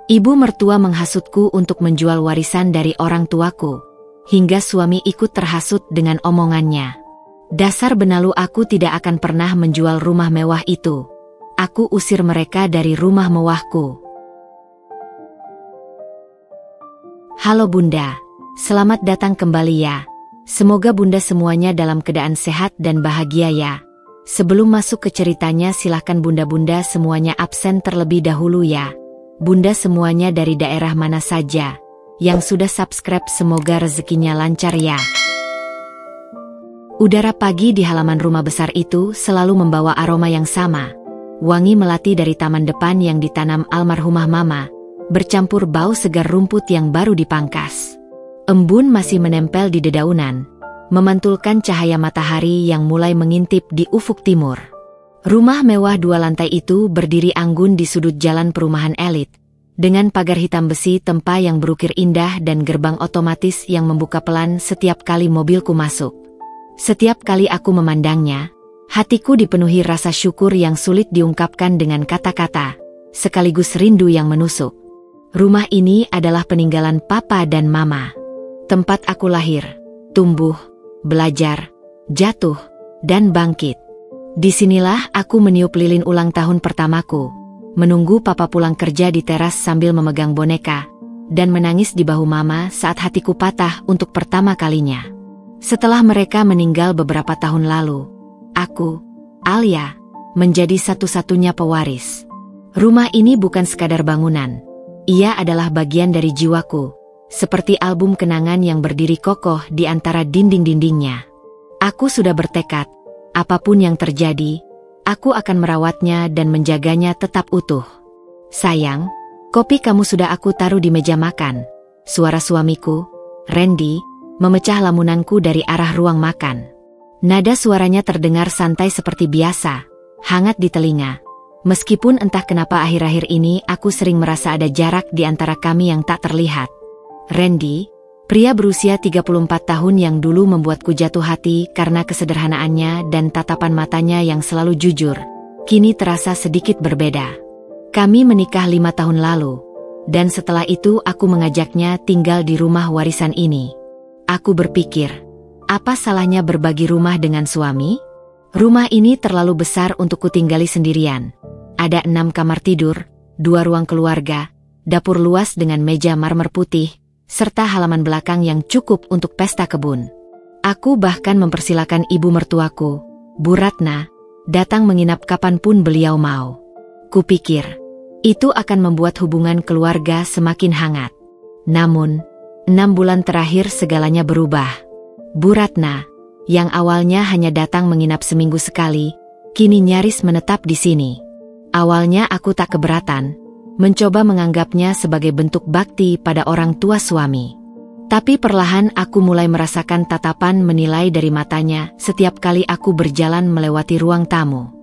Ibu mertua menghasutku untuk menjual warisan dari orang tuaku, hingga suami ikut terhasut dengan omongannya. Dasar benalu, aku tidak akan pernah menjual rumah mewah itu. Aku usir mereka dari rumah mewahku. Halo Bunda, selamat datang kembali ya. Semoga Bunda semuanya dalam keadaan sehat dan bahagia ya. Sebelum masuk ke ceritanya, silahkan Bunda-Bunda semuanya absen terlebih dahulu ya. Bunda semuanya dari daerah mana saja yang sudah subscribe, semoga rezekinya lancar ya. Udara pagi di halaman rumah besar itu selalu membawa aroma yang sama. Wangi melati dari taman depan yang ditanam almarhumah mama, bercampur bau segar rumput yang baru dipangkas. Embun masih menempel di dedaunan, memantulkan cahaya matahari yang mulai mengintip di ufuk timur. Rumah mewah 2 lantai itu berdiri anggun di sudut jalan perumahan elit, dengan pagar hitam besi tempa yang berukir indah dan gerbang otomatis yang membuka pelan setiap kali mobilku masuk. Setiap kali aku memandangnya, hatiku dipenuhi rasa syukur yang sulit diungkapkan dengan kata-kata, sekaligus rindu yang menusuk. Rumah ini adalah peninggalan papa dan mama. Tempat aku lahir, tumbuh, belajar, jatuh, dan bangkit. Disinilah aku meniup lilin ulang tahun pertamaku, menunggu papa pulang kerja di teras sambil memegang boneka, dan menangis di bahu mama saat hatiku patah untuk pertama kalinya. Setelah mereka meninggal beberapa tahun lalu, aku, Alia, menjadi satu-satunya pewaris. Rumah ini bukan sekadar bangunan, ia adalah bagian dari jiwaku, seperti album kenangan yang berdiri kokoh di antara dinding-dindingnya. Aku sudah bertekad, apapun yang terjadi, aku akan merawatnya dan menjaganya tetap utuh. Sayang, kopi kamu sudah aku taruh di meja makan. Suara suamiku, Randy, memecah lamunanku dari arah ruang makan. Nada suaranya terdengar santai seperti biasa, hangat di telinga. Meskipun entah kenapa akhir-akhir ini aku sering merasa ada jarak di antara kami yang tak terlihat. Randy, pria berusia 34 tahun yang dulu membuatku jatuh hati karena kesederhanaannya dan tatapan matanya yang selalu jujur, kini terasa sedikit berbeda. Kami menikah 5 tahun lalu, dan setelah itu aku mengajaknya tinggal di rumah warisan ini. Aku berpikir, apa salahnya berbagi rumah dengan suami? Rumah ini terlalu besar untuk kutinggali sendirian. Ada 6 kamar tidur, 2 ruang keluarga, dapur luas dengan meja marmer putih, serta halaman belakang yang cukup untuk pesta kebun. Aku bahkan mempersilakan ibu mertuaku, Bu Ratna, datang menginap kapanpun beliau mau. Kupikir, itu akan membuat hubungan keluarga semakin hangat. Namun, 6 bulan terakhir segalanya berubah. Bu Ratna, yang awalnya hanya datang menginap seminggu sekali, kini nyaris menetap di sini. Awalnya aku tak keberatan, mencoba menganggapnya sebagai bentuk bakti pada orang tua suami. Tapi perlahan aku mulai merasakan tatapan menilai dari matanya setiap kali aku berjalan melewati ruang tamu.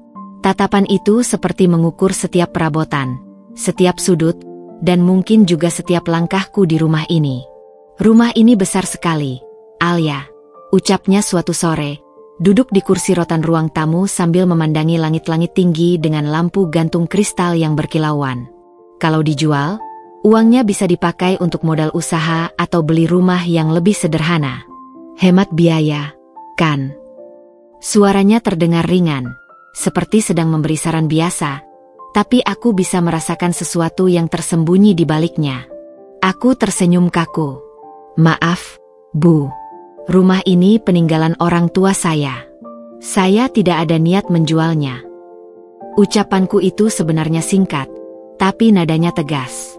Tatapan itu seperti mengukur setiap perabotan, setiap sudut, dan mungkin juga setiap langkahku di rumah ini. Rumah ini besar sekali, Alia, ucapnya suatu sore, duduk di kursi rotan ruang tamu sambil memandangi langit-langit tinggi dengan lampu gantung kristal yang berkilauan. Kalau dijual, uangnya bisa dipakai untuk modal usaha atau beli rumah yang lebih sederhana. Hemat biaya, kan? Suaranya terdengar ringan, seperti sedang memberi saran biasa, tapi aku bisa merasakan sesuatu yang tersembunyi di baliknya. Aku tersenyum kaku. Maaf, Bu. Rumah ini peninggalan orang tua saya. Saya tidak ada niat menjualnya. Ucapanku itu sebenarnya singkat, tapi nadanya tegas.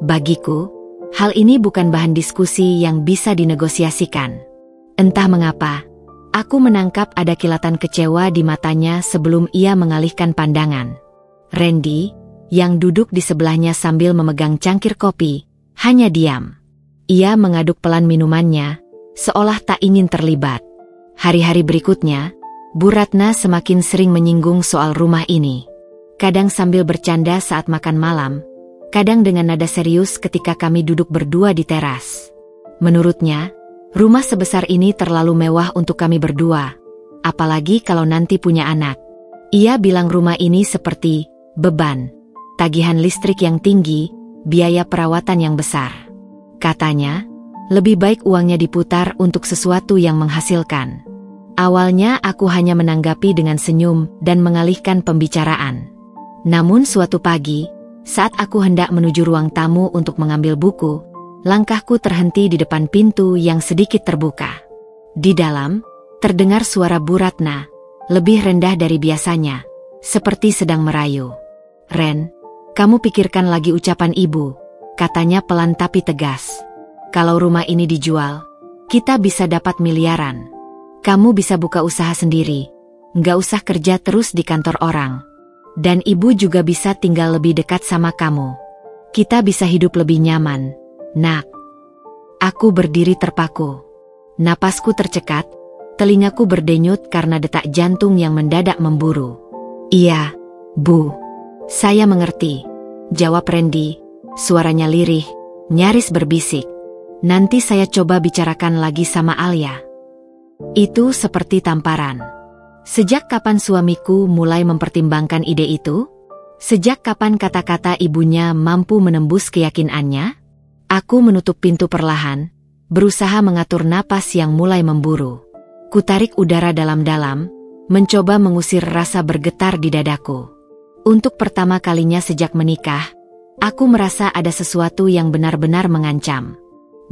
Bagiku, hal ini bukan bahan diskusi yang bisa dinegosiasikan. Entah mengapa, aku menangkap ada kilatan kecewa di matanya sebelum ia mengalihkan pandangan. Randy, yang duduk di sebelahnya sambil memegang cangkir kopi, hanya diam. Ia mengaduk pelan minumannya, seolah tak ingin terlibat. Hari-hari berikutnya, Bu Ratna semakin sering menyinggung soal rumah ini. Kadang sambil bercanda saat makan malam, kadang dengan nada serius ketika kami duduk berdua di teras. Menurutnya, rumah sebesar ini terlalu mewah untuk kami berdua, apalagi kalau nanti punya anak. Ia bilang rumah ini seperti beban, tagihan listrik yang tinggi, biaya perawatan yang besar. Katanya, lebih baik uangnya diputar untuk sesuatu yang menghasilkan. Awalnya aku hanya menanggapi dengan senyum dan mengalihkan pembicaraan. Namun suatu pagi, saat aku hendak menuju ruang tamu untuk mengambil buku, langkahku terhenti di depan pintu yang sedikit terbuka. Di dalam, terdengar suara Bu Ratna, lebih rendah dari biasanya, seperti sedang merayu. "Ren, kamu pikirkan lagi ucapan ibu," katanya pelan tapi tegas. "Kalau rumah ini dijual, kita bisa dapat miliaran. Kamu bisa buka usaha sendiri, nggak usah kerja terus di kantor orang. Dan ibu juga bisa tinggal lebih dekat sama kamu. Kita bisa hidup lebih nyaman, nak." Aku berdiri terpaku. Napasku tercekat, telingaku berdenyut karena detak jantung yang mendadak memburu. "Iya, Bu. Saya mengerti," jawab Randy, suaranya lirih, nyaris berbisik. "Nanti saya coba bicarakan lagi sama Alia." Itu seperti tamparan. Sejak kapan suamiku mulai mempertimbangkan ide itu? Sejak kapan kata-kata ibunya mampu menembus keyakinannya? Aku menutup pintu perlahan, berusaha mengatur napas yang mulai memburu. Kutarik udara dalam-dalam, mencoba mengusir rasa bergetar di dadaku. Untuk pertama kalinya sejak menikah, aku merasa ada sesuatu yang benar-benar mengancam.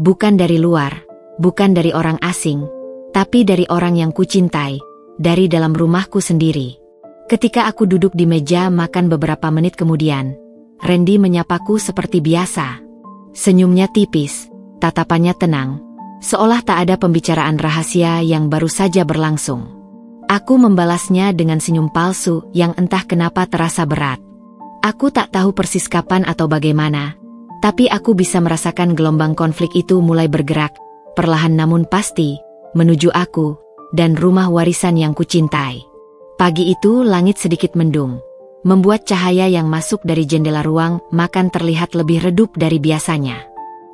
Bukan dari luar, bukan dari orang asing, tapi dari orang yang kucintai, dari dalam rumahku sendiri. Ketika aku duduk di meja makan beberapa menit kemudian, Randy menyapaku seperti biasa. Senyumnya tipis, tatapannya tenang, seolah tak ada pembicaraan rahasia yang baru saja berlangsung. Aku membalasnya dengan senyum palsu yang entah kenapa terasa berat. Aku tak tahu persis kapan atau bagaimana, tapi aku bisa merasakan gelombang konflik itu mulai bergerak, perlahan namun pasti, menuju aku dan rumah warisan yang kucintai. Pagi itu langit sedikit mendung, membuat cahaya yang masuk dari jendela ruang makan terlihat lebih redup dari biasanya.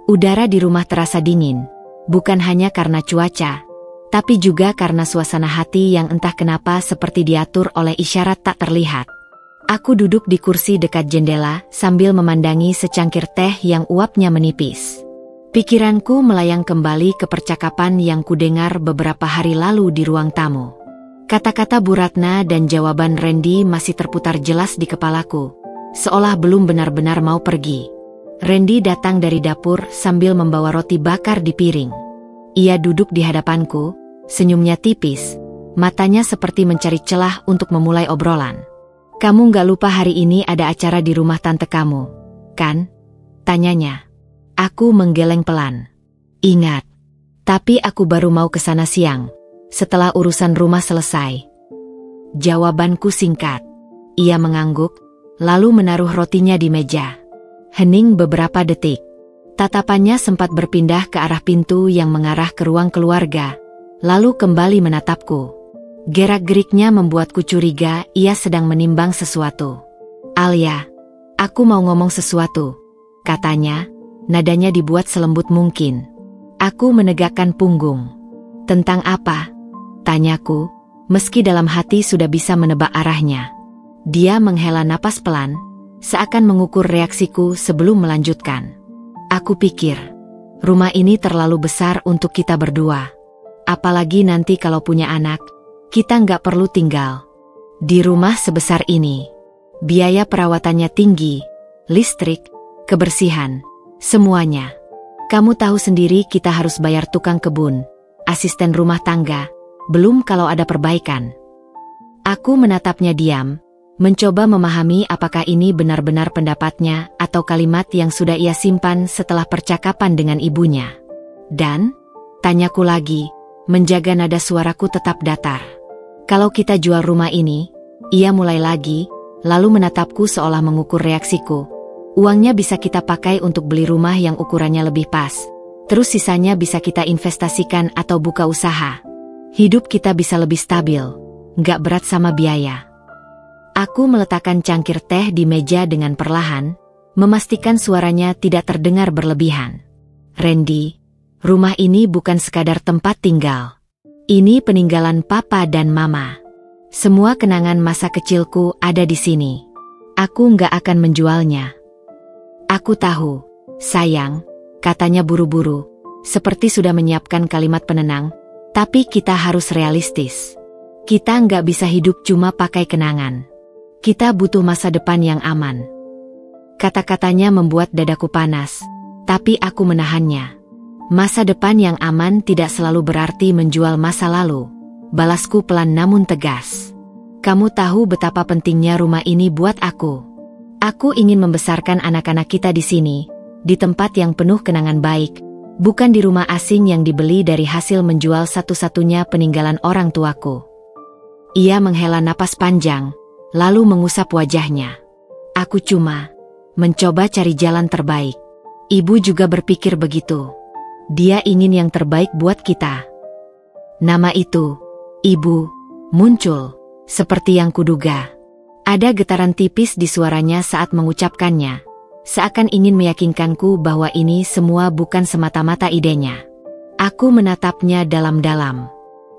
Udara di rumah terasa dingin, bukan hanya karena cuaca, tapi juga karena suasana hati yang entah kenapa seperti diatur oleh isyarat tak terlihat. Aku duduk di kursi dekat jendela sambil memandangi secangkir teh yang uapnya menipis. Pikiranku melayang kembali ke percakapan yang kudengar beberapa hari lalu di ruang tamu. Kata-kata Bu Ratna dan jawaban Randy masih terputar jelas di kepalaku, seolah belum benar-benar mau pergi. Randy datang dari dapur sambil membawa roti bakar di piring. Ia duduk di hadapanku, senyumnya tipis, matanya seperti mencari celah untuk memulai obrolan. "Kamu nggak lupa hari ini ada acara di rumah tante kamu, kan?" tanyanya. Aku menggeleng pelan. "Ingat, tapi aku baru mau ke sana siang, setelah urusan rumah selesai." Jawabanku singkat. Ia mengangguk, lalu menaruh rotinya di meja. Hening beberapa detik. Tatapannya sempat berpindah ke arah pintu yang mengarah ke ruang keluarga, lalu kembali menatapku. Gerak-geriknya membuatku curiga ia sedang menimbang sesuatu. "Alia, aku mau ngomong sesuatu," katanya, nadanya dibuat selembut mungkin. Aku menegakkan punggung. "Tentang apa?" tanyaku, meski dalam hati sudah bisa menebak arahnya. Dia menghela napas pelan, seakan mengukur reaksiku sebelum melanjutkan. "Aku pikir, rumah ini terlalu besar untuk kita berdua. Apalagi nanti kalau punya anak, kita nggak perlu tinggal di rumah sebesar ini. Biaya perawatannya tinggi, listrik, kebersihan, semuanya. Kamu tahu sendiri kita harus bayar tukang kebun, asisten rumah tangga, belum kalau ada perbaikan." Aku menatapnya diam, mencoba memahami apakah ini benar-benar pendapatnya atau kalimat yang sudah ia simpan setelah percakapan dengan ibunya. "Dan?" tanyaku lagi, menjaga nada suaraku tetap datar. "Kalau kita jual rumah ini," ia mulai lagi, lalu menatapku seolah mengukur reaksiku. "Uangnya bisa kita pakai untuk beli rumah yang ukurannya lebih pas. Terus sisanya bisa kita investasikan atau buka usaha. Hidup kita bisa lebih stabil, nggak berat sama biaya." Aku meletakkan cangkir teh di meja dengan perlahan, memastikan suaranya tidak terdengar berlebihan. "Randy, rumah ini bukan sekadar tempat tinggal. Ini peninggalan papa dan mama. Semua kenangan masa kecilku ada di sini. Aku nggak akan menjualnya." Aku tahu, sayang, katanya buru-buru, seperti sudah menyiapkan kalimat penenang, tapi kita harus realistis. Kita nggak bisa hidup cuma pakai kenangan. Kita butuh masa depan yang aman. Kata-katanya membuat dadaku panas, tapi aku menahannya. Masa depan yang aman tidak selalu berarti menjual masa lalu. Balasku pelan namun tegas. Kamu tahu betapa pentingnya rumah ini buat aku. Aku ingin membesarkan anak-anak kita di sini, di tempat yang penuh kenangan baik, bukan di rumah asing yang dibeli dari hasil menjual satu-satunya peninggalan orang tuaku. Ia menghela napas panjang, lalu mengusap wajahnya. Aku cuma mencoba cari jalan terbaik. Ibu juga berpikir begitu. Dia ingin yang terbaik buat kita. Nama itu, Ibu, muncul, seperti yang kuduga. Ada getaran tipis di suaranya saat mengucapkannya, seakan ingin meyakinkanku bahwa ini semua bukan semata-mata idenya. Aku menatapnya dalam-dalam.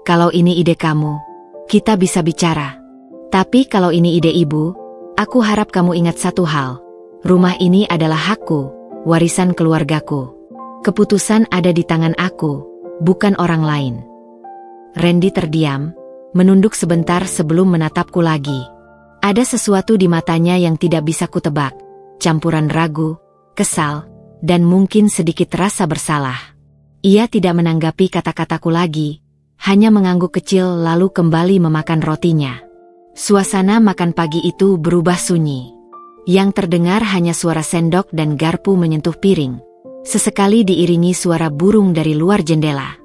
Kalau ini ide kamu, kita bisa bicara. Tapi kalau ini ide ibu, aku harap kamu ingat satu hal. Rumah ini adalah hakku, warisan keluargaku. Keputusan ada di tangan aku, bukan orang lain. Randy terdiam, menunduk sebentar sebelum menatapku lagi. Ada sesuatu di matanya yang tidak bisa kutebak, campuran ragu, kesal, dan mungkin sedikit rasa bersalah. Ia tidak menanggapi kata-kataku lagi, hanya mengangguk kecil lalu kembali memakan rotinya. Suasana makan pagi itu berubah sunyi. Yang terdengar hanya suara sendok dan garpu menyentuh piring. Sesekali diiringi suara burung dari luar jendela.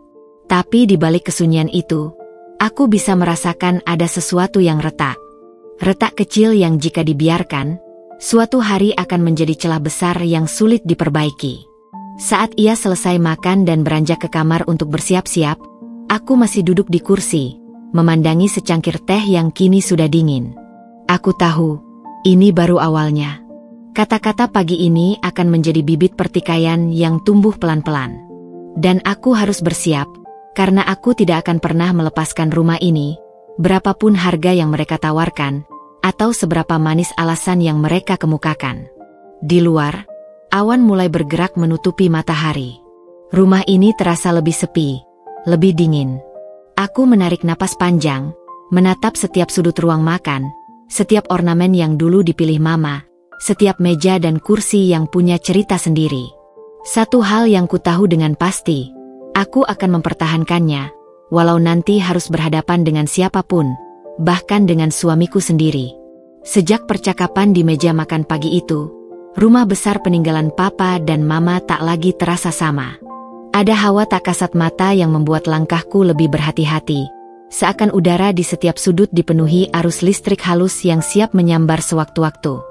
Tapi di balik kesunyian itu, aku bisa merasakan ada sesuatu yang retak. Retak kecil yang jika dibiarkan, suatu hari akan menjadi celah besar yang sulit diperbaiki. Saat ia selesai makan dan beranjak ke kamar untuk bersiap-siap, aku masih duduk di kursi, memandangi secangkir teh yang kini sudah dingin. Aku tahu, ini baru awalnya. Kata-kata pagi ini akan menjadi bibit pertikaian yang tumbuh pelan-pelan. Dan aku harus bersiap, karena aku tidak akan pernah melepaskan rumah ini, berapapun harga yang mereka tawarkan, atau seberapa manis alasan yang mereka kemukakan. Di luar, awan mulai bergerak menutupi matahari. Rumah ini terasa lebih sepi, lebih dingin. Aku menarik napas panjang, menatap setiap sudut ruang makan, setiap ornamen yang dulu dipilih mama, setiap meja dan kursi yang punya cerita sendiri. Satu hal yang ku tahu dengan pasti, aku akan mempertahankannya, walau nanti harus berhadapan dengan siapapun, bahkan dengan suamiku sendiri. Sejak percakapan di meja makan pagi itu, rumah besar peninggalan papa dan mama tak lagi terasa sama. Ada hawa tak kasat mata yang membuat langkahku lebih berhati-hati, seakan udara di setiap sudut dipenuhi arus listrik halus yang siap menyambar sewaktu-waktu.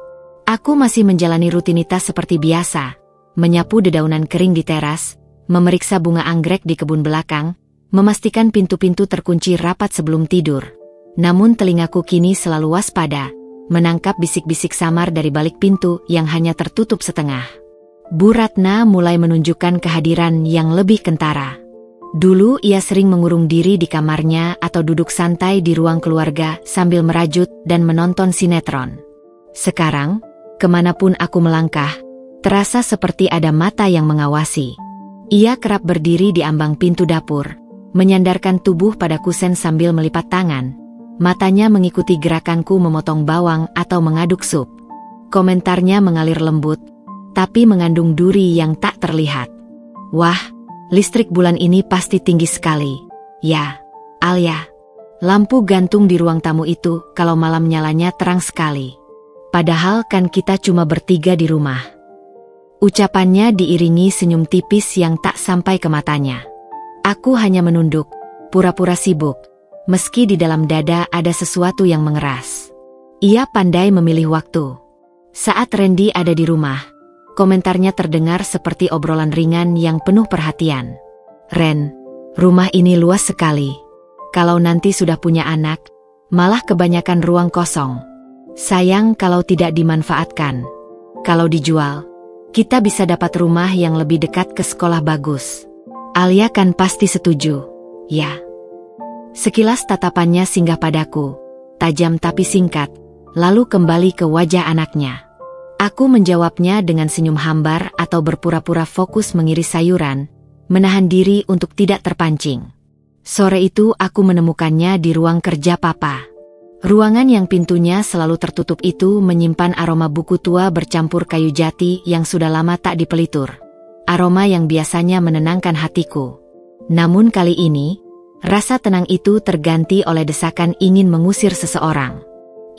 Aku masih menjalani rutinitas seperti biasa, menyapu dedaunan kering di teras, memeriksa bunga anggrek di kebun belakang, memastikan pintu-pintu terkunci rapat sebelum tidur. Namun telingaku kini selalu waspada, menangkap bisik-bisik samar dari balik pintu yang hanya tertutup setengah. Bu Ratna mulai menunjukkan kehadiran yang lebih kentara. Dulu ia sering mengurung diri di kamarnya atau duduk santai di ruang keluarga sambil merajut dan menonton sinetron. Sekarang, kemanapun aku melangkah, terasa seperti ada mata yang mengawasi. Ia kerap berdiri di ambang pintu dapur, menyandarkan tubuh pada kusen sambil melipat tangan. Matanya mengikuti gerakanku memotong bawang atau mengaduk sup. Komentarnya mengalir lembut, tapi mengandung duri yang tak terlihat. Wah, listrik bulan ini pasti tinggi sekali. Ya, Alia. Lampu gantung di ruang tamu itu kalau malam nyalanya terang sekali. Padahal kan kita cuma bertiga di rumah. Ucapannya diiringi senyum tipis yang tak sampai ke matanya. Aku hanya menunduk, pura-pura sibuk, meski di dalam dada ada sesuatu yang mengeras. Ia pandai memilih waktu. Saat Randy ada di rumah, komentarnya terdengar seperti obrolan ringan yang penuh perhatian. Ren, rumah ini luas sekali. Kalau nanti sudah punya anak, malah kebanyakan ruang kosong. Sayang kalau tidak dimanfaatkan. Kalau dijual, kita bisa dapat rumah yang lebih dekat ke sekolah bagus. Alia kan pasti setuju, ya. Sekilas tatapannya singgah padaku, tajam tapi singkat, lalu kembali ke wajah anaknya. Aku menjawabnya dengan senyum hambar atau berpura-pura fokus mengiris sayuran, menahan diri untuk tidak terpancing. Sore itu aku menemukannya di ruang kerja Papa. Ruangan yang pintunya selalu tertutup itu menyimpan aroma buku tua bercampur kayu jati yang sudah lama tak dipelitur. Aroma yang biasanya menenangkan hatiku. Namun kali ini, rasa tenang itu terganti oleh desakan ingin mengusir seseorang.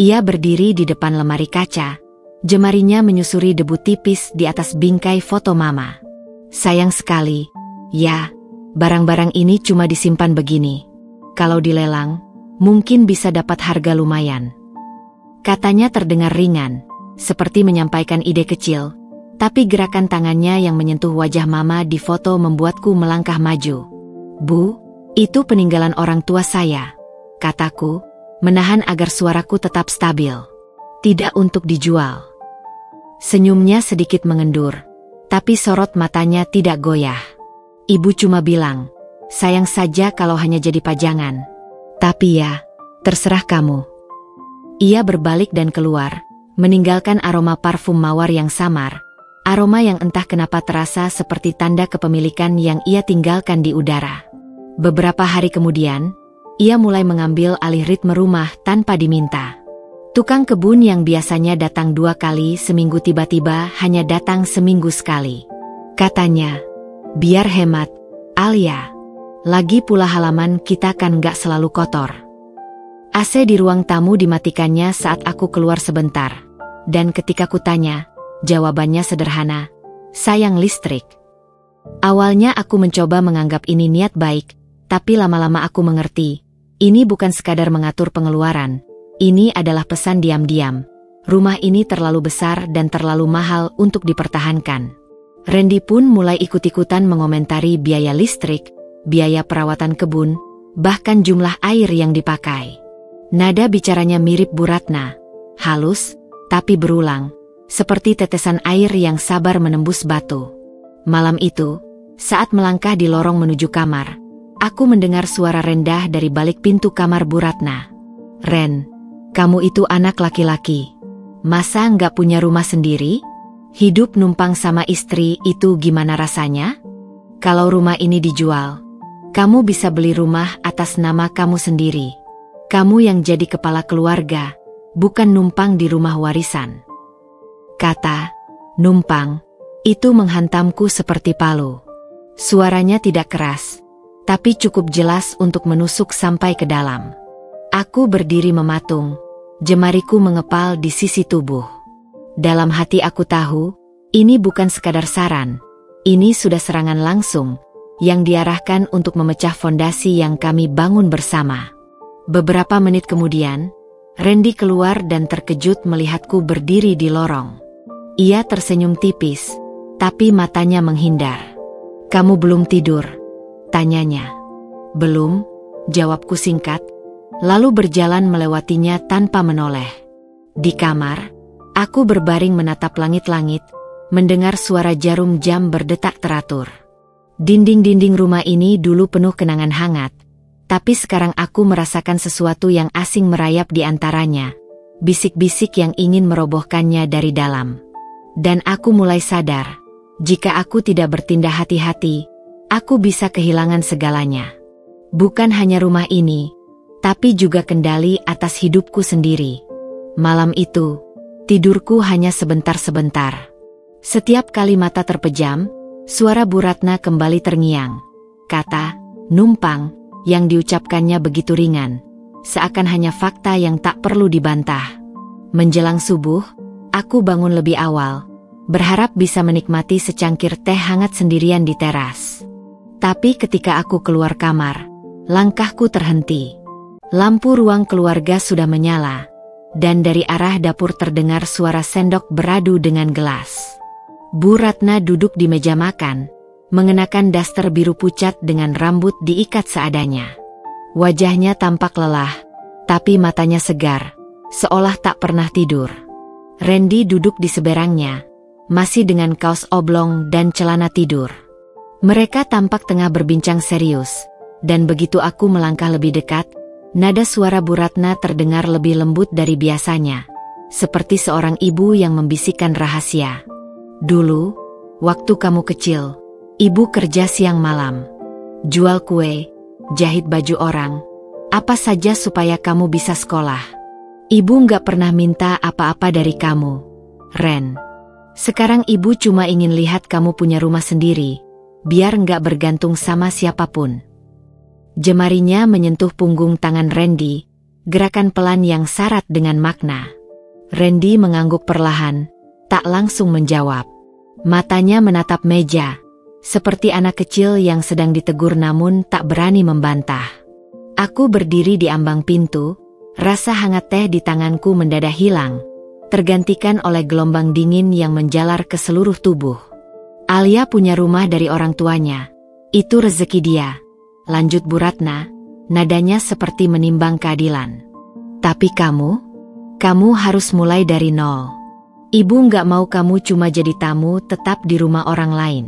Ia berdiri di depan lemari kaca. Jemarinya menyusuri debu tipis di atas bingkai foto Mama. Sayang sekali, ya, barang-barang ini cuma disimpan begini. Kalau dilelang, mungkin bisa dapat harga lumayan. Katanya terdengar ringan, seperti menyampaikan ide kecil, tapi gerakan tangannya yang menyentuh wajah Mama di foto membuatku melangkah maju. Bu, itu peninggalan orang tua saya, kataku, menahan agar suaraku tetap stabil. Tidak untuk dijual. Senyumnya sedikit mengendur, tapi sorot matanya tidak goyah. Ibu cuma bilang, sayang saja kalau hanya jadi pajangan. Tapi ya, terserah kamu. Ia berbalik dan keluar, meninggalkan aroma parfum mawar yang samar, aroma yang entah kenapa terasa seperti tanda kepemilikan yang ia tinggalkan di udara. Beberapa hari kemudian, ia mulai mengambil alih ritme rumah tanpa diminta. Tukang kebun yang biasanya datang 2 kali seminggu tiba-tiba hanya datang seminggu sekali. Katanya, biar hemat, Alia. Lagi pula halaman kita kan gak selalu kotor. AC di ruang tamu dimatikannya saat aku keluar sebentar. Dan ketika kutanya, jawabannya sederhana, sayang listrik. Awalnya aku mencoba menganggap ini niat baik, tapi lama-lama aku mengerti, ini bukan sekadar mengatur pengeluaran. Ini adalah pesan diam-diam. Rumah ini terlalu besar dan terlalu mahal untuk dipertahankan. Randy pun mulai ikut-ikutan mengomentari biaya listrik, biaya perawatan kebun, bahkan jumlah air yang dipakai. Nada bicaranya mirip Bu Ratna, halus, tapi berulang, seperti tetesan air yang sabar menembus batu. Malam itu, saat melangkah di lorong menuju kamar, aku mendengar suara rendah dari balik pintu kamar Bu Ratna. Ren, kamu itu anak laki-laki. Masa nggak punya rumah sendiri? Hidup numpang sama istri itu gimana rasanya? Kalau rumah ini dijual, kamu bisa beli rumah atas nama kamu sendiri. Kamu yang jadi kepala keluarga, bukan numpang di rumah warisan. Kata, numpang, itu menghantamku seperti palu. Suaranya tidak keras, tapi cukup jelas untuk menusuk sampai ke dalam. Aku berdiri mematung. Jemariku mengepal di sisi tubuh. Dalam hati aku tahu, ini bukan sekadar saran. Ini sudah serangan langsung, yang diarahkan untuk memecah fondasi yang kami bangun bersama. Beberapa menit kemudian, Randy keluar dan terkejut melihatku berdiri di lorong. Ia tersenyum tipis, tapi matanya menghindar. Kamu belum tidur? Tanyanya. Belum, jawabku singkat. Lalu berjalan melewatinya tanpa menoleh. Di kamar, aku berbaring menatap langit-langit, mendengar suara jarum jam berdetak teratur. Dinding-dinding rumah ini dulu penuh kenangan hangat, tapi sekarang aku merasakan sesuatu yang asing merayap di antaranya, bisik-bisik yang ingin merobohkannya dari dalam. Dan aku mulai sadar, jika aku tidak bertindak hati-hati, aku bisa kehilangan segalanya. Bukan hanya rumah ini, tapi juga kendali atas hidupku sendiri. Malam itu, tidurku hanya sebentar-sebentar. Setiap kali mata terpejam, suara Bu Ratna kembali terngiang. Kata, numpang, yang diucapkannya begitu ringan, seakan hanya fakta yang tak perlu dibantah. Menjelang subuh, aku bangun lebih awal, berharap bisa menikmati secangkir teh hangat sendirian di teras. Tapi ketika aku keluar kamar, langkahku terhenti. Lampu ruang keluarga sudah menyala, dan dari arah dapur terdengar suara sendok beradu dengan gelas. Bu Ratna duduk di meja makan, mengenakan daster biru pucat dengan rambut diikat seadanya. Wajahnya tampak lelah, tapi matanya segar, seolah tak pernah tidur. Randy duduk di seberangnya, masih dengan kaos oblong dan celana tidur. Mereka tampak tengah berbincang serius, dan begitu aku melangkah lebih dekat, nada suara Bu Ratna terdengar lebih lembut dari biasanya. seperti seorang ibu yang membisikkan rahasia. Dulu, waktu kamu kecil, ibu kerja siang malam. Jual kue, jahit baju orang, apa saja supaya kamu bisa sekolah. Ibu nggak pernah minta apa-apa dari kamu, Ren. Sekarang ibu cuma ingin lihat kamu punya rumah sendiri, biar nggak bergantung sama siapapun. Jemarinya menyentuh punggung tangan Randy, gerakan pelan yang syarat dengan makna. Randy mengangguk perlahan, tak langsung menjawab. Matanya menatap meja, seperti anak kecil yang sedang ditegur namun tak berani membantah. Aku berdiri di ambang pintu, rasa hangat teh di tanganku mendadak hilang, tergantikan oleh gelombang dingin yang menjalar ke seluruh tubuh. Alia punya rumah dari orang tuanya. Itu rezeki dia, lanjut Bu Ratna, nadanya seperti menimbang keadilan. Tapi kamu harus mulai dari nol. Ibu nggak mau kamu cuma jadi tamu tetap di rumah orang lain.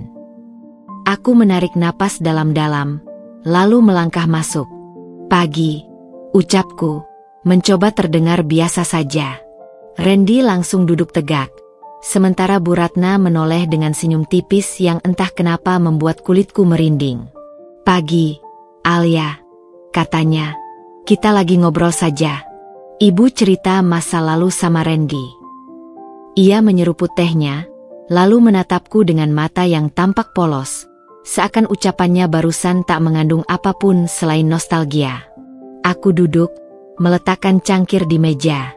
Aku menarik napas dalam-dalam, lalu melangkah masuk. Pagi, ucapku, mencoba terdengar biasa saja. Randy langsung duduk tegak, sementara Bu Ratna menoleh dengan senyum tipis yang entah kenapa membuat kulitku merinding. Pagi, Alia, katanya, kita lagi ngobrol saja. Ibu cerita masa lalu sama Randy. Ia menyeruput tehnya, lalu menatapku dengan mata yang tampak polos, seakan ucapannya barusan tak mengandung apapun selain nostalgia. Aku duduk, meletakkan cangkir di meja.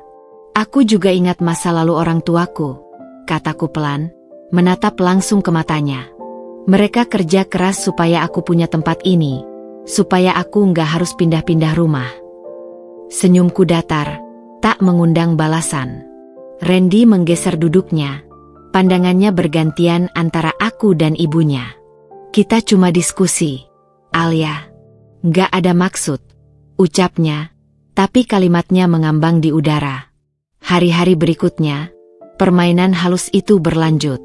Aku juga ingat masa lalu orang tuaku, kataku pelan, menatap langsung ke matanya. Mereka kerja keras supaya aku punya tempat ini, supaya aku nggak harus pindah-pindah rumah. Senyumku datar, tak mengundang balasan. Randy menggeser duduknya, pandangannya bergantian antara aku dan ibunya. Kita cuma diskusi, Alia. Nggak ada maksud, ucapnya, tapi kalimatnya mengambang di udara. Hari-hari berikutnya, permainan halus itu berlanjut.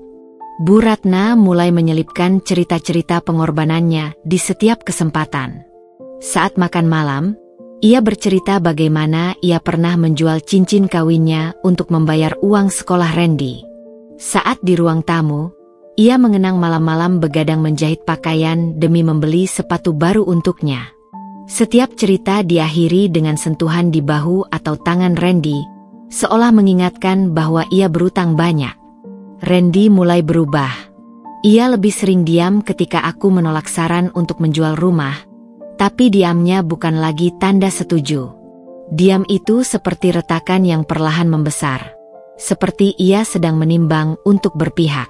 Bu Ratna mulai menyelipkan cerita-cerita pengorbanannya di setiap kesempatan. Saat makan malam, ia bercerita bagaimana ia pernah menjual cincin kawinnya untuk membayar uang sekolah Randy. Saat di ruang tamu, ia mengenang malam-malam begadang menjahit pakaian demi membeli sepatu baru untuknya. Setiap cerita diakhiri dengan sentuhan di bahu atau tangan Randy, seolah mengingatkan bahwa ia berutang banyak. Randy mulai berubah. Ia lebih sering diam ketika aku menolak saran untuk menjual rumah, tapi diamnya bukan lagi tanda setuju. Diam itu seperti retakan yang perlahan membesar, seperti ia sedang menimbang untuk berpihak.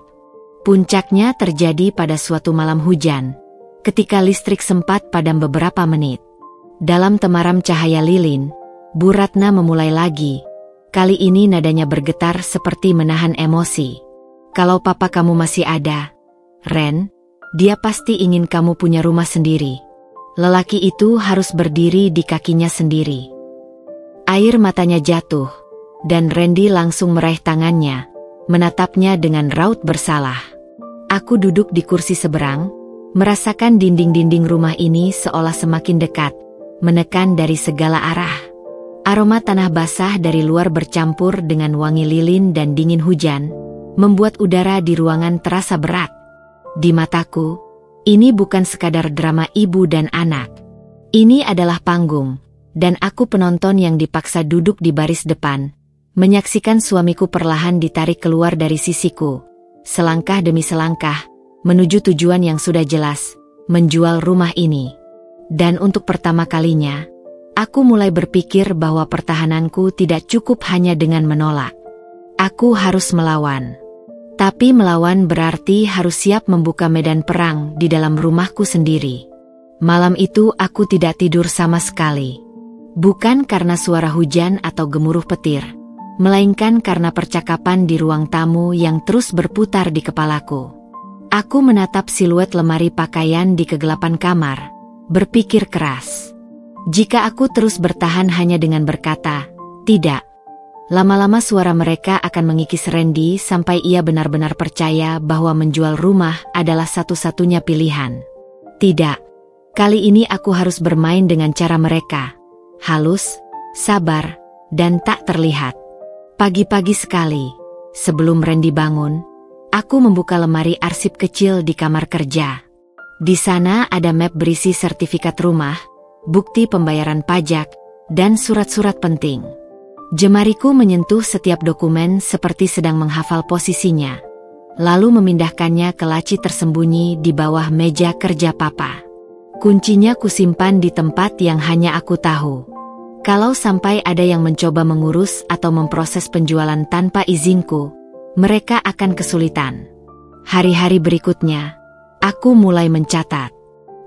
Puncaknya terjadi pada suatu malam hujan, ketika listrik sempat padam beberapa menit. Dalam temaram cahaya lilin, Bu Ratna memulai lagi. Kali ini nadanya bergetar seperti menahan emosi. Kalau papa kamu masih ada, Ren, dia pasti ingin kamu punya rumah sendiri. Lelaki itu harus berdiri di kakinya sendiri. Air matanya jatuh, dan Randy langsung meraih tangannya, menatapnya dengan raut bersalah. Aku duduk di kursi seberang, merasakan dinding-dinding rumah ini seolah semakin dekat, menekan dari segala arah. Aroma tanah basah dari luar bercampur dengan wangi lilin dan dingin hujan, membuat udara di ruangan terasa berat. Di mataku, ini bukan sekadar drama ibu dan anak. Ini adalah panggung, dan aku penonton yang dipaksa duduk di baris depan, menyaksikan suamiku perlahan ditarik keluar dari sisiku, selangkah demi selangkah, menuju tujuan yang sudah jelas, menjual rumah ini. Dan untuk pertama kalinya, aku mulai berpikir bahwa pertahananku tidak cukup hanya dengan menolak. Aku harus melawan. Tapi melawan berarti harus siap membuka medan perang di dalam rumahku sendiri. Malam itu aku tidak tidur sama sekali. Bukan karena suara hujan atau gemuruh petir, melainkan karena percakapan di ruang tamu yang terus berputar di kepalaku. Aku menatap siluet lemari pakaian di kegelapan kamar, berpikir keras. Jika aku terus bertahan hanya dengan berkata, tidak, lama-lama suara mereka akan mengikis Randy sampai ia benar-benar percaya bahwa menjual rumah adalah satu-satunya pilihan. Tidak, kali ini aku harus bermain dengan cara mereka. Halus, sabar, dan tak terlihat. Pagi-pagi sekali, sebelum Randy bangun, aku membuka lemari arsip kecil di kamar kerja. Di sana ada map berisi sertifikat rumah, bukti pembayaran pajak, dan surat-surat penting. Jemariku menyentuh setiap dokumen seperti sedang menghafal posisinya, lalu memindahkannya ke laci tersembunyi di bawah meja kerja papa. Kuncinya kusimpan di tempat yang hanya aku tahu. Kalau sampai ada yang mencoba mengurus atau memproses penjualan tanpa izinku, mereka akan kesulitan. Hari-hari berikutnya, aku mulai mencatat.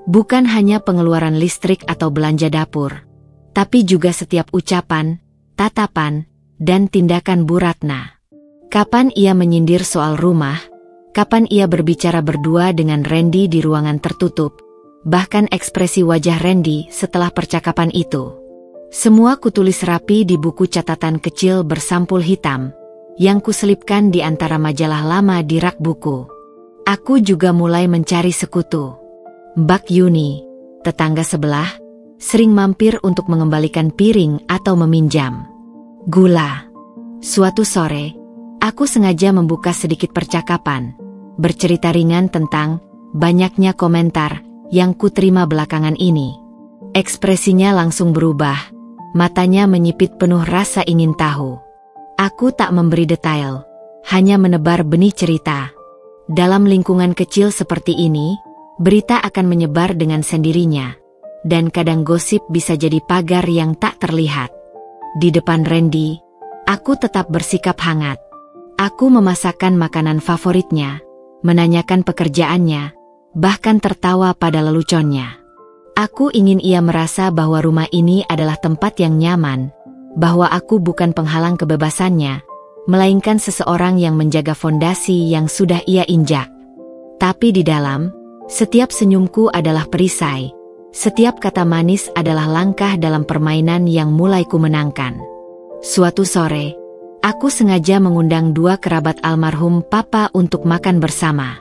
Bukan hanya pengeluaran listrik atau belanja dapur, tapi juga setiap ucapan, tatapan, dan tindakan Bu Ratna. Kapan ia menyindir soal rumah, kapan ia berbicara berdua dengan Randy di ruangan tertutup, bahkan ekspresi wajah Randy setelah percakapan itu. Semua kutulis rapi di buku catatan kecil bersampul hitam, yang kuselipkan di antara majalah lama di rak buku. Aku juga mulai mencari sekutu. Mbak Yuni, tetangga sebelah, sering mampir untuk mengembalikan piring atau meminjam gula. Suatu sore, aku sengaja membuka sedikit percakapan, bercerita ringan tentang banyaknya komentar yang kuterima belakangan ini. Ekspresinya langsung berubah. Matanya menyipit penuh rasa ingin tahu. Aku tak memberi detail, hanya menebar benih cerita. Dalam lingkungan kecil seperti ini, berita akan menyebar dengan sendirinya, dan kadang gosip bisa jadi pagar yang tak terlihat. Di depan Randy, aku tetap bersikap hangat. Aku memasakkan makanan favoritnya, menanyakan pekerjaannya, bahkan tertawa pada leluconnya. Aku ingin ia merasa bahwa rumah ini adalah tempat yang nyaman, bahwa aku bukan penghalang kebebasannya, melainkan seseorang yang menjaga fondasi yang sudah ia injak. Tapi di dalam, setiap senyumku adalah perisai, setiap kata manis adalah langkah dalam permainan yang mulai kumenangkan. Suatu sore, aku sengaja mengundang 2 kerabat almarhum papa untuk makan bersama.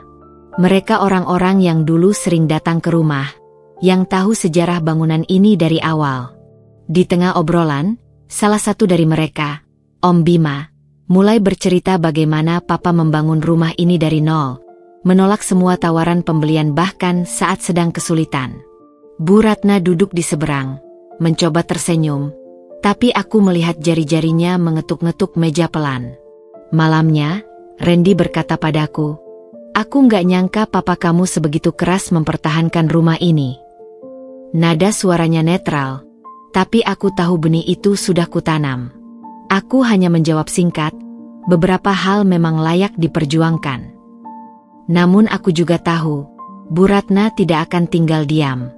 Mereka orang-orang yang dulu sering datang ke rumah, yang tahu sejarah bangunan ini dari awal. Di tengah obrolan, salah satu dari mereka, Om Bima, mulai bercerita bagaimana papa membangun rumah ini dari nol, menolak semua tawaran pembelian bahkan saat sedang kesulitan. Bu Ratna duduk di seberang, mencoba tersenyum, tapi aku melihat jari-jarinya mengetuk-ngetuk meja pelan. Malamnya, Randy berkata padaku, "Aku nggak nyangka papa kamu sebegitu keras mempertahankan rumah ini." Nada suaranya netral, tapi aku tahu benih itu sudah kutanam. Aku hanya menjawab singkat, beberapa hal memang layak diperjuangkan. Namun aku juga tahu, Bu Ratna tidak akan tinggal diam.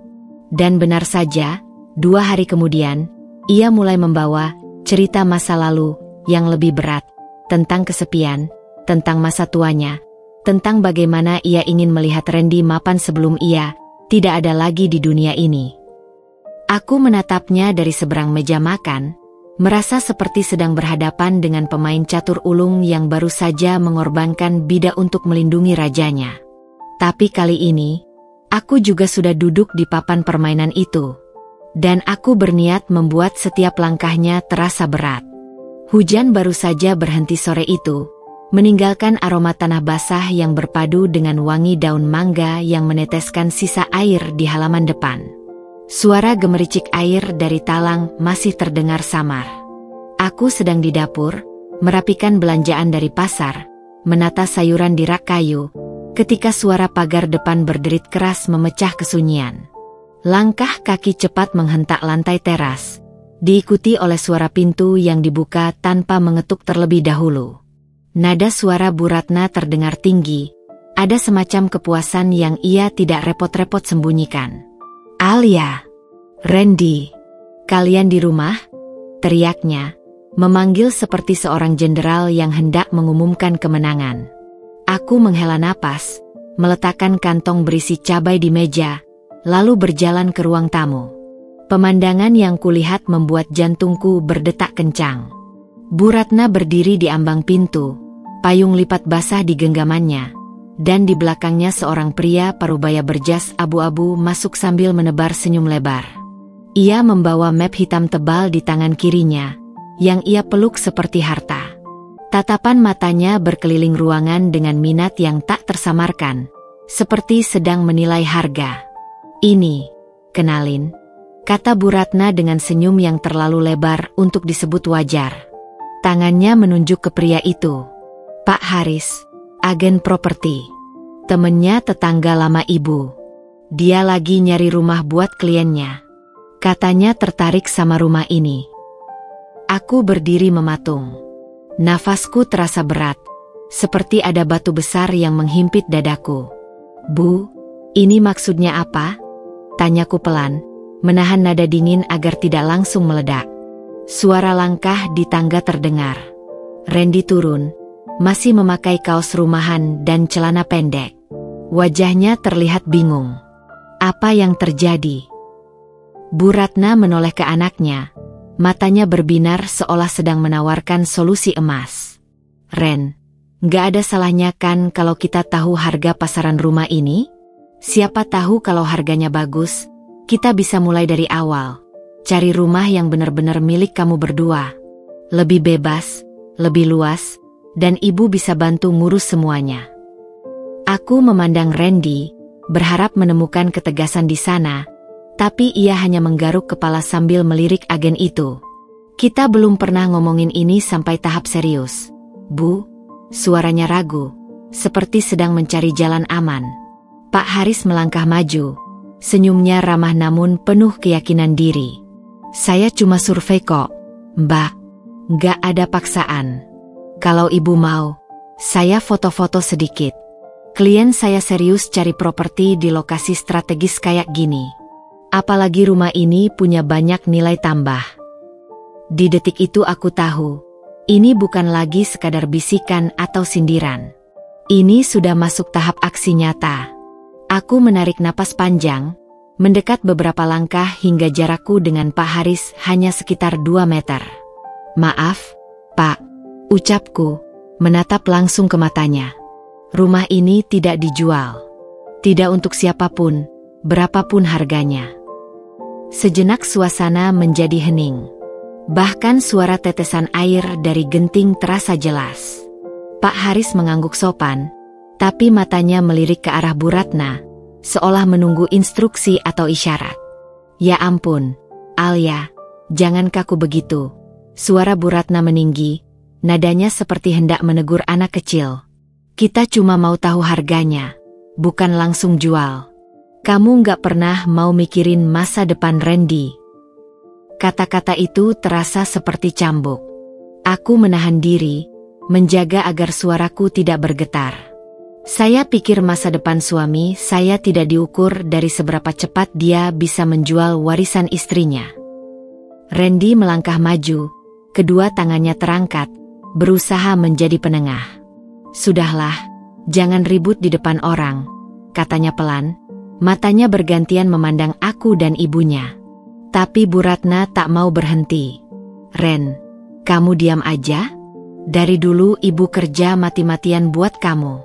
Dan benar saja, 2 hari kemudian, ia mulai membawa cerita masa lalu yang lebih berat, tentang kesepian, tentang masa tuanya, tentang bagaimana ia ingin melihat Randy mapan sebelum ia tidak ada lagi di dunia ini. Aku menatapnya dari seberang meja makan, merasa seperti sedang berhadapan dengan pemain catur ulung yang baru saja mengorbankan bida untuk melindungi rajanya. Tapi kali ini, aku juga sudah duduk di papan permainan itu. Dan aku berniat membuat setiap langkahnya terasa berat. Hujan baru saja berhenti sore itu, meninggalkan aroma tanah basah yang berpadu dengan wangi daun mangga yang meneteskan sisa air di halaman depan. Suara gemericik air dari talang masih terdengar samar. Aku sedang di dapur, merapikan belanjaan dari pasar, menata sayuran di rak kayu, ketika suara pagar depan berderit keras memecah kesunyian. Langkah kaki cepat menghentak lantai teras, diikuti oleh suara pintu yang dibuka tanpa mengetuk terlebih dahulu. Nada suara Bu Ratna terdengar tinggi, ada semacam kepuasan yang ia tidak repot-repot sembunyikan. "Alia, Randy, kalian di rumah?" teriaknya, memanggil seperti seorang jenderal yang hendak mengumumkan kemenangan. Aku menghela napas, meletakkan kantong berisi cabai di meja, lalu berjalan ke ruang tamu. Pemandangan yang kulihat membuat jantungku berdetak kencang. Bu Ratna berdiri di ambang pintu, payung lipat basah di genggamannya, dan di belakangnya seorang pria parubaya berjas abu-abu masuk sambil menebar senyum lebar. Ia membawa map hitam tebal di tangan kirinya, yang ia peluk seperti harta. Tatapan matanya berkeliling ruangan dengan minat yang tak tersamarkan, seperti sedang menilai harga. "Ini, kenalin," kata Bu Ratna dengan senyum yang terlalu lebar untuk disebut wajar. Tangannya menunjuk ke pria itu. "Pak Haris, agen properti. Temennya tetangga lama ibu. Dia lagi nyari rumah buat kliennya. Katanya tertarik sama rumah ini." Aku berdiri mematung. Nafasku terasa berat, seperti ada batu besar yang menghimpit dadaku. "Bu, ini maksudnya apa?" tanyaku pelan, menahan nada dingin agar tidak langsung meledak. Suara langkah di tangga terdengar. Randy turun, masih memakai kaos rumahan dan celana pendek. Wajahnya terlihat bingung. Apa yang terjadi? Bu Ratna menoleh ke anaknya. Matanya berbinar seolah sedang menawarkan solusi emas. "Ren, nggak ada salahnya kan kalau kita tahu harga pasaran rumah ini? Siapa tahu kalau harganya bagus, kita bisa mulai dari awal. Cari rumah yang benar-benar milik kamu berdua. Lebih bebas, lebih luas, dan ibu bisa bantu ngurus semuanya." Aku memandang Randy, berharap menemukan ketegasan di sana, tapi ia hanya menggaruk kepala sambil melirik agen itu. "Kita belum pernah ngomongin ini sampai tahap serius, Bu." Suaranya ragu, seperti sedang mencari jalan aman. Pak Haris melangkah maju, senyumnya ramah namun penuh keyakinan diri. "Saya cuma survei kok, Mbak. Nggak ada paksaan. Kalau ibu mau, saya foto-foto sedikit. Klien saya serius cari properti di lokasi strategis kayak gini. Apalagi rumah ini punya banyak nilai tambah." Di detik itu aku tahu, ini bukan lagi sekadar bisikan atau sindiran. Ini sudah masuk tahap aksi nyata. Aku menarik napas panjang, mendekat beberapa langkah hingga jarakku dengan Pak Haris hanya sekitar 2 meter. "Maaf, Pak," ucapku, menatap langsung ke matanya. "Rumah ini tidak dijual. Tidak untuk siapapun, berapapun harganya." Sejenak suasana menjadi hening. Bahkan suara tetesan air dari genting terasa jelas. Pak Haris mengangguk sopan, tapi matanya melirik ke arah Bu Ratna, seolah menunggu instruksi atau isyarat. "Ya ampun, Alia, jangan kaku begitu." Suara Bu Ratna meninggi, nadanya seperti hendak menegur anak kecil. "Kita cuma mau tahu harganya, bukan langsung jual. Kamu nggak pernah mau mikirin masa depan Randy." Kata-kata itu terasa seperti cambuk. Aku menahan diri, menjaga agar suaraku tidak bergetar. Saya pikir masa depan suami saya tidak diukur dari seberapa cepat dia bisa menjual warisan istrinya. Randy melangkah maju, kedua tangannya terangkat, berusaha menjadi penengah. "Sudahlah, jangan ribut di depan orang," katanya pelan. Matanya bergantian memandang aku dan ibunya. Tapi Bu Ratna tak mau berhenti. "Ren, kamu diam aja? Dari dulu ibu kerja mati-matian buat kamu.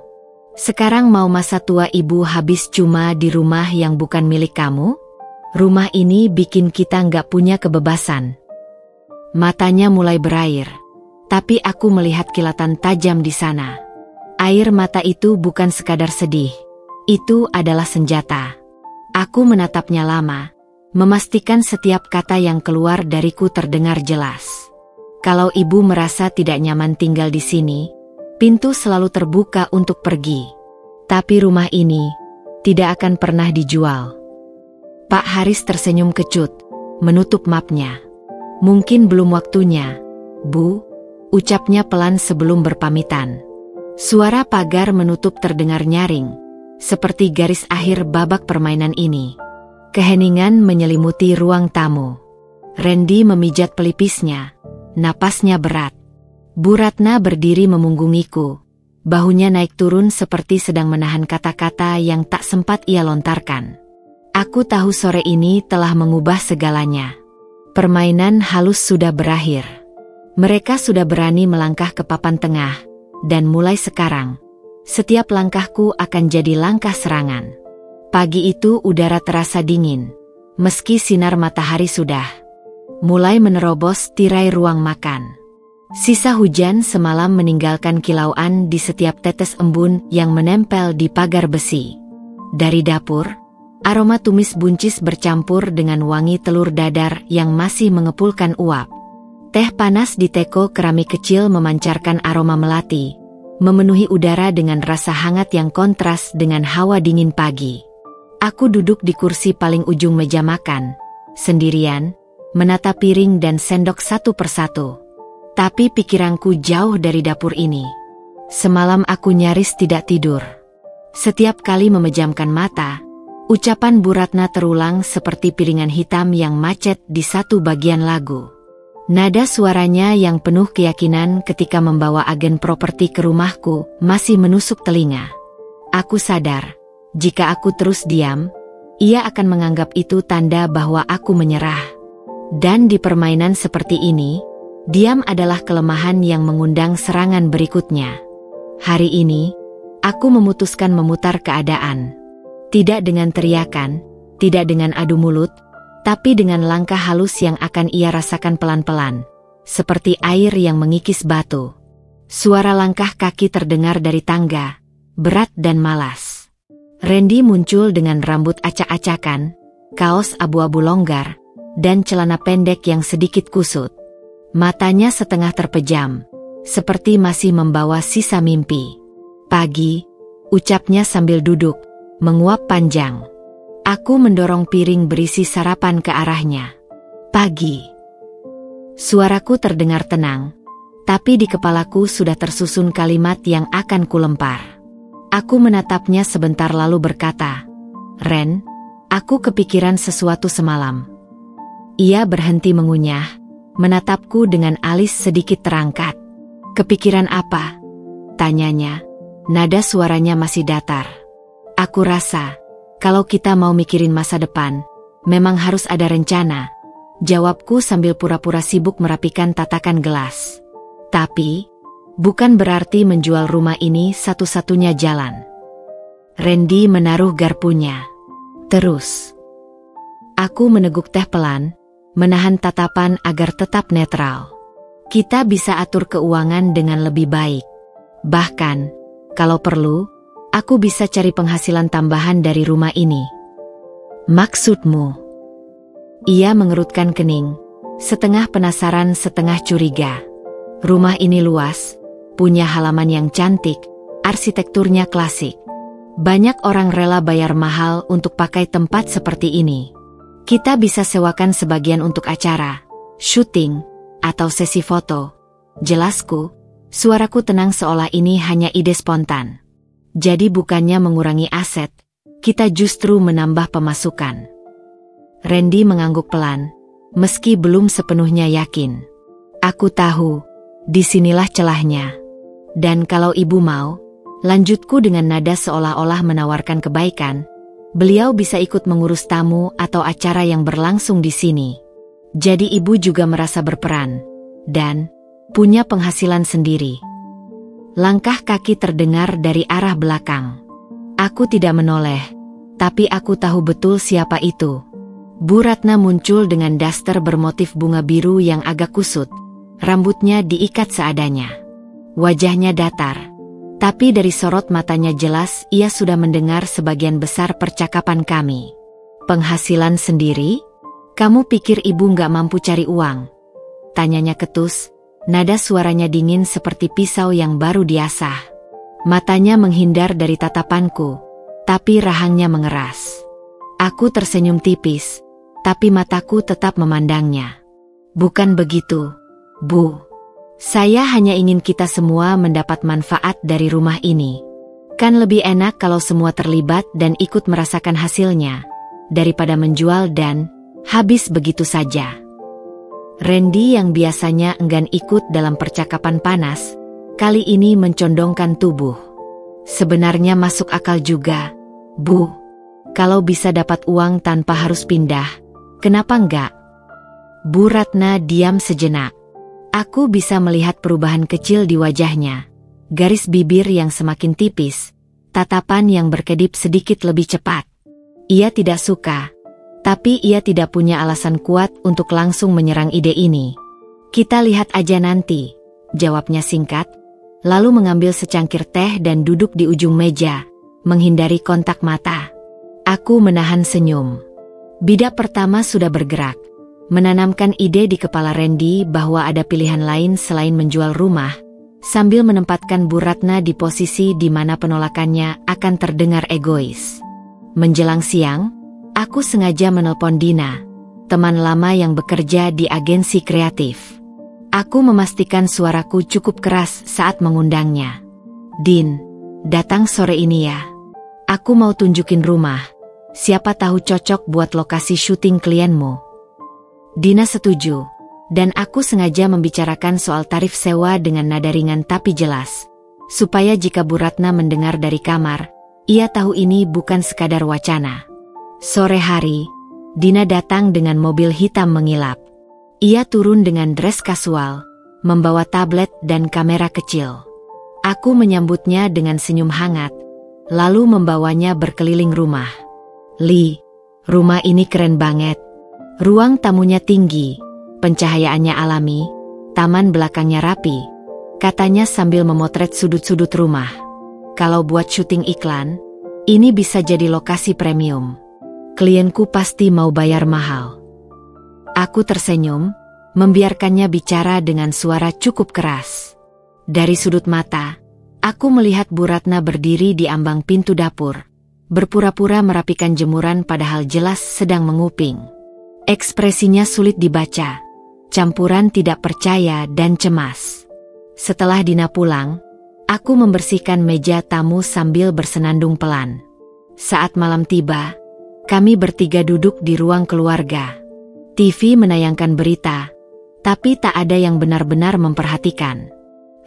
Sekarang mau masa tua ibu habis cuma di rumah yang bukan milik kamu? Rumah ini bikin kita nggak punya kebebasan." Matanya mulai berair, tapi aku melihat kilatan tajam di sana. Air mata itu bukan sekadar sedih. Itu adalah senjata. Aku menatapnya lama, memastikan setiap kata yang keluar dariku terdengar jelas. Kalau ibu merasa tidak nyaman tinggal di sini, pintu selalu terbuka untuk pergi. Tapi rumah ini tidak akan pernah dijual. Pak Haris tersenyum kecut, menutup mapnya. "Mungkin belum waktunya, Bu," ucapnya pelan sebelum berpamitan. Suara pagar menutup terdengar nyaring, seperti garis akhir babak permainan ini. Keheningan menyelimuti ruang tamu. Randy memijat pelipisnya, napasnya berat. Bu Ratna berdiri memunggungiku, bahunya naik turun seperti sedang menahan kata-kata yang tak sempat ia lontarkan. Aku tahu sore ini telah mengubah segalanya. Permainan halus sudah berakhir. Mereka sudah berani melangkah ke papan tengah, dan mulai sekarang, setiap langkahku akan jadi langkah serangan. Pagi itu udara terasa dingin, meski sinar matahari sudah mulai menerobos tirai ruang makan. Sisa hujan semalam meninggalkan kilauan di setiap tetes embun yang menempel di pagar besi. Dari dapur, aroma tumis buncis bercampur dengan wangi telur dadar yang masih mengepulkan uap. Teh panas di teko keramik kecil memancarkan aroma melati, memenuhi udara dengan rasa hangat yang kontras dengan hawa dingin pagi. Aku duduk di kursi paling ujung meja makan, sendirian, menata piring dan sendok satu persatu. Tapi pikiranku jauh dari dapur ini. Semalam aku nyaris tidak tidur. Setiap kali memejamkan mata, ucapan Bu Ratna terulang seperti piringan hitam yang macet di satu bagian lagu. Nada suaranya yang penuh keyakinan ketika membawa agen properti ke rumahku masih menusuk telinga. Aku sadar, jika aku terus diam, ia akan menganggap itu tanda bahwa aku menyerah. Dan di permainan seperti ini, diam adalah kelemahan yang mengundang serangan berikutnya. Hari ini, aku memutuskan memutar keadaan. Tidak dengan teriakan, tidak dengan adu mulut, tapi dengan langkah halus yang akan ia rasakan pelan-pelan, seperti air yang mengikis batu. Suara langkah kaki terdengar dari tangga, berat dan malas. Randy muncul dengan rambut acak-acakan, kaos abu-abu longgar, dan celana pendek yang sedikit kusut. Matanya setengah terpejam, seperti masih membawa sisa mimpi. Pagi, ucapnya sambil duduk, menguap panjang. Aku mendorong piring berisi sarapan ke arahnya. Pagi. Suaraku terdengar tenang, tapi di kepalaku sudah tersusun kalimat yang akan kulempar. Aku menatapnya sebentar lalu berkata, "Ren, aku kepikiran sesuatu semalam." Ia berhenti mengunyah, menatapku dengan alis sedikit terangkat. "Kepikiran apa?" tanyanya. Nada suaranya masih datar. "Aku rasa, kalau kita mau mikirin masa depan, memang harus ada rencana," jawabku sambil pura-pura sibuk merapikan tatakan gelas. "Tapi, bukan berarti menjual rumah ini satu-satunya jalan." Randy menaruh garpunya. Terus. Aku meneguk teh pelan, menahan tatapan agar tetap netral. Kita bisa atur keuangan dengan lebih baik. Bahkan, kalau perlu, aku bisa cari penghasilan tambahan dari rumah ini. "Maksudmu?" Ia mengerutkan kening, setengah penasaran setengah curiga. "Rumah ini luas, punya halaman yang cantik, arsitekturnya klasik. Banyak orang rela bayar mahal untuk pakai tempat seperti ini. Kita bisa sewakan sebagian untuk acara, syuting, atau sesi foto." Jelasku, suaraku tenang seolah ini hanya ide spontan. "Jadi bukannya mengurangi aset, kita justru menambah pemasukan." Randy mengangguk pelan, meski belum sepenuhnya yakin. "Aku tahu, disinilah celahnya. Dan kalau ibu mau," lanjutku dengan nada seolah-olah menawarkan kebaikan, "beliau bisa ikut mengurus tamu atau acara yang berlangsung di sini. Jadi ibu juga merasa berperan, dan punya penghasilan sendiri." Langkah kaki terdengar dari arah belakang. Aku tidak menoleh, tapi aku tahu betul siapa itu. Bu Ratna muncul dengan daster bermotif bunga biru yang agak kusut, rambutnya diikat seadanya. Wajahnya datar, tapi dari sorot matanya jelas ia sudah mendengar sebagian besar percakapan kami. "Penghasilan sendiri? Kamu pikir ibu nggak mampu cari uang?" tanyanya ketus, nada suaranya dingin seperti pisau yang baru diasah. Matanya menghindar dari tatapanku, tapi rahangnya mengeras. Aku tersenyum tipis, tapi mataku tetap memandangnya. "Bukan begitu, Bu. Saya hanya ingin kita semua mendapat manfaat dari rumah ini. Kan lebih enak kalau semua terlibat dan ikut merasakan hasilnya, daripada menjual dan habis begitu saja." Randy yang biasanya enggan ikut dalam percakapan panas, kali ini mencondongkan tubuh. "Sebenarnya masuk akal juga, Bu. Kalau bisa dapat uang tanpa harus pindah, kenapa enggak?" Bu Ratna diam sejenak. Aku bisa melihat perubahan kecil di wajahnya. Garis bibir yang semakin tipis, tatapan yang berkedip sedikit lebih cepat. Ia tidak suka, tapi ia tidak punya alasan kuat untuk langsung menyerang ide ini. "Kita lihat aja nanti," jawabnya singkat, lalu mengambil secangkir teh dan duduk di ujung meja, menghindari kontak mata. Aku menahan senyum. Bidak pertama sudah bergerak, menanamkan ide di kepala Randy bahwa ada pilihan lain selain menjual rumah, sambil menempatkan Bu Ratna di posisi di mana penolakannya akan terdengar egois. Menjelang siang, aku sengaja menelpon Dina, teman lama yang bekerja di agensi kreatif. Aku memastikan suaraku cukup keras saat mengundangnya. "Din, datang sore ini ya. Aku mau tunjukin rumah. Siapa tahu cocok buat lokasi syuting klienmu." Dina setuju, dan aku sengaja membicarakan soal tarif sewa dengan nada ringan tapi jelas, supaya jika Bu Ratna mendengar dari kamar, ia tahu ini bukan sekadar wacana. Sore hari, Dina datang dengan mobil hitam mengilap. Ia turun dengan dress kasual, membawa tablet dan kamera kecil. Aku menyambutnya dengan senyum hangat, lalu membawanya berkeliling rumah. "Li, rumah ini keren banget. Ruang tamunya tinggi, pencahayaannya alami, taman belakangnya rapi," katanya sambil memotret sudut-sudut rumah. "Kalau buat syuting iklan, ini bisa jadi lokasi premium. Klienku pasti mau bayar mahal." Aku tersenyum, membiarkannya bicara dengan suara cukup keras. Dari sudut mata, aku melihat Bu Ratna berdiri di ambang pintu dapur, berpura-pura merapikan jemuran padahal jelas sedang menguping. Ekspresinya sulit dibaca, campuran tidak percaya dan cemas. Setelah Dina pulang, aku membersihkan meja tamu sambil bersenandung pelan. Saat malam tiba, kami bertiga duduk di ruang keluarga. TV menayangkan berita, tapi tak ada yang benar-benar memperhatikan.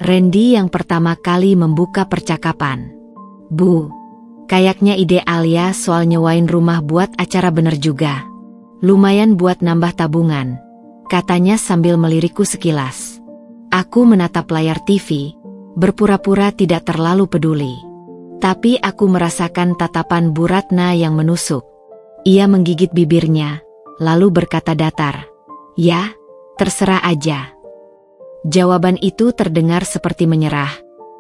Randy yang pertama kali membuka percakapan. "Bu, kayaknya ide Alia soal nyewain rumah buat acara bener juga. Lumayan buat nambah tabungan," katanya sambil melirikku sekilas. Aku menatap layar TV, berpura-pura tidak terlalu peduli. Tapi aku merasakan tatapan Bu Ratna yang menusuk. Ia menggigit bibirnya, lalu berkata datar, "Ya, terserah aja." Jawaban itu terdengar seperti menyerah,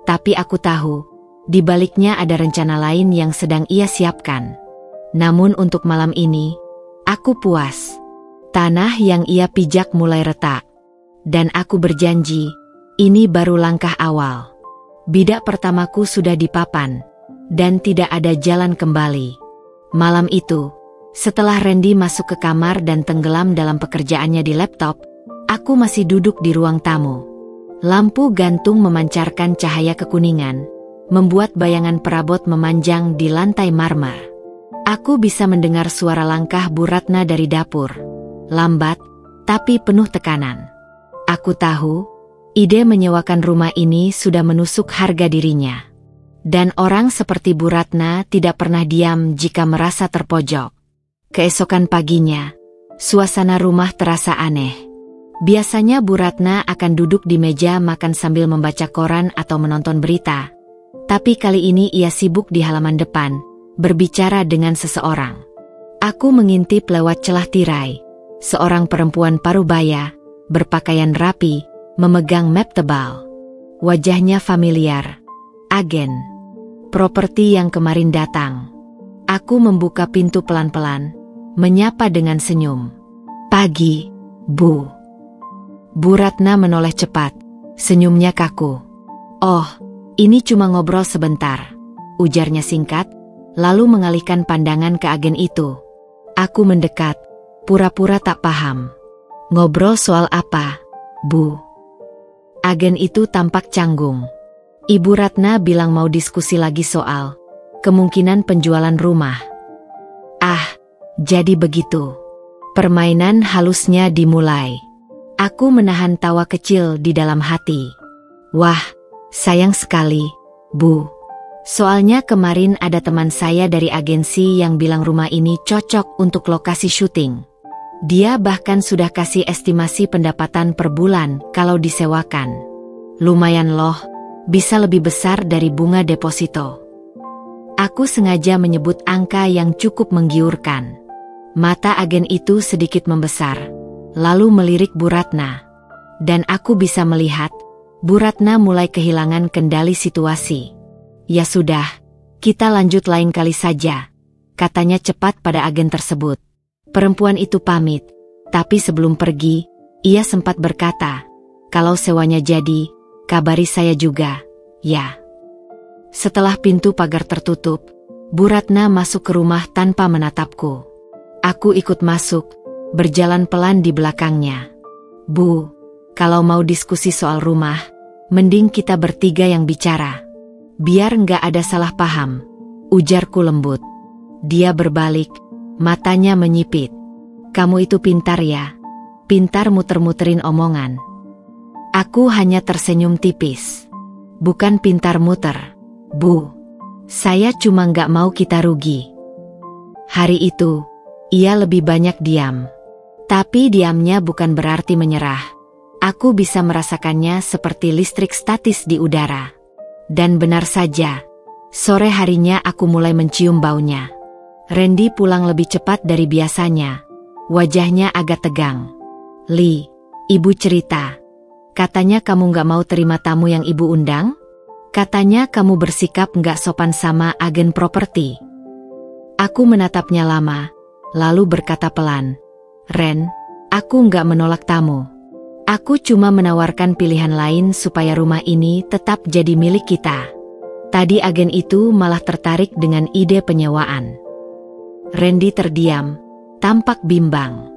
tapi aku tahu, di baliknya ada rencana lain yang sedang ia siapkan. Namun untuk malam ini, aku puas. Tanah yang ia pijak mulai retak. Dan aku berjanji, ini baru langkah awal. Bidak pertamaku sudah dipapan, dan tidak ada jalan kembali. Malam itu, setelah Randy masuk ke kamar dan tenggelam dalam pekerjaannya di laptop, aku masih duduk di ruang tamu. Lampu gantung memancarkan cahaya kekuningan, membuat bayangan perabot memanjang di lantai marmer. Aku bisa mendengar suara langkah Bu Ratna dari dapur. Lambat, tapi penuh tekanan. Aku tahu, ide menyewakan rumah ini sudah menusuk harga dirinya. Dan orang seperti Bu Ratna tidak pernah diam jika merasa terpojok. Keesokan paginya, suasana rumah terasa aneh. Biasanya Bu Ratna akan duduk di meja makan sambil membaca koran atau menonton berita. Tapi kali ini ia sibuk di halaman depan, berbicara dengan seseorang. Aku mengintip lewat celah tirai. Seorang perempuan parubaya, berpakaian rapi, memegang map tebal. Wajahnya familiar. Agen properti yang kemarin datang. Aku membuka pintu pelan-pelan, menyapa dengan senyum. "Pagi, Bu." Bu Ratna menoleh cepat, senyumnya kaku. "Oh, ini cuma ngobrol sebentar," ujarnya singkat, lalu mengalihkan pandangan ke agen itu. Aku mendekat, pura-pura tak paham. "Ngobrol soal apa, Bu?" Agen itu tampak canggung. Ibu Ratna bilang mau diskusi lagi soal kemungkinan penjualan rumah. Ah, jadi begitu. Permainan halusnya dimulai. Aku menahan tawa kecil di dalam hati. Wah, sayang sekali, Bu. Soalnya kemarin ada teman saya dari agensi yang bilang rumah ini cocok untuk lokasi syuting. Dia bahkan sudah kasih estimasi pendapatan per bulan kalau disewakan. Lumayan loh, bisa lebih besar dari bunga deposito. Aku sengaja menyebut angka yang cukup menggiurkan. Mata agen itu sedikit membesar, lalu melirik Bu Ratna. Dan aku bisa melihat, Bu Ratna mulai kehilangan kendali situasi. Ya sudah, kita lanjut lain kali saja, katanya cepat pada agen tersebut. Perempuan itu pamit, tapi sebelum pergi, ia sempat berkata, kalau sewanya jadi, kabari saya juga, ya. Setelah pintu pagar tertutup, Bu Ratna masuk ke rumah tanpa menatapku. Aku ikut masuk, berjalan pelan di belakangnya. Bu, kalau mau diskusi soal rumah, mending kita bertiga yang bicara. Biar nggak ada salah paham, ujarku lembut. Dia berbalik, matanya menyipit. Kamu itu pintar ya, pintar muter-muterin omongan. Aku hanya tersenyum tipis. Bukan pintar muter, Bu. Saya cuma nggak mau kita rugi. Hari itu, ia lebih banyak diam. Tapi diamnya bukan berarti menyerah. Aku bisa merasakannya seperti listrik statis di udara. Dan benar saja, sore harinya aku mulai mencium baunya. Randy pulang lebih cepat dari biasanya. Wajahnya agak tegang. Li, ibu cerita. Katanya kamu nggak mau terima tamu yang ibu undang? Katanya kamu bersikap nggak sopan sama agen properti. Aku menatapnya lama, lalu berkata pelan. Ren, aku nggak menolak tamu. Aku cuma menawarkan pilihan lain supaya rumah ini tetap jadi milik kita. Tadi agen itu malah tertarik dengan ide penyewaan. Randy terdiam, tampak bimbang.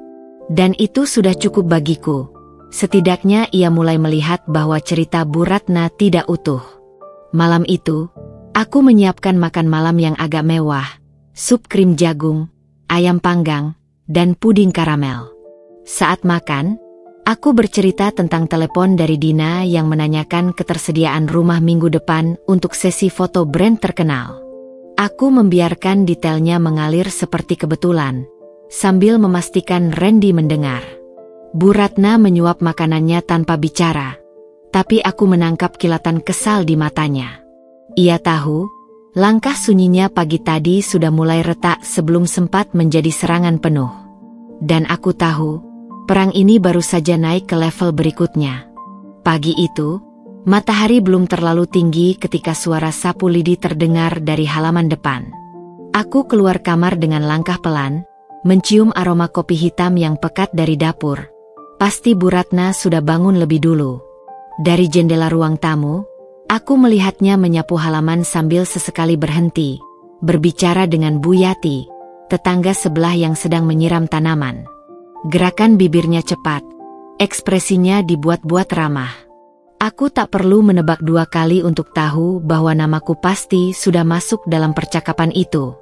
Dan itu sudah cukup bagiku. Setidaknya ia mulai melihat bahwa cerita Bu Ratna tidak utuh. Malam itu, aku menyiapkan makan malam yang agak mewah. Sup krim jagung, ayam panggang, dan puding karamel. Saat makan, aku bercerita tentang telepon dari Dina yang menanyakan ketersediaan rumah minggu depan untuk sesi foto brand terkenal. Aku membiarkan detailnya mengalir seperti kebetulan, sambil memastikan Randy mendengar. Bu Ratna menyuap makanannya tanpa bicara, tapi aku menangkap kilatan kesal di matanya. Ia tahu, langkah sunyinya pagi tadi sudah mulai retak sebelum sempat menjadi serangan penuh. Dan aku tahu, perang ini baru saja naik ke level berikutnya. Pagi itu, matahari belum terlalu tinggi ketika suara sapu lidi terdengar dari halaman depan. Aku keluar kamar dengan langkah pelan, mencium aroma kopi hitam yang pekat dari dapur. Pasti Bu Ratna sudah bangun lebih dulu. Dari jendela ruang tamu, aku melihatnya menyapu halaman sambil sesekali berhenti, berbicara dengan Bu Yati, tetangga sebelah yang sedang menyiram tanaman. Gerakan bibirnya cepat, ekspresinya dibuat-buat ramah. Aku tak perlu menebak dua kali untuk tahu bahwa namaku pasti sudah masuk dalam percakapan itu.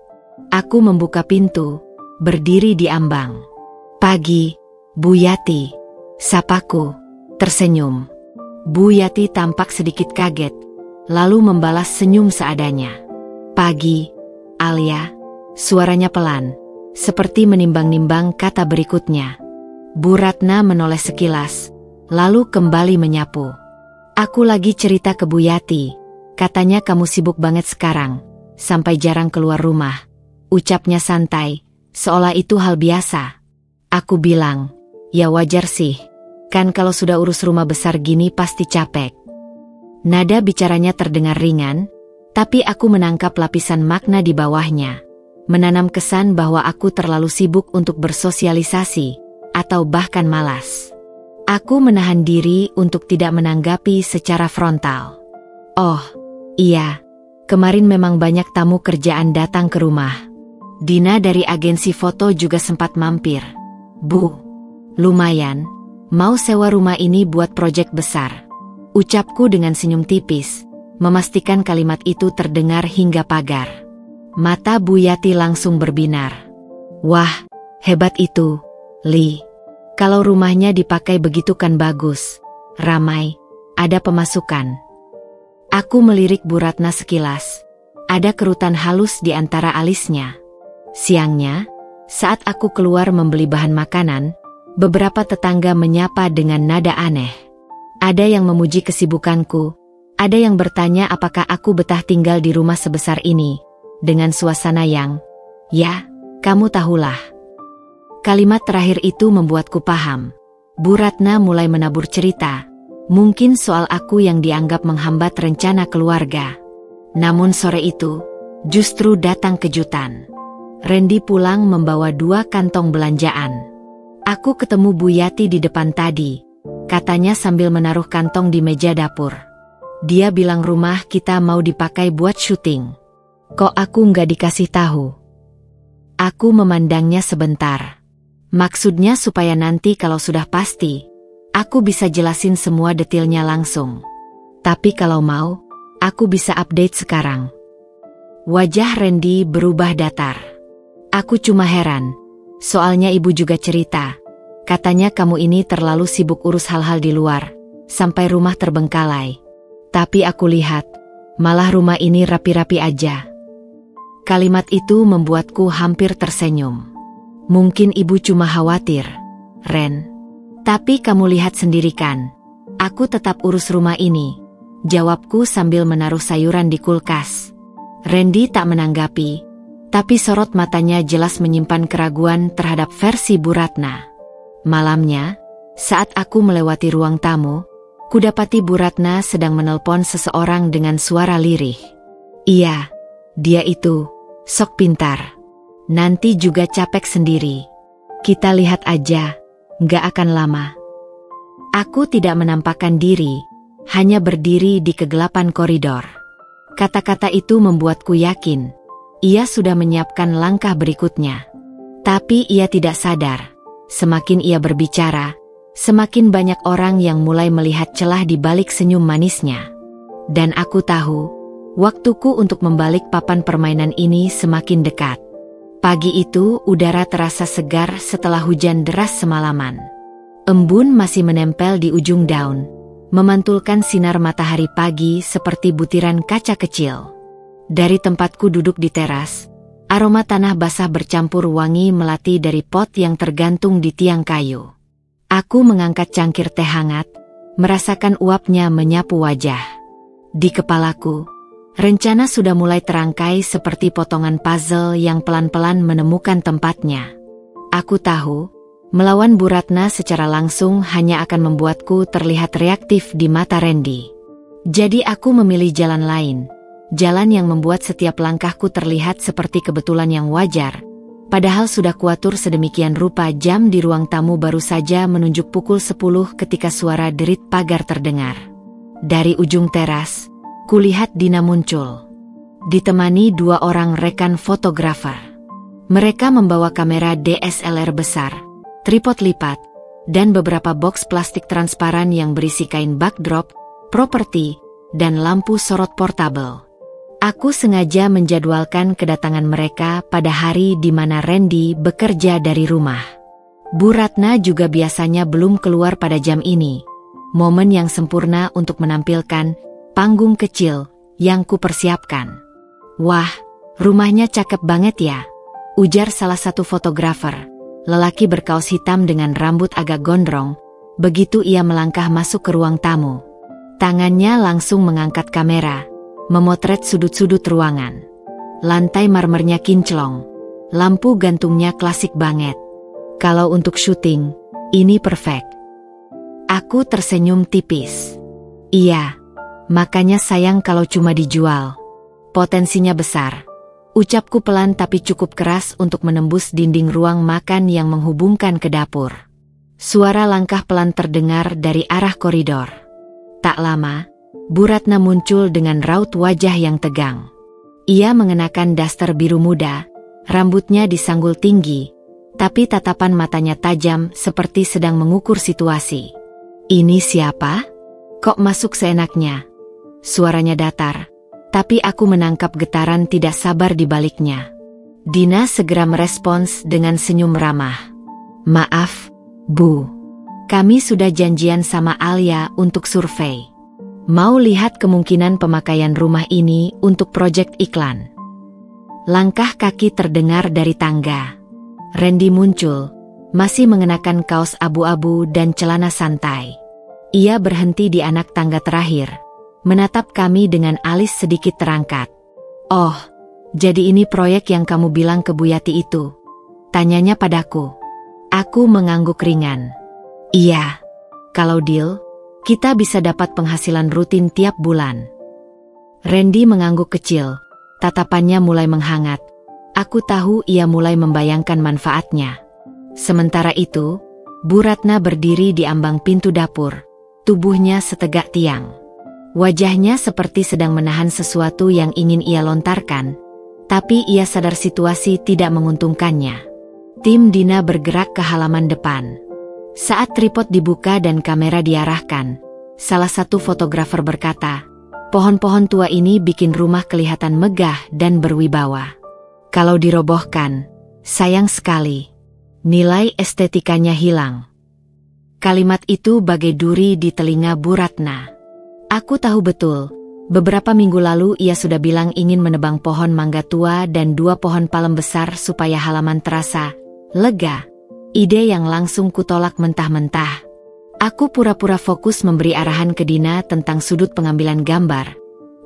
Aku membuka pintu, berdiri di ambang. Pagi, Bu Yati. Sapaku, tersenyum. Bu Yati tampak sedikit kaget, lalu membalas senyum seadanya. Pagi, Alia, suaranya pelan, seperti menimbang-nimbang kata berikutnya. Bu Ratna menoleh sekilas, lalu kembali menyapu. Aku lagi cerita ke Bu Yati, katanya kamu sibuk banget sekarang, sampai jarang keluar rumah. Ucapnya santai, seolah itu hal biasa. Aku bilang, ya wajar sih. Kan kalau sudah urus rumah besar gini pasti capek. Nada bicaranya terdengar ringan, tapi aku menangkap lapisan makna di bawahnya. Menanam kesan bahwa aku terlalu sibuk untuk bersosialisasi, atau bahkan malas. Aku menahan diri untuk tidak menanggapi secara frontal. Oh, iya, kemarin memang banyak tamu kerjaan datang ke rumah. Dina dari agensi foto juga sempat mampir. Bu, lumayan. Mau sewa rumah ini buat proyek besar. Ucapku dengan senyum tipis, memastikan kalimat itu terdengar hingga pagar. Mata Bu Yati langsung berbinar. Wah, hebat itu, Li. Kalau rumahnya dipakai begitu kan bagus. Ramai, ada pemasukan. Aku melirik Bu Ratna sekilas. Ada kerutan halus di antara alisnya. Siangnya, saat aku keluar membeli bahan makanan, beberapa tetangga menyapa dengan nada aneh. Ada yang memuji kesibukanku, ada yang bertanya apakah aku betah tinggal di rumah sebesar ini, dengan suasana yang, ya, kamu tahulah. Kalimat terakhir itu membuatku paham. Bu Ratna mulai menabur cerita, Mungkin soal aku yang dianggap menghambat rencana keluarga. Namun sore itu, justru datang kejutan. Randy pulang membawa 2 kantong belanjaan. Aku ketemu Bu Yati di depan tadi, katanya sambil menaruh kantong di meja dapur. Dia bilang rumah kita mau dipakai buat syuting. Kok aku nggak dikasih tahu? Aku memandangnya sebentar. Maksudnya supaya nanti kalau sudah pasti, aku bisa jelasin semua detailnya langsung. Tapi kalau mau, aku bisa update sekarang. Wajah Randy berubah datar. Aku cuma heran, soalnya ibu juga cerita. Katanya kamu ini terlalu sibuk urus hal-hal di luar, sampai rumah terbengkalai. Tapi aku lihat, malah rumah ini rapi-rapi aja. Kalimat itu membuatku hampir tersenyum. Mungkin ibu cuma khawatir, Ren. Tapi kamu lihat sendiri kan, aku tetap urus rumah ini, jawabku sambil menaruh sayuran di kulkas. Randy tak menanggapi, tapi sorot matanya jelas menyimpan keraguan terhadap versi Bu Ratna. Malamnya, saat aku melewati ruang tamu, kudapati Bu Ratna sedang menelpon seseorang dengan suara lirih. Iya, dia itu, sok pintar. Nanti juga capek sendiri. Kita lihat aja, nggak akan lama. Aku tidak menampakkan diri, hanya berdiri di kegelapan koridor. Kata-kata itu membuatku yakin, ia sudah menyiapkan langkah berikutnya. Tapi ia tidak sadar, semakin ia berbicara, semakin banyak orang yang mulai melihat celah di balik senyum manisnya. Dan aku tahu, waktuku untuk membalik papan permainan ini semakin dekat. Pagi itu udara terasa segar setelah hujan deras semalaman. Embun masih menempel di ujung daun, memantulkan sinar matahari pagi seperti butiran kaca kecil. Dari tempatku duduk di teras, aroma tanah basah bercampur wangi melati dari pot yang tergantung di tiang kayu. Aku mengangkat cangkir teh hangat, merasakan uapnya menyapu wajah. Di kepalaku, rencana sudah mulai terangkai seperti potongan puzzle yang pelan-pelan menemukan tempatnya. Aku tahu, melawan Bu Ratna secara langsung hanya akan membuatku terlihat reaktif di mata Randy. Jadi aku memilih jalan lain, jalan yang membuat setiap langkahku terlihat seperti kebetulan yang wajar, padahal sudah kuatur sedemikian rupa. Jam di ruang tamu baru saja menunjuk pukul 10 ketika suara derit pagar terdengar. Dari ujung teras, kulihat Dina muncul, ditemani 2 orang rekan fotografer. Mereka membawa kamera DSLR besar, tripod lipat, dan beberapa box plastik transparan yang berisi kain backdrop, properti, dan lampu sorot portabel. Aku sengaja menjadwalkan kedatangan mereka pada hari di mana Randy bekerja dari rumah. Bu Ratna juga biasanya belum keluar pada jam ini, momen yang sempurna untuk menampilkan panggung kecil yang kupersiapkan. Wah, rumahnya cakep banget ya, ujar salah satu fotografer, lelaki berkaos hitam dengan rambut agak gondrong, begitu ia melangkah masuk ke ruang tamu. Tangannya langsung mengangkat kamera, memotret sudut-sudut ruangan. Lantai marmernya kinclong, lampu gantungnya klasik banget. Kalau untuk syuting, ini perfect. Aku tersenyum tipis. Iya, makanya sayang kalau cuma dijual. Potensinya besar. Ucapku pelan tapi cukup keras untuk menembus dinding ruang makan yang menghubungkan ke dapur. Suara langkah pelan terdengar dari arah koridor. Tak lama, Bu Ratna muncul dengan raut wajah yang tegang. Ia mengenakan daster biru muda, rambutnya disanggul tinggi, tapi tatapan matanya tajam seperti sedang mengukur situasi. Ini siapa? Kok masuk seenaknya? Suaranya datar, tapi aku menangkap getaran tidak sabar di baliknya. Dina segera merespons dengan senyum ramah. Maaf, Bu. Kami sudah janjian sama Alia untuk survei. Mau lihat kemungkinan pemakaian rumah ini untuk proyek iklan. Langkah kaki terdengar dari tangga. Randy muncul, masih mengenakan kaos abu-abu dan celana santai. Ia berhenti di anak tangga terakhir, menatap kami dengan alis sedikit terangkat. Oh, jadi ini proyek yang kamu bilang ke Bu Yati itu? Tanyanya padaku. Aku mengangguk ringan. Iya, kalau deal, Kita bisa dapat penghasilan rutin tiap bulan. Randy mengangguk kecil. Tatapannya mulai menghangat. Aku tahu ia mulai membayangkan manfaatnya. Sementara itu, Bu Ratna berdiri di ambang pintu dapur. Tubuhnya setegak tiang. Wajahnya seperti sedang menahan sesuatu yang ingin ia lontarkan. Tapi ia sadar situasi tidak menguntungkannya. Tim Dina bergerak ke halaman depan. Saat tripod dibuka dan kamera diarahkan, salah satu fotografer berkata, "Pohon-pohon tua ini bikin rumah kelihatan megah dan berwibawa. Kalau dirobohkan, sayang sekali. Nilai estetikanya hilang." Kalimat itu bagai duri di telinga Bu Ratna. Aku tahu betul, beberapa minggu lalu ia sudah bilang ingin menebang pohon mangga tua dan 2 pohon palem besar supaya halaman terasa lega. Ide yang langsung kutolak mentah-mentah. Aku pura-pura fokus memberi arahan ke Dina tentang sudut pengambilan gambar.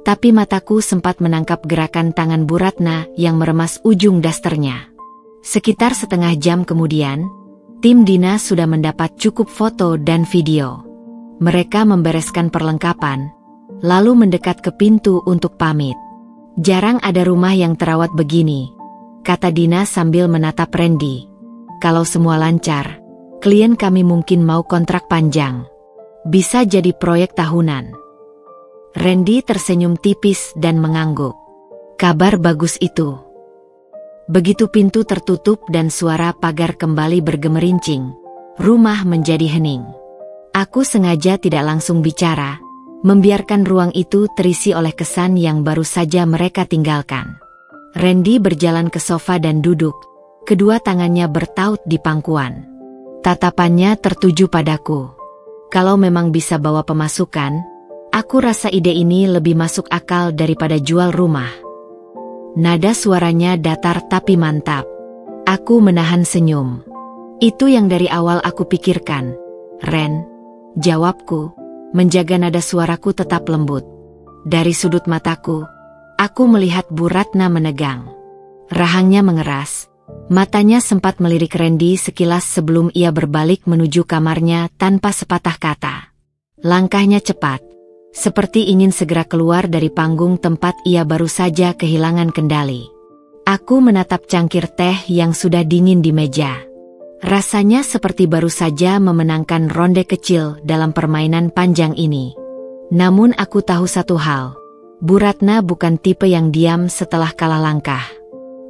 Tapi mataku sempat menangkap gerakan tangan Bu Ratna yang meremas ujung dasternya. Sekitar setengah jam kemudian, tim Dina sudah mendapat cukup foto dan video. Mereka membereskan perlengkapan, lalu mendekat ke pintu untuk pamit. "Jarang ada rumah yang terawat begini," kata Dina sambil menatap Randy. "Kalau semua lancar, klien kami mungkin mau kontrak panjang. Bisa jadi proyek tahunan." Randy tersenyum tipis dan mengangguk. Kabar bagus itu. Begitu pintu tertutup dan suara pagar kembali bergemerincing, rumah menjadi hening. Aku sengaja tidak langsung bicara, membiarkan ruang itu terisi oleh kesan yang baru saja mereka tinggalkan. Randy berjalan ke sofa dan duduk, kedua tangannya bertaut di pangkuan. Tatapannya tertuju padaku. Kalau memang bisa bawa pemasukan, aku rasa ide ini lebih masuk akal daripada jual rumah. Nada suaranya datar tapi mantap. Aku menahan senyum. "Itu yang dari awal aku pikirkan, Ren," jawabku, menjaga nada suaraku tetap lembut. Dari sudut mataku, aku melihat Bu Ratna menegang. Rahangnya mengeras. Matanya sempat melirik Randy sekilas sebelum ia berbalik menuju kamarnya tanpa sepatah kata. Langkahnya cepat, seperti ingin segera keluar dari panggung tempat ia baru saja kehilangan kendali. Aku menatap cangkir teh yang sudah dingin di meja. Rasanya seperti baru saja memenangkan ronde kecil dalam permainan panjang ini. Namun aku tahu satu hal, Bu Ratna bukan tipe yang diam setelah kalah langkah.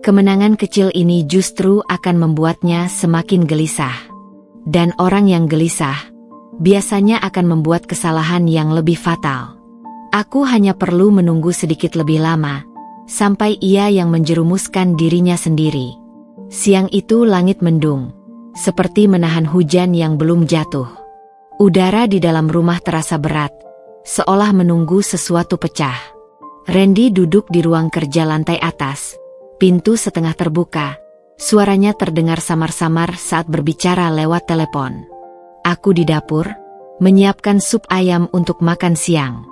Kemenangan kecil ini justru akan membuatnya semakin gelisah. Dan orang yang gelisah biasanya akan membuat kesalahan yang lebih fatal. Aku hanya perlu menunggu sedikit lebih lama, sampai ia yang menjerumuskan dirinya sendiri. Siang itu langit mendung, seperti menahan hujan yang belum jatuh. Udara di dalam rumah terasa berat, seolah menunggu sesuatu pecah. Randy duduk di ruang kerja lantai atas. Pintu setengah terbuka, suaranya terdengar samar-samar saat berbicara lewat telepon. Aku di dapur, menyiapkan sup ayam untuk makan siang.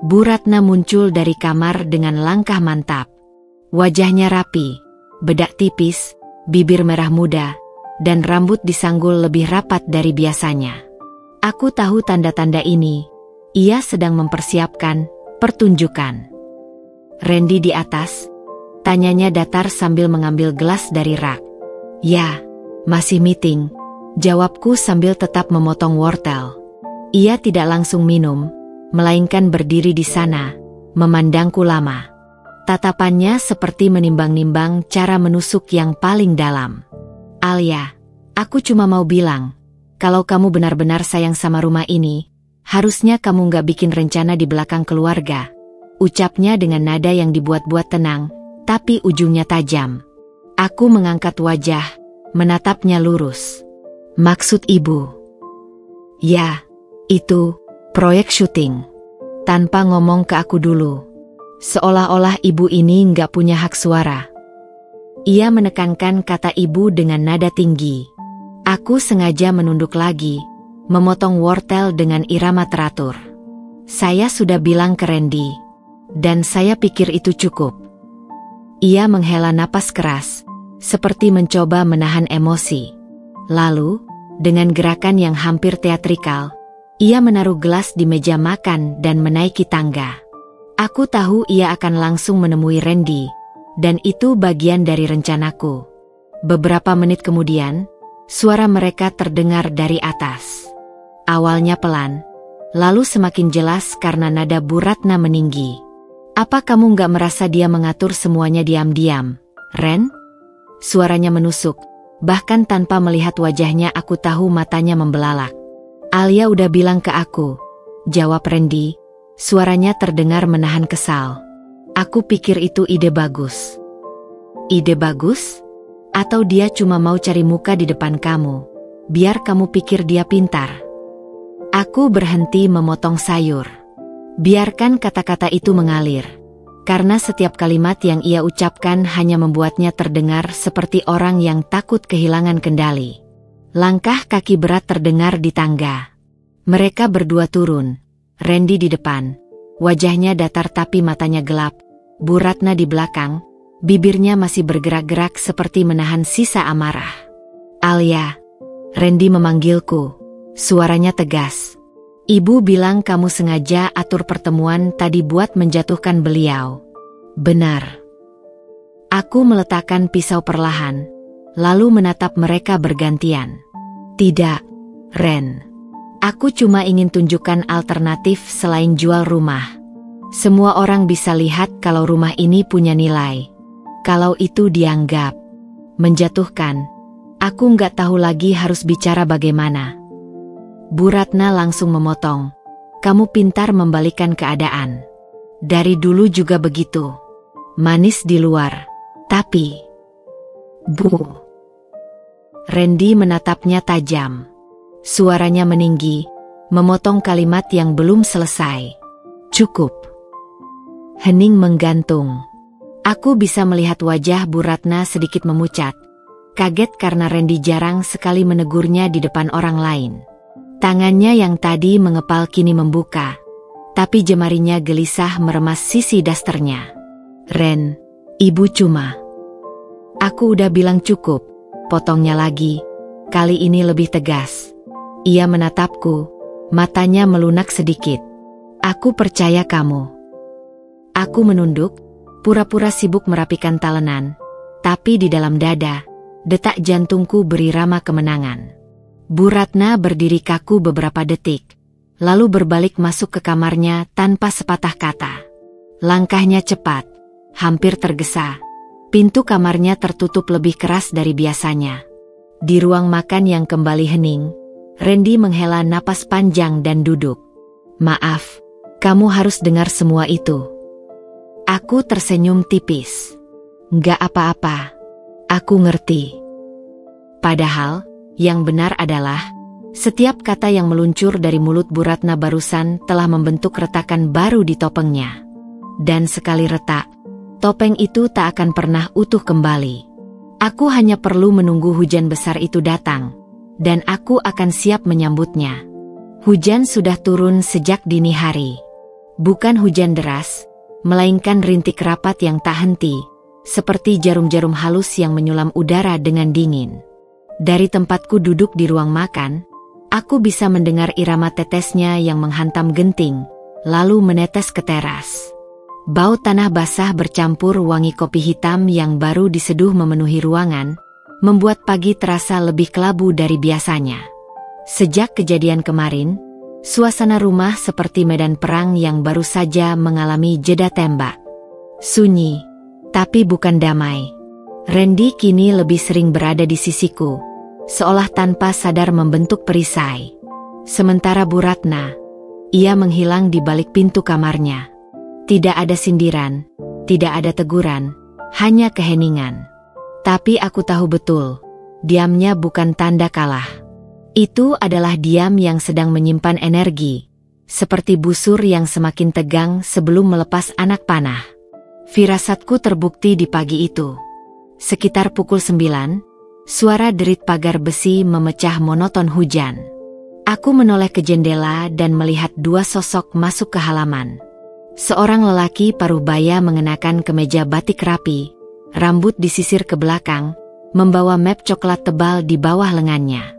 Bu Ratna muncul dari kamar dengan langkah mantap. Wajahnya rapi, bedak tipis, bibir merah muda, dan rambut disanggul lebih rapat dari biasanya. Aku tahu tanda-tanda ini. Ia sedang mempersiapkan pertunjukan. "Randy di atas?" tanyanya datar sambil mengambil gelas dari rak. "Ya, masih meeting," jawabku sambil tetap memotong wortel. Ia tidak langsung minum, melainkan berdiri di sana, memandangku lama. Tatapannya seperti menimbang-nimbang cara menusuk yang paling dalam. "Alia, aku cuma mau bilang, kalau kamu benar-benar sayang sama rumah ini, harusnya kamu nggak bikin rencana di belakang keluarga," ucapnya dengan nada yang dibuat-buat tenang, tapi ujungnya tajam. Aku mengangkat wajah, menatapnya lurus. "Maksud ibu?" "Ya, itu, proyek syuting." Tanpa ngomong ke aku dulu. Seolah-olah ibu ini nggak punya hak suara. Ia menekankan kata ibu dengan nada tinggi. Aku sengaja menunduk lagi, memotong wortel dengan irama teratur. "Saya sudah bilang ke Randy, dan saya pikir itu cukup." Ia menghela napas keras, seperti mencoba menahan emosi. Lalu, dengan gerakan yang hampir teatrikal, Ia menaruh gelas di meja makan dan menaiki tangga. Aku tahu ia akan langsung menemui Randy, dan itu bagian dari rencanaku. Beberapa menit kemudian, suara mereka terdengar dari atas. Awalnya pelan, lalu semakin jelas karena nada Bu Ratna meninggi. "Apa kamu nggak merasa dia mengatur semuanya diam-diam, Ren?" Suaranya menusuk, bahkan tanpa melihat wajahnya aku tahu matanya membelalak. "Alia udah bilang ke aku," jawab Randy. Suaranya terdengar menahan kesal. "Aku pikir itu ide bagus." "Ide bagus? Atau dia cuma mau cari muka di depan kamu, biar kamu pikir dia pintar?" Aku berhenti memotong sayur. Biarkan kata-kata itu mengalir, karena setiap kalimat yang ia ucapkan hanya membuatnya terdengar seperti orang yang takut kehilangan kendali. Langkah kaki berat terdengar di tangga. Mereka berdua turun, Randy di depan. Wajahnya datar tapi matanya gelap. Bu Ratna di belakang, bibirnya masih bergerak-gerak seperti menahan sisa amarah. "Alia," Randy memanggilku. Suaranya tegas. "Ibu bilang kamu sengaja atur pertemuan tadi buat menjatuhkan beliau." "Benar." Aku meletakkan pisau perlahan, lalu menatap mereka bergantian. "Tidak, Ren. Aku cuma ingin tunjukkan alternatif selain jual rumah. Semua orang bisa lihat kalau rumah ini punya nilai. Kalau itu dianggap menjatuhkan, aku nggak tahu lagi harus bicara bagaimana." Bu Ratna langsung memotong. "Kamu pintar membalikan keadaan. Dari dulu juga begitu. Manis di luar, tapi..." "Bu..." Randy menatapnya tajam. Suaranya meninggi, memotong kalimat yang belum selesai. "Cukup." Hening menggantung. Aku bisa melihat wajah Bu Ratna sedikit memucat. Kaget karena Randy jarang sekali menegurnya di depan orang lain. Tangannya yang tadi mengepal kini membuka, tapi jemarinya gelisah meremas sisi dasternya. "Ren, ibu cuma..." "Aku udah bilang cukup," potongnya lagi. Kali ini lebih tegas. Ia menatapku, matanya melunak sedikit. "Aku percaya kamu." Aku menunduk, pura-pura sibuk merapikan talenan, tapi di dalam dada, detak jantungku berirama kemenangan. Bu Ratna berdiri kaku beberapa detik, lalu berbalik masuk ke kamarnya tanpa sepatah kata. Langkahnya cepat, hampir tergesa. Pintu kamarnya tertutup lebih keras dari biasanya. Di ruang makan yang kembali hening, Randy menghela napas panjang dan duduk. "Maaf, kamu harus dengar semua itu." Aku tersenyum tipis. "Nggak apa-apa. Aku ngerti." Padahal, yang benar adalah, setiap kata yang meluncur dari mulut Bu Ratna barusan telah membentuk retakan baru di topengnya. Dan sekali retak, topeng itu tak akan pernah utuh kembali. Aku hanya perlu menunggu hujan besar itu datang, dan aku akan siap menyambutnya. Hujan sudah turun sejak dini hari. Bukan hujan deras, melainkan rintik rapat yang tak henti, seperti jarum-jarum halus yang menyulam udara dengan dingin. Dari tempatku duduk di ruang makan, aku bisa mendengar irama tetesnya yang menghantam genting, lalu menetes ke teras. Bau tanah basah bercampur wangi kopi hitam yang baru diseduh memenuhi ruangan, membuat pagi terasa lebih kelabu dari biasanya. Sejak kejadian kemarin, suasana rumah seperti medan perang yang baru saja mengalami jeda tembak. Sunyi, tapi bukan damai. Randy kini lebih sering berada di sisiku, seolah tanpa sadar membentuk perisai. Sementara Bu Ratna, ia menghilang di balik pintu kamarnya. Tidak ada sindiran, tidak ada teguran, hanya keheningan. Tapi aku tahu betul, diamnya bukan tanda kalah. Itu adalah diam yang sedang menyimpan energi, seperti busur yang semakin tegang sebelum melepas anak panah. Firasatku terbukti di pagi itu. Sekitar pukul 9, suara derit pagar besi memecah monoton hujan. Aku menoleh ke jendela dan melihat dua sosok masuk ke halaman. Seorang lelaki paruh baya mengenakan kemeja batik rapi, rambut disisir ke belakang, membawa map coklat tebal di bawah lengannya.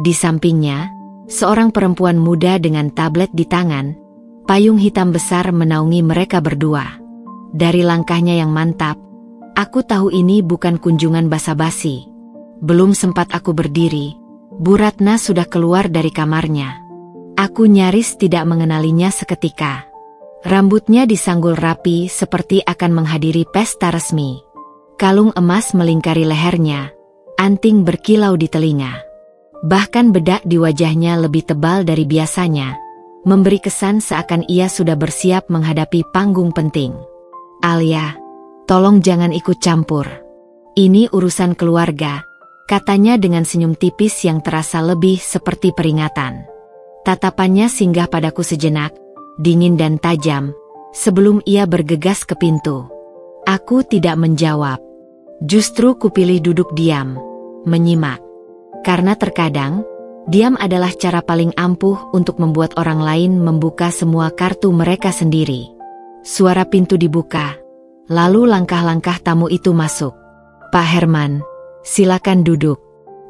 Di sampingnya, Seorang perempuan muda dengan tablet di tangan, payung hitam besar menaungi mereka berdua. Dari langkahnya yang mantap, aku tahu ini bukan kunjungan basa-basi. Belum sempat aku berdiri, Bu Ratna sudah keluar dari kamarnya. Aku nyaris tidak mengenalinya seketika. Rambutnya disanggul rapi seperti akan menghadiri pesta resmi. Kalung emas melingkari lehernya, anting berkilau di telinga. Bahkan bedak di wajahnya lebih tebal dari biasanya, memberi kesan seakan ia sudah bersiap menghadapi panggung penting. "Alia, tolong jangan ikut campur. Ini urusan keluarga," katanya dengan senyum tipis yang terasa lebih seperti peringatan. Tatapannya singgah padaku sejenak, dingin dan tajam, sebelum ia bergegas ke pintu. Aku tidak menjawab. Justru kupilih duduk diam, menyimak. Karena terkadang, diam adalah cara paling ampuh untuk membuat orang lain membuka semua kartu mereka sendiri. Suara pintu dibuka, lalu langkah-langkah tamu itu masuk. "Pak Herman, silakan duduk."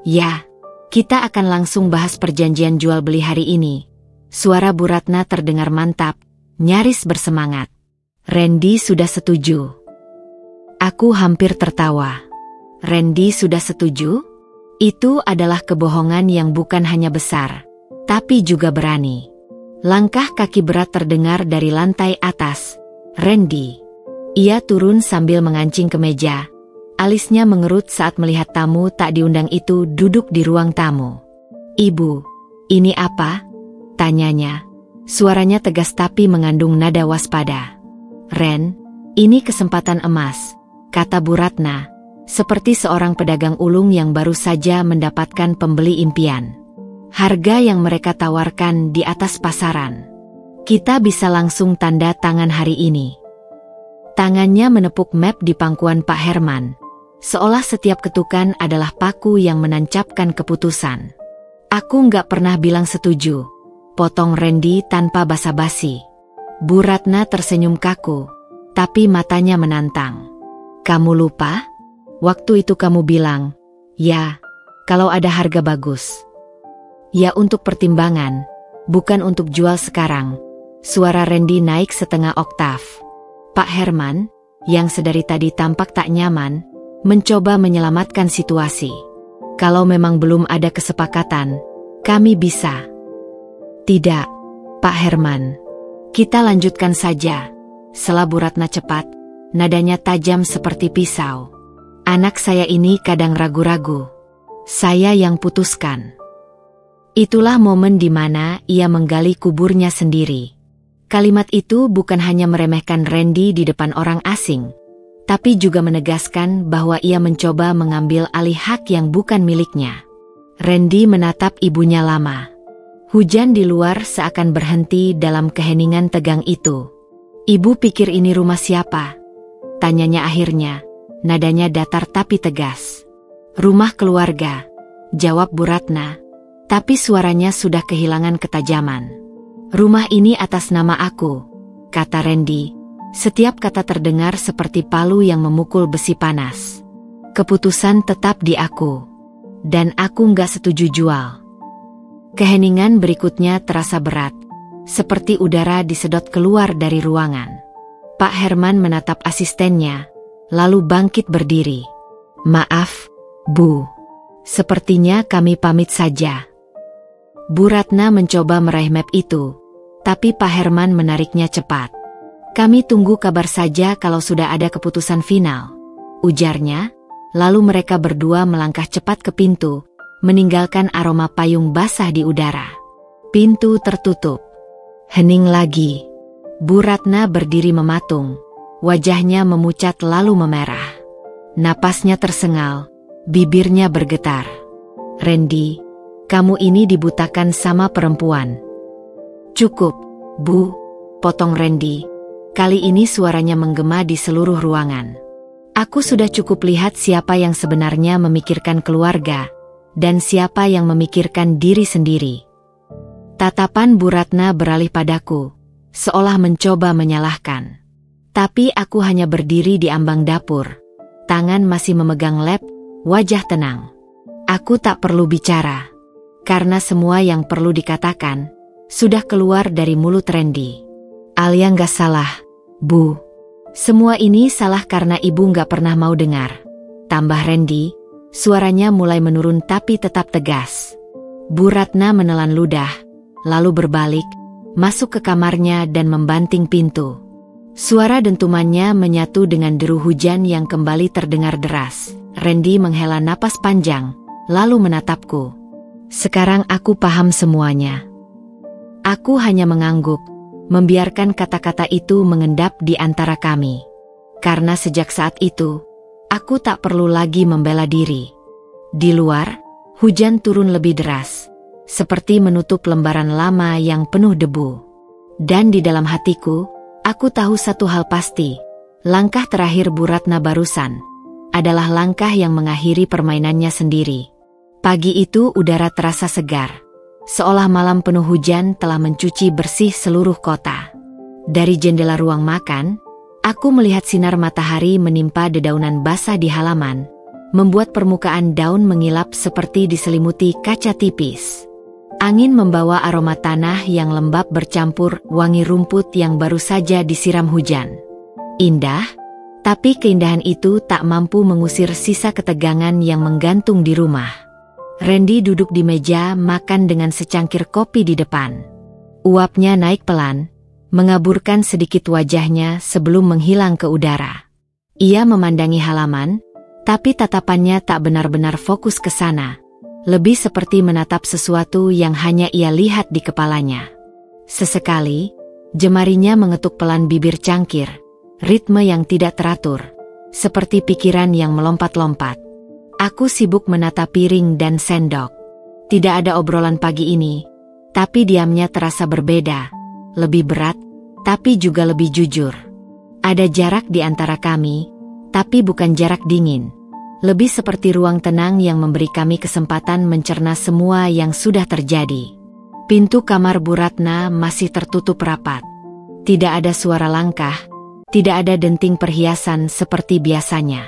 "Ya, kita akan langsung bahas perjanjian jual beli hari ini." Suara Bu Ratna terdengar mantap, nyaris bersemangat. "Randy sudah setuju." Aku hampir tertawa. "Randy sudah setuju?" Itu adalah kebohongan yang bukan hanya besar, tapi juga berani. Langkah kaki berat terdengar dari lantai atas. "Randy." Ia turun sambil mengancing ke meja. Alisnya mengerut saat melihat tamu tak diundang itu duduk di ruang tamu. "Ibu, ini apa?" tanyanya. Suaranya tegas tapi mengandung nada waspada. "Ren, ini kesempatan emas," kata Bu Ratna, seperti seorang pedagang ulung yang baru saja mendapatkan pembeli impian. "Harga yang mereka tawarkan di atas pasaran. Kita bisa langsung tanda tangan hari ini." Tangannya menepuk map di pangkuan Pak Herman, seolah setiap ketukan adalah paku yang menancapkan keputusan. "Aku nggak pernah bilang setuju," potong Randy tanpa basa-basi. Bu Ratna tersenyum kaku, tapi matanya menantang. "Kamu lupa? Waktu itu kamu bilang, ya, kalau ada harga bagus. Ya untuk pertimbangan, bukan untuk jual sekarang." Suara Randy naik setengah oktav. Pak Herman, yang sedari tadi tampak tak nyaman, mencoba menyelamatkan situasi. "Kalau memang belum ada kesepakatan, kami bisa." "Tidak, Pak Herman. Kita lanjutkan saja," sela Bu Ratna cepat, nadanya tajam seperti pisau. "Anak saya ini kadang ragu-ragu. Saya yang putuskan." Itulah momen di mana ia menggali kuburnya sendiri. Kalimat itu bukan hanya meremehkan Randy di depan orang asing, tapi juga menegaskan bahwa ia mencoba mengambil alih hak yang bukan miliknya. Randy menatap ibunya lama. Hujan di luar seakan berhenti dalam keheningan tegang itu. "Ibu pikir ini rumah siapa?" tanyanya akhirnya. Nadanya datar tapi tegas. "Rumah keluarga," jawab Bu Ratna, tapi suaranya sudah kehilangan ketajaman. "Rumah ini atas nama aku," kata Randy. Setiap kata terdengar seperti palu yang memukul besi panas. "Keputusan tetap di aku. Dan aku nggak setuju jual." Keheningan berikutnya terasa berat, seperti udara disedot keluar dari ruangan. Pak Herman menatap asistennya, lalu bangkit berdiri. "Maaf, Bu. Sepertinya kami pamit saja." Bu Ratna mencoba meraih map itu, tapi Pak Herman menariknya cepat. "Kami tunggu kabar saja kalau sudah ada keputusan final," ujarnya, lalu mereka berdua melangkah cepat ke pintu, meninggalkan aroma payung basah di udara. Pintu tertutup. Hening lagi. Bu Ratna berdiri mematung. Wajahnya memucat lalu memerah. Napasnya tersengal, bibirnya bergetar. "Randy, kamu ini dibutakan sama perempuan." "Cukup, Bu," potong Randy. Kali ini suaranya menggema di seluruh ruangan. "Aku sudah cukup lihat siapa yang sebenarnya memikirkan keluarga, dan siapa yang memikirkan diri sendiri." Tatapan Bu Ratna beralih padaku, seolah mencoba menyalahkan. Tapi aku hanya berdiri di ambang dapur. Tangan masih memegang lap, wajah tenang. "Aku tak perlu bicara. karena semua yang perlu dikatakan sudah keluar dari mulut Randy. Alia nggak salah, Bu. Semua ini salah karena ibu nggak pernah mau dengar. Tambah Randy, suaranya mulai menurun tapi tetap tegas. Bu Ratna menelan ludah, lalu berbalik, masuk ke kamarnya dan membanting pintu. Suara dentumannya menyatu dengan deru hujan yang kembali terdengar deras. Randy menghela napas panjang, lalu menatapku. Sekarang aku paham semuanya. Aku hanya mengangguk, membiarkan kata-kata itu mengendap di antara kami. Karena sejak saat itu, aku tak perlu lagi membela diri. Di luar, hujan turun lebih deras, seperti menutup lembaran lama yang penuh debu. Dan di dalam hatiku, aku tahu satu hal pasti. Langkah terakhir Bu Ratna barusan adalah langkah yang mengakhiri permainannya sendiri. Pagi itu udara terasa segar, seolah malam penuh hujan telah mencuci bersih seluruh kota. Dari jendela ruang makan, aku melihat sinar matahari menimpa dedaunan basah di halaman, membuat permukaan daun mengilap seperti diselimuti kaca tipis. Angin membawa aroma tanah yang lembab bercampur wangi rumput yang baru saja disiram hujan. Indah, tapi keindahan itu tak mampu mengusir sisa ketegangan yang menggantung di rumah. Randy duduk di meja makan dengan secangkir kopi di depan. Uapnya naik pelan, mengaburkan sedikit wajahnya sebelum menghilang ke udara. Ia memandangi halaman, tapi tatapannya tak benar-benar fokus ke sana. Lebih seperti menatap sesuatu yang hanya ia lihat di kepalanya. Sesekali, jemarinya mengetuk pelan bibir cangkir, ritme yang tidak teratur, seperti pikiran yang melompat-lompat. Aku sibuk menata piring dan sendok. Tidak ada obrolan pagi ini, tapi diamnya terasa berbeda, lebih berat, tapi juga lebih jujur. Ada jarak di antara kami, tapi bukan jarak dingin. Lebih seperti ruang tenang yang memberi kami kesempatan mencerna semua yang sudah terjadi. Pintu kamar Bu Ratna masih tertutup rapat. Tidak ada suara langkah, tidak ada denting perhiasan seperti biasanya.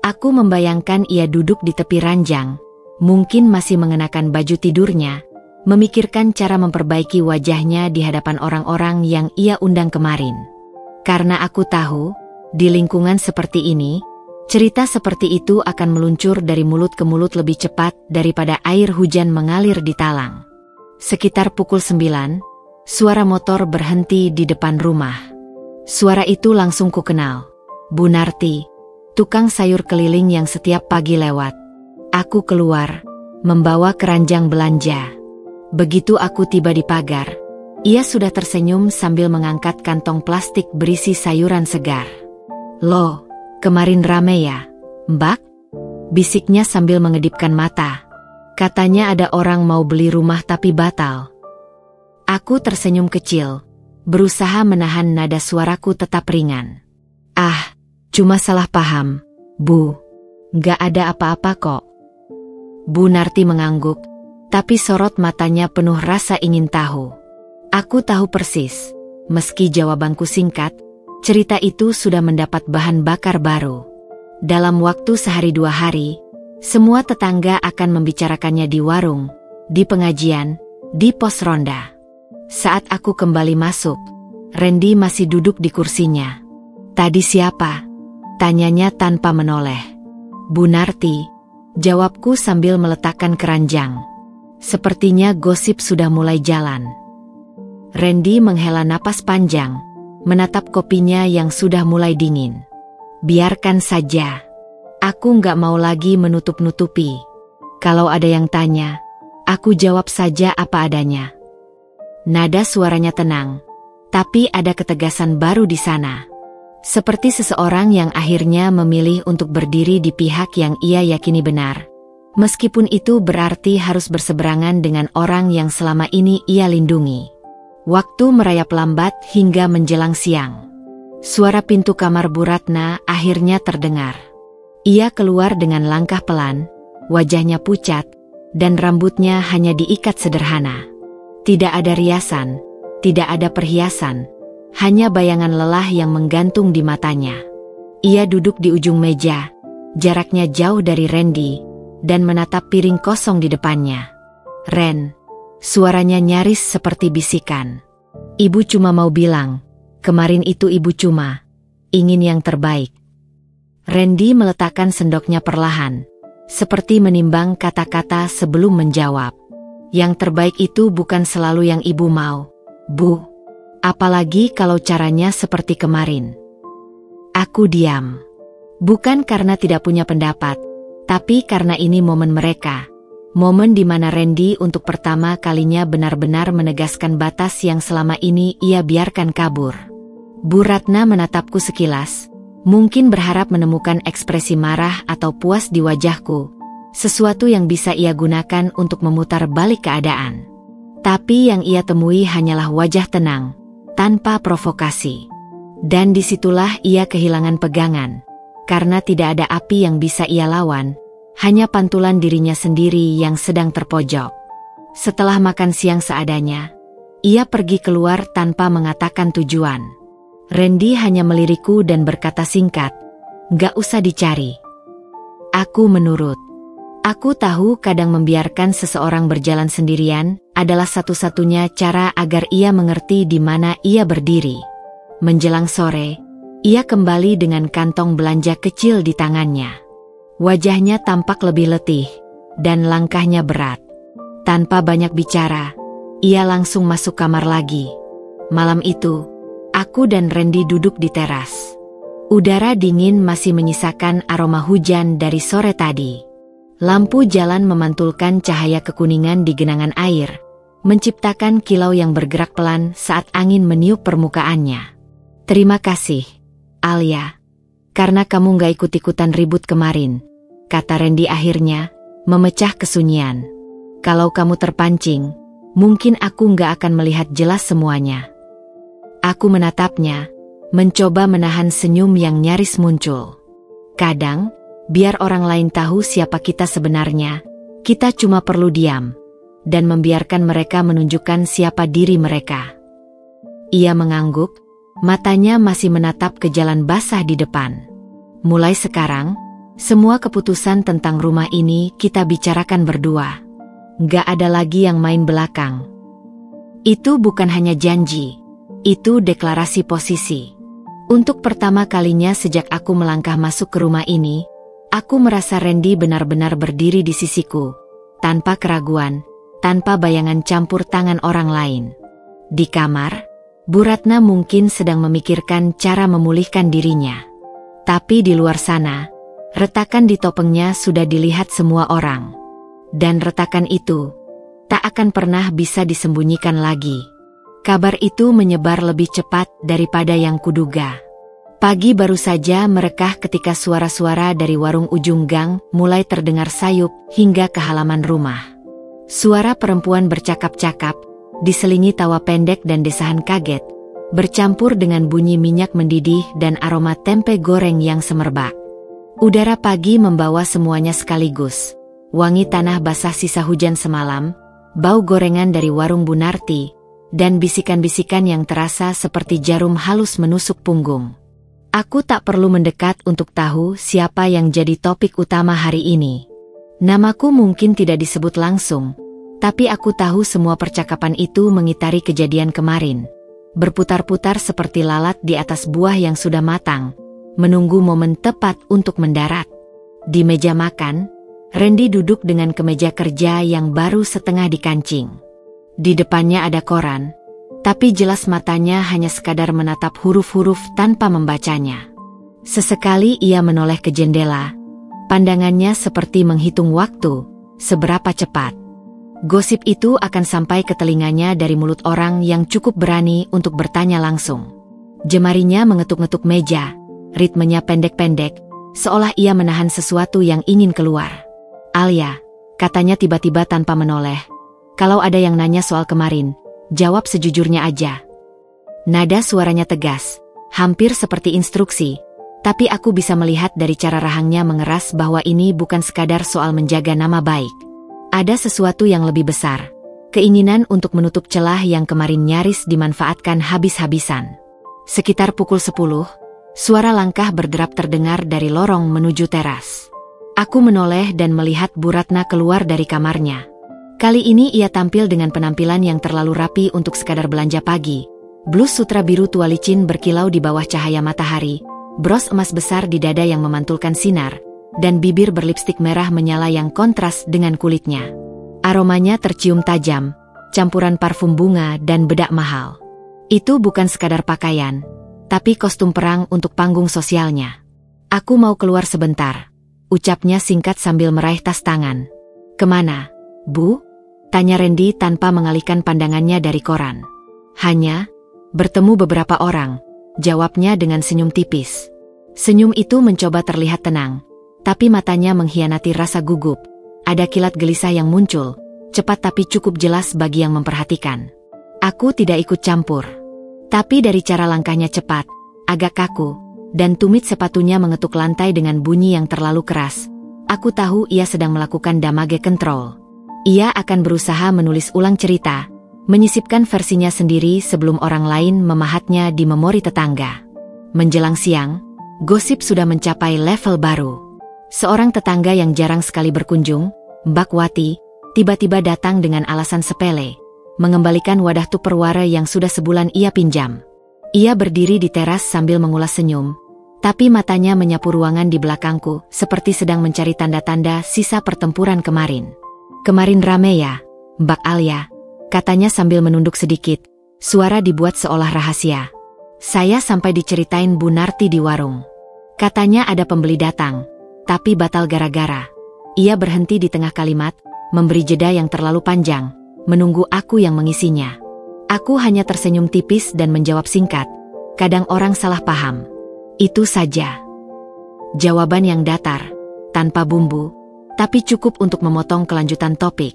Aku membayangkan ia duduk di tepi ranjang, mungkin masih mengenakan baju tidurnya, memikirkan cara memperbaiki wajahnya di hadapan orang-orang yang ia undang kemarin. Karena aku tahu, di lingkungan seperti ini, cerita seperti itu akan meluncur dari mulut ke mulut lebih cepat daripada air hujan mengalir di talang. Sekitar pukul 9, suara motor berhenti di depan rumah. Suara itu langsung kukenal. Bu Narti, tukang sayur keliling yang setiap pagi lewat. Aku keluar, membawa keranjang belanja. Begitu aku tiba di pagar, ia sudah tersenyum sambil mengangkat kantong plastik berisi sayuran segar. "Loh, kemarin rame ya, Mbak?" bisiknya sambil mengedipkan mata. Katanya ada orang mau beli rumah tapi batal. Aku tersenyum kecil, berusaha menahan nada suaraku tetap ringan. "Ah, cuma salah paham, Bu. Nggak ada apa-apa kok." Bu Narti mengangguk, tapi sorot matanya penuh rasa ingin tahu. Aku tahu persis, meski jawabanku singkat, cerita itu sudah mendapat bahan bakar baru. Dalam waktu sehari 2 hari, semua tetangga akan membicarakannya di warung, di pengajian, di pos ronda. Saat aku kembali masuk, Randy masih duduk di kursinya. "Tadi siapa?" tanyanya tanpa menoleh. "Bu Narti," jawabku sambil meletakkan keranjang. Sepertinya gosip sudah mulai jalan. Randy menghela napas panjang, menatap kopinya yang sudah mulai dingin. "Biarkan saja. Aku nggak mau lagi menutup-nutupi. Kalau ada yang tanya, aku jawab saja apa adanya." Nada suaranya tenang, tapi ada ketegasan baru di sana. Seperti seseorang yang akhirnya memilih untuk berdiri di pihak yang ia yakini benar, meskipun itu berarti harus berseberangan dengan orang yang selama ini ia lindungi. Waktu merayap lambat hingga menjelang siang. Suara pintu kamar Bu Ratna akhirnya terdengar. Ia keluar dengan langkah pelan, wajahnya pucat, dan rambutnya hanya diikat sederhana. Tidak ada riasan, tidak ada perhiasan, hanya bayangan lelah yang menggantung di matanya. Ia duduk di ujung meja, jaraknya jauh dari Randy, dan menatap piring kosong di depannya. Ren, suaranya nyaris seperti bisikan. Ibu cuma mau bilang, kemarin itu ibu cuma ingin yang terbaik. Randy meletakkan sendoknya perlahan, seperti menimbang kata-kata sebelum menjawab. Yang terbaik itu bukan selalu yang ibu mau, Bu. Apalagi kalau caranya seperti kemarin. Aku diam. Bukan karena tidak punya pendapat, tapi karena ini momen mereka. Momen di mana Randy untuk pertama kalinya benar-benar menegaskan batas yang selama ini ia biarkan kabur. Bu Ratna menatapku sekilas, mungkin berharap menemukan ekspresi marah atau puas di wajahku, sesuatu yang bisa ia gunakan untuk memutar balik keadaan. Tapi yang ia temui hanyalah wajah tenang, tanpa provokasi. Dan disitulah ia kehilangan pegangan, karena tidak ada api yang bisa ia lawan, hanya pantulan dirinya sendiri yang sedang terpojok. Setelah makan siang seadanya, ia pergi keluar tanpa mengatakan tujuan. Randy hanya melirikku dan berkata singkat, "Gak usah dicari." Aku menurut. Aku tahu kadang membiarkan seseorang berjalan sendirian adalah satu-satunya cara agar ia mengerti di mana ia berdiri. Menjelang sore, ia kembali dengan kantong belanja kecil di tangannya. Wajahnya tampak lebih letih, dan langkahnya berat. Tanpa banyak bicara, ia langsung masuk kamar lagi. Malam itu, aku dan Randy duduk di teras. Udara dingin masih menyisakan aroma hujan dari sore tadi. Lampu jalan memantulkan cahaya kekuningan di genangan air, menciptakan kilau yang bergerak pelan saat angin meniup permukaannya. "Terima kasih, Alia. Karena kamu gak ikut-ikutan ribut kemarin," kata Randy akhirnya, memecah kesunyian. "Kalau kamu terpancing, mungkin aku gak akan melihat jelas semuanya." Aku menatapnya, mencoba menahan senyum yang nyaris muncul. Kadang, biar orang lain tahu siapa kita sebenarnya, kita cuma perlu diam, dan membiarkan mereka menunjukkan siapa diri mereka. Ia mengangguk, matanya masih menatap ke jalan basah di depan. "Mulai sekarang, semua keputusan tentang rumah ini kita bicarakan berdua. Gak ada lagi yang main belakang." Itu bukan hanya janji, itu deklarasi posisi. Untuk pertama kalinya sejak aku melangkah masuk ke rumah ini, aku merasa Randy benar-benar berdiri di sisiku, tanpa keraguan, tanpa bayangan campur tangan orang lain. Di kamar, Bu Ratna mungkin sedang memikirkan cara memulihkan dirinya. Tapi di luar sana, retakan di topengnya sudah dilihat semua orang. Dan retakan itu tak akan pernah bisa disembunyikan lagi. Kabar itu menyebar lebih cepat daripada yang kuduga. Pagi baru saja merekah ketika suara-suara dari warung ujung gang mulai terdengar sayup hingga ke halaman rumah. Suara perempuan bercakap-cakap, diselingi tawa pendek dan desahan kaget, bercampur dengan bunyi minyak mendidih dan aroma tempe goreng yang semerbak. Udara pagi membawa semuanya sekaligus. Wangi tanah basah sisa hujan semalam, bau gorengan dari warung Bu Narti, dan bisikan-bisikan yang terasa seperti jarum halus menusuk punggung. Aku tak perlu mendekat untuk tahu siapa yang jadi topik utama hari ini. Namaku mungkin tidak disebut langsung, tapi aku tahu semua percakapan itu mengitari kejadian kemarin. Berputar-putar seperti lalat di atas buah yang sudah matang, menunggu momen tepat untuk mendarat. Di meja makan, Randy duduk dengan kemeja kerja yang baru setengah dikancing. Di depannya ada koran, tapi jelas matanya hanya sekadar menatap huruf-huruf tanpa membacanya. Sesekali ia menoleh ke jendela, pandangannya seperti menghitung waktu, seberapa cepat gosip itu akan sampai ke telinganya dari mulut orang yang cukup berani untuk bertanya langsung. Jemarinya mengetuk-ngetuk meja, ritmenya pendek-pendek, seolah ia menahan sesuatu yang ingin keluar. "Alia," katanya tiba-tiba tanpa menoleh, "kalau ada yang nanya soal kemarin, jawab sejujurnya aja." Nada suaranya tegas, hampir seperti instruksi, tapi aku bisa melihat dari cara rahangnya mengeras bahwa ini bukan sekadar soal menjaga nama baik. Ada sesuatu yang lebih besar, keinginan untuk menutup celah yang kemarin nyaris dimanfaatkan habis-habisan. Sekitar pukul 10, suara langkah berderap terdengar dari lorong menuju teras. Aku menoleh dan melihat Bu Ratna keluar dari kamarnya. Kali ini ia tampil dengan penampilan yang terlalu rapi untuk sekadar belanja pagi. Blus sutra biru tua licin berkilau di bawah cahaya matahari, bros emas besar di dada yang memantulkan sinar, dan bibir berlipstik merah menyala yang kontras dengan kulitnya. Aromanya tercium tajam, campuran parfum bunga dan bedak mahal. Itu bukan sekadar pakaian, tapi kostum perang untuk panggung sosialnya. "Aku mau keluar sebentar," ucapnya singkat sambil meraih tas tangan. "Kemana, Bu?" tanya Randy tanpa mengalihkan pandangannya dari koran. "Hanya bertemu beberapa orang," jawabnya dengan senyum tipis. Senyum itu mencoba terlihat tenang, tapi matanya mengkhianati rasa gugup. Ada kilat gelisah yang muncul, cepat tapi cukup jelas bagi yang memperhatikan. "Aku tidak ikut campur." Tapi dari cara langkahnya cepat, agak kaku, dan tumit sepatunya mengetuk lantai dengan bunyi yang terlalu keras, aku tahu ia sedang melakukan damage control. Ia akan berusaha menulis ulang cerita, menyisipkan versinya sendiri sebelum orang lain memahatnya di memori tetangga. Menjelang siang, gosip sudah mencapai level baru. Seorang tetangga yang jarang sekali berkunjung, Mbak Wati, tiba-tiba datang dengan alasan sepele, mengembalikan wadah tupperware yang sudah sebulan ia pinjam. Ia berdiri di teras sambil mengulas senyum, tapi matanya menyapu ruangan di belakangku seperti sedang mencari tanda-tanda sisa pertempuran kemarin. "Kemarin rame ya, Mbak Alia," katanya sambil menunduk sedikit, suara dibuat seolah rahasia. "Saya sampai diceritain Bu Narti di warung. Katanya ada pembeli datang, tapi batal gara-gara." Ia berhenti di tengah kalimat, memberi jeda yang terlalu panjang, menunggu aku yang mengisinya. Aku hanya tersenyum tipis dan menjawab singkat, "Kadang orang salah paham." Itu saja. Jawaban yang datar, tanpa bumbu, tapi cukup untuk memotong kelanjutan topik.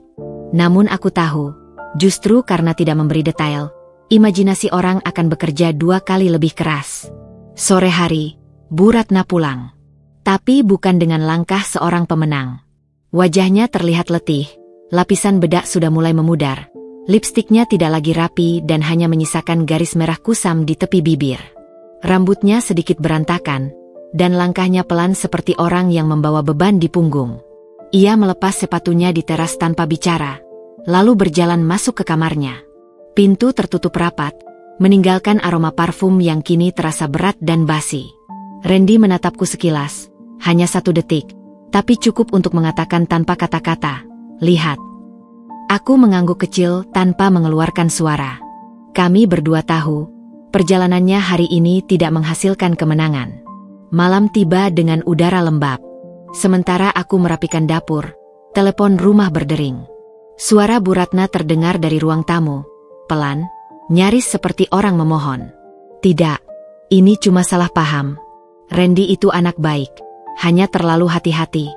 Namun aku tahu, justru karena tidak memberi detail, imajinasi orang akan bekerja 2 kali lebih keras. Sore hari, Bu Ratna pulang. Tapi bukan dengan langkah seorang pemenang. Wajahnya terlihat letih, lapisan bedak sudah mulai memudar, lipstiknya tidak lagi rapi dan hanya menyisakan garis merah kusam di tepi bibir. Rambutnya sedikit berantakan, dan langkahnya pelan seperti orang yang membawa beban di punggung. Ia melepas sepatunya di teras tanpa bicara, lalu berjalan masuk ke kamarnya. Pintu tertutup rapat, meninggalkan aroma parfum yang kini terasa berat dan basi. Randy menatapku sekilas, hanya 1 detik, tapi cukup untuk mengatakan tanpa kata-kata, "Lihat." Aku mengangguk kecil tanpa mengeluarkan suara. Kami berdua tahu, perjalanannya hari ini tidak menghasilkan kemenangan. Malam tiba dengan udara lembab. Sementara aku merapikan dapur, telepon rumah berdering. Suara Bu Ratna terdengar dari ruang tamu, pelan, nyaris seperti orang memohon. "Tidak, ini cuma salah paham. Randy itu anak baik, hanya terlalu hati-hati."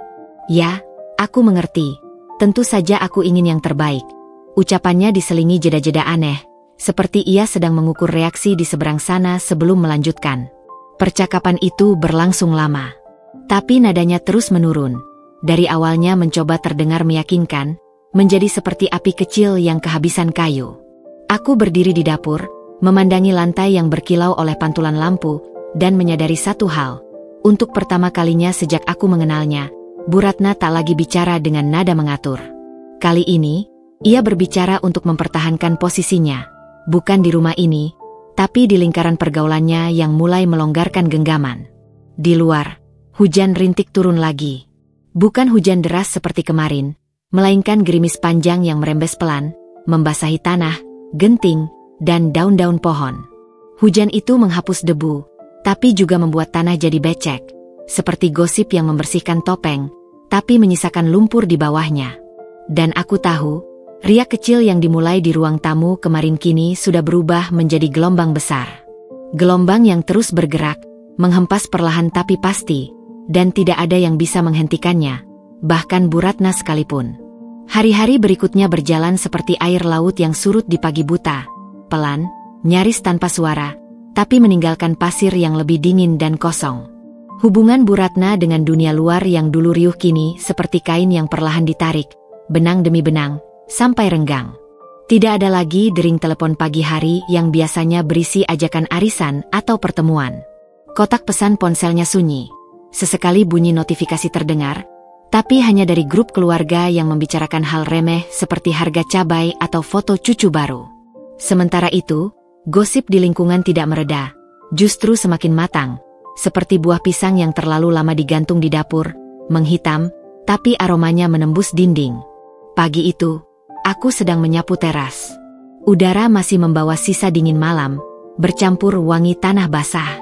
"Ya, aku mengerti. Tentu saja aku ingin yang terbaik." Ucapannya diselingi jeda-jeda aneh, seperti ia sedang mengukur reaksi di seberang sana sebelum melanjutkan. Percakapan itu berlangsung lama. Tapi nadanya terus menurun. Dari awalnya mencoba terdengar meyakinkan, menjadi seperti api kecil yang kehabisan kayu. Aku berdiri di dapur, memandangi lantai yang berkilau oleh pantulan lampu, dan menyadari satu hal. Untuk pertama kalinya sejak aku mengenalnya, Bu Ratna tak lagi bicara dengan nada mengatur. Kali ini, ia berbicara untuk mempertahankan posisinya, bukan di rumah ini, tapi di lingkaran pergaulannya yang mulai melonggarkan genggaman. Di luar, hujan rintik turun lagi. Bukan hujan deras seperti kemarin, melainkan gerimis panjang yang merembes pelan, membasahi tanah, genting, dan daun-daun pohon. Hujan itu menghapus debu, tapi juga membuat tanah jadi becek, seperti gosip yang membersihkan topeng, tapi menyisakan lumpur di bawahnya. Dan aku tahu, riak kecil yang dimulai di ruang tamu kemarin kini sudah berubah menjadi gelombang besar. Gelombang yang terus bergerak, menghempas perlahan tapi pasti, dan tidak ada yang bisa menghentikannya, bahkan Bu Ratna sekalipun. Hari-hari berikutnya berjalan seperti air laut yang surut di pagi buta, pelan, nyaris tanpa suara, tapi meninggalkan pasir yang lebih dingin dan kosong. Hubungan Bu Ratna dengan dunia luar yang dulu riuh kini seperti kain yang perlahan ditarik, benang demi benang, sampai renggang. Tidak ada lagi dering telepon pagi hari yang biasanya berisi ajakan arisan atau pertemuan. Kotak pesan ponselnya sunyi. Sesekali bunyi notifikasi terdengar, Tapi hanya dari grup keluarga yang membicarakan hal remeh seperti harga cabai atau foto cucu baru. Sementara itu, gosip di lingkungan tidak mereda, justru semakin matang, seperti buah pisang yang terlalu lama digantung di dapur, menghitam, tapi aromanya menembus dinding. Pagi itu, aku sedang menyapu teras. Udara masih membawa sisa dingin malam, bercampur wangi tanah basah.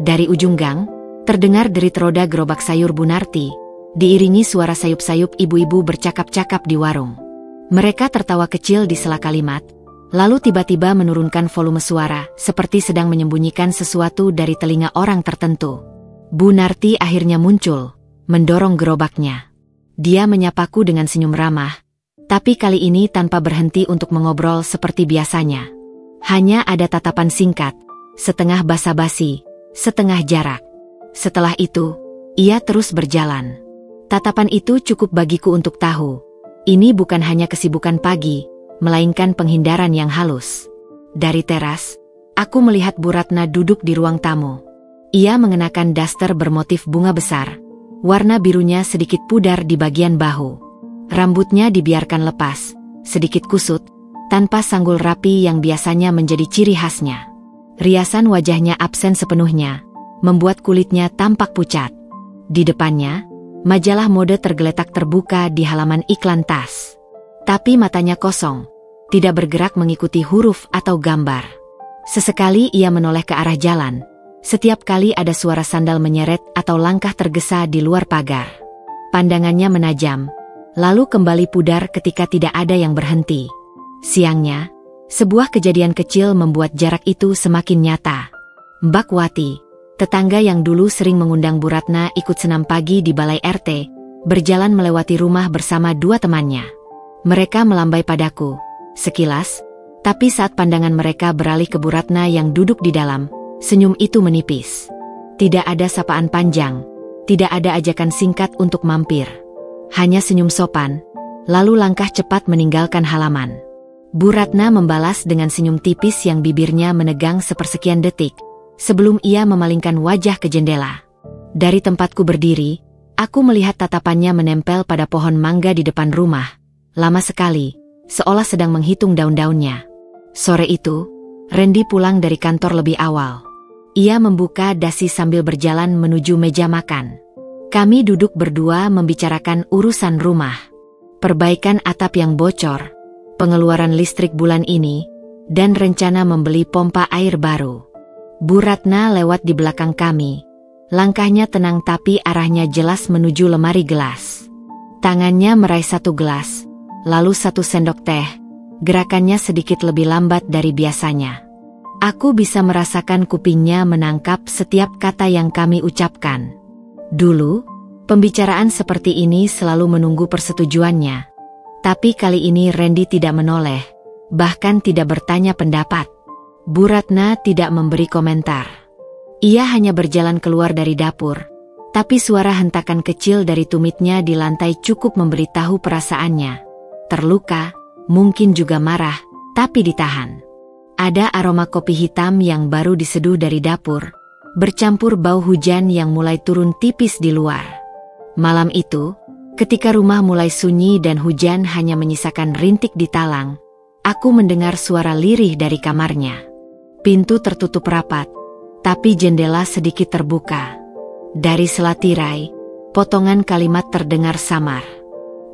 Dari ujung gang, terdengar derit roda gerobak sayur Bu Narti, diiringi suara sayup-sayup ibu-ibu bercakap-cakap di warung. Mereka tertawa kecil di sela kalimat, lalu tiba-tiba menurunkan volume suara, seperti sedang menyembunyikan sesuatu dari telinga orang tertentu. Bu Narti akhirnya muncul, mendorong gerobaknya. Dia menyapaku dengan senyum ramah, tapi kali ini tanpa berhenti untuk mengobrol seperti biasanya. Hanya ada tatapan singkat, setengah basa-basi, setengah jarak. Setelah itu, ia terus berjalan. Tatapan itu cukup bagiku untuk tahu, ini bukan hanya kesibukan pagi, melainkan penghindaran yang halus. Dari teras, aku melihat Bu Ratna duduk di ruang tamu. Ia mengenakan daster bermotif bunga besar, warna birunya sedikit pudar di bagian bahu. Rambutnya dibiarkan lepas, sedikit kusut, tanpa sanggul rapi yang biasanya menjadi ciri khasnya. Riasan wajahnya absen sepenuhnya, membuat kulitnya tampak pucat. Di depannya, majalah mode tergeletak terbuka di halaman iklan tas. Tapi matanya kosong, tidak bergerak mengikuti huruf atau gambar. Sesekali ia menoleh ke arah jalan. Setiap kali ada suara sandal menyeret atau langkah tergesa di luar pagar. Pandangannya menajam, lalu kembali pudar ketika tidak ada yang berhenti. Siangnya, sebuah kejadian kecil membuat jarak itu semakin nyata. Mbak Wati, tetangga yang dulu sering mengundang Bu Ratna ikut senam pagi di balai RT, berjalan melewati rumah bersama dua temannya. Mereka melambai padaku, sekilas, tapi saat pandangan mereka beralih ke Bu Ratna yang duduk di dalam, senyum itu menipis. Tidak ada sapaan panjang, tidak ada ajakan singkat untuk mampir. Hanya senyum sopan, lalu langkah cepat meninggalkan halaman. Bu Ratna membalas dengan senyum tipis yang bibirnya menegang sepersekian detik, sebelum ia memalingkan wajah ke jendela. Dari tempatku berdiri, aku melihat tatapannya menempel pada pohon mangga di depan rumah, lama sekali, seolah sedang menghitung daun-daunnya. Sore itu, Randy pulang dari kantor lebih awal. Ia membuka dasi sambil berjalan menuju meja makan. Kami duduk berdua membicarakan urusan rumah, perbaikan atap yang bocor, pengeluaran listrik bulan ini, dan rencana membeli pompa air baru. Bu Ratna lewat di belakang kami. Langkahnya tenang tapi arahnya jelas menuju lemari gelas. Tangannya meraih satu gelas, lalu satu sendok teh. Gerakannya sedikit lebih lambat dari biasanya. Aku bisa merasakan kupingnya menangkap setiap kata yang kami ucapkan. Dulu, pembicaraan seperti ini selalu menunggu persetujuannya. Tapi kali ini Randy tidak menoleh, bahkan tidak bertanya pendapat. Bu Ratna tidak memberi komentar. Ia hanya berjalan keluar dari dapur, tapi suara hentakan kecil dari tumitnya di lantai cukup memberitahu perasaannya. Terluka, mungkin juga marah, tapi ditahan. Ada aroma kopi hitam yang baru diseduh dari dapur, bercampur bau hujan yang mulai turun tipis di luar. Malam itu, ketika rumah mulai sunyi dan hujan hanya menyisakan rintik di talang, aku mendengar suara lirih dari kamarnya. Pintu tertutup rapat, tapi jendela sedikit terbuka. Dari sela tirai, potongan kalimat terdengar samar.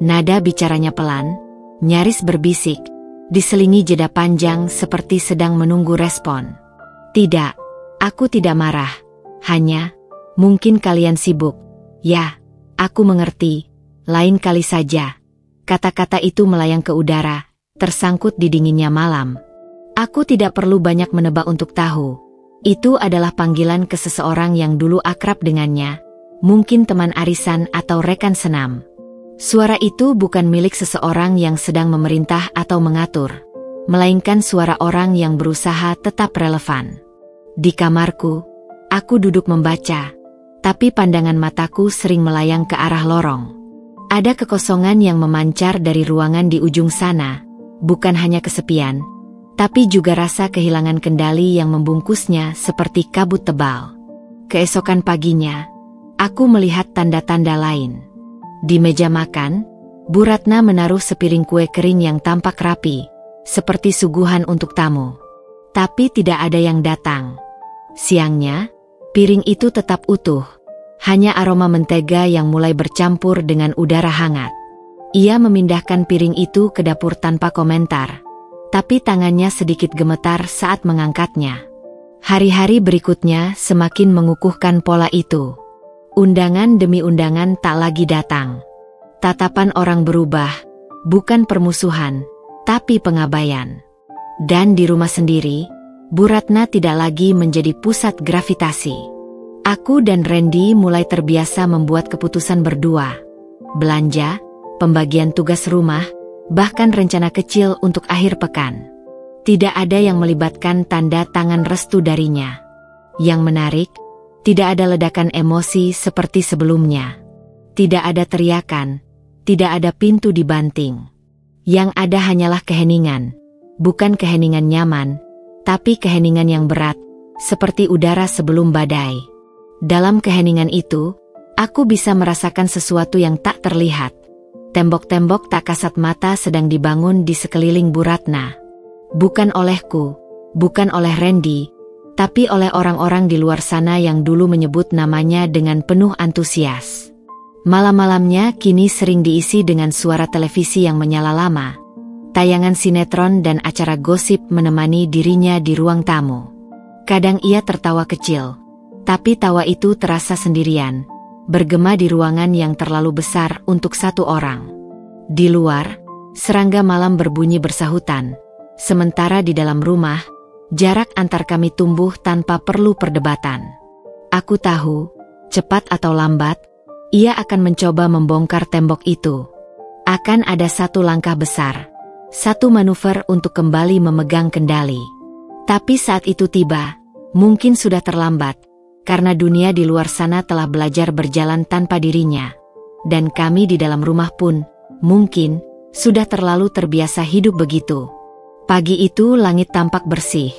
Nada bicaranya pelan, nyaris berbisik, diselingi jeda panjang seperti sedang menunggu respon. Tidak, aku tidak marah. Hanya, mungkin kalian sibuk. Ya, aku mengerti. Lain kali saja. Kata-kata itu melayang ke udara, tersangkut di dinginnya malam. Aku tidak perlu banyak menebak untuk tahu. Itu adalah panggilan ke seseorang yang dulu akrab dengannya, mungkin teman arisan atau rekan senam. Suara itu bukan milik seseorang yang sedang memerintah atau mengatur, melainkan suara orang yang berusaha tetap relevan. Di kamarku, aku duduk membaca, tapi pandangan mataku sering melayang ke arah lorong. Ada kekosongan yang memancar dari ruangan di ujung sana, bukan hanya kesepian, tapi juga rasa kehilangan kendali yang membungkusnya seperti kabut tebal. Keesokan paginya, aku melihat tanda-tanda lain. Di meja makan, Bu Ratna menaruh sepiring kue kering yang tampak rapi, seperti suguhan untuk tamu. Tapi tidak ada yang datang. Siangnya, piring itu tetap utuh. Hanya aroma mentega yang mulai bercampur dengan udara hangat. Ia memindahkan piring itu ke dapur tanpa komentar. Tapi tangannya sedikit gemetar saat mengangkatnya. Hari-hari berikutnya semakin mengukuhkan pola itu. Undangan demi undangan tak lagi datang. Tatapan orang berubah, bukan permusuhan, tapi pengabaian. Dan di rumah sendiri, Bu Ratna tidak lagi menjadi pusat gravitasi. Aku dan Randy mulai terbiasa membuat keputusan berdua. Belanja, pembagian tugas rumah, bahkan rencana kecil untuk akhir pekan. Tidak ada yang melibatkan tanda tangan restu darinya. Yang menarik, tidak ada ledakan emosi seperti sebelumnya. Tidak ada teriakan, tidak ada pintu dibanting. Yang ada hanyalah keheningan. Bukan keheningan nyaman, tapi keheningan yang berat, seperti udara sebelum badai. Dalam keheningan itu, aku bisa merasakan sesuatu yang tak terlihat. Tembok-tembok tak kasat mata sedang dibangun di sekeliling Bu Ratna. Bukan olehku, bukan oleh Randy, tapi oleh orang-orang di luar sana yang dulu menyebut namanya dengan penuh antusias. Malam-malamnya kini sering diisi dengan suara televisi yang menyala lama. Tayangan sinetron dan acara gosip menemani dirinya di ruang tamu. Kadang ia tertawa kecil, tapi tawa itu terasa sendirian, bergema di ruangan yang terlalu besar untuk satu orang. Di luar, serangga malam berbunyi bersahutan, sementara di dalam rumah, jarak antar kami tumbuh tanpa perlu perdebatan. Aku tahu, cepat atau lambat, ia akan mencoba membongkar tembok itu. Akan ada satu langkah besar, satu manuver untuk kembali memegang kendali. Tapi saat itu tiba, mungkin sudah terlambat, karena dunia di luar sana telah belajar berjalan tanpa dirinya. Dan kami di dalam rumah pun, mungkin, sudah terlalu terbiasa hidup begitu. Pagi itu langit tampak bersih,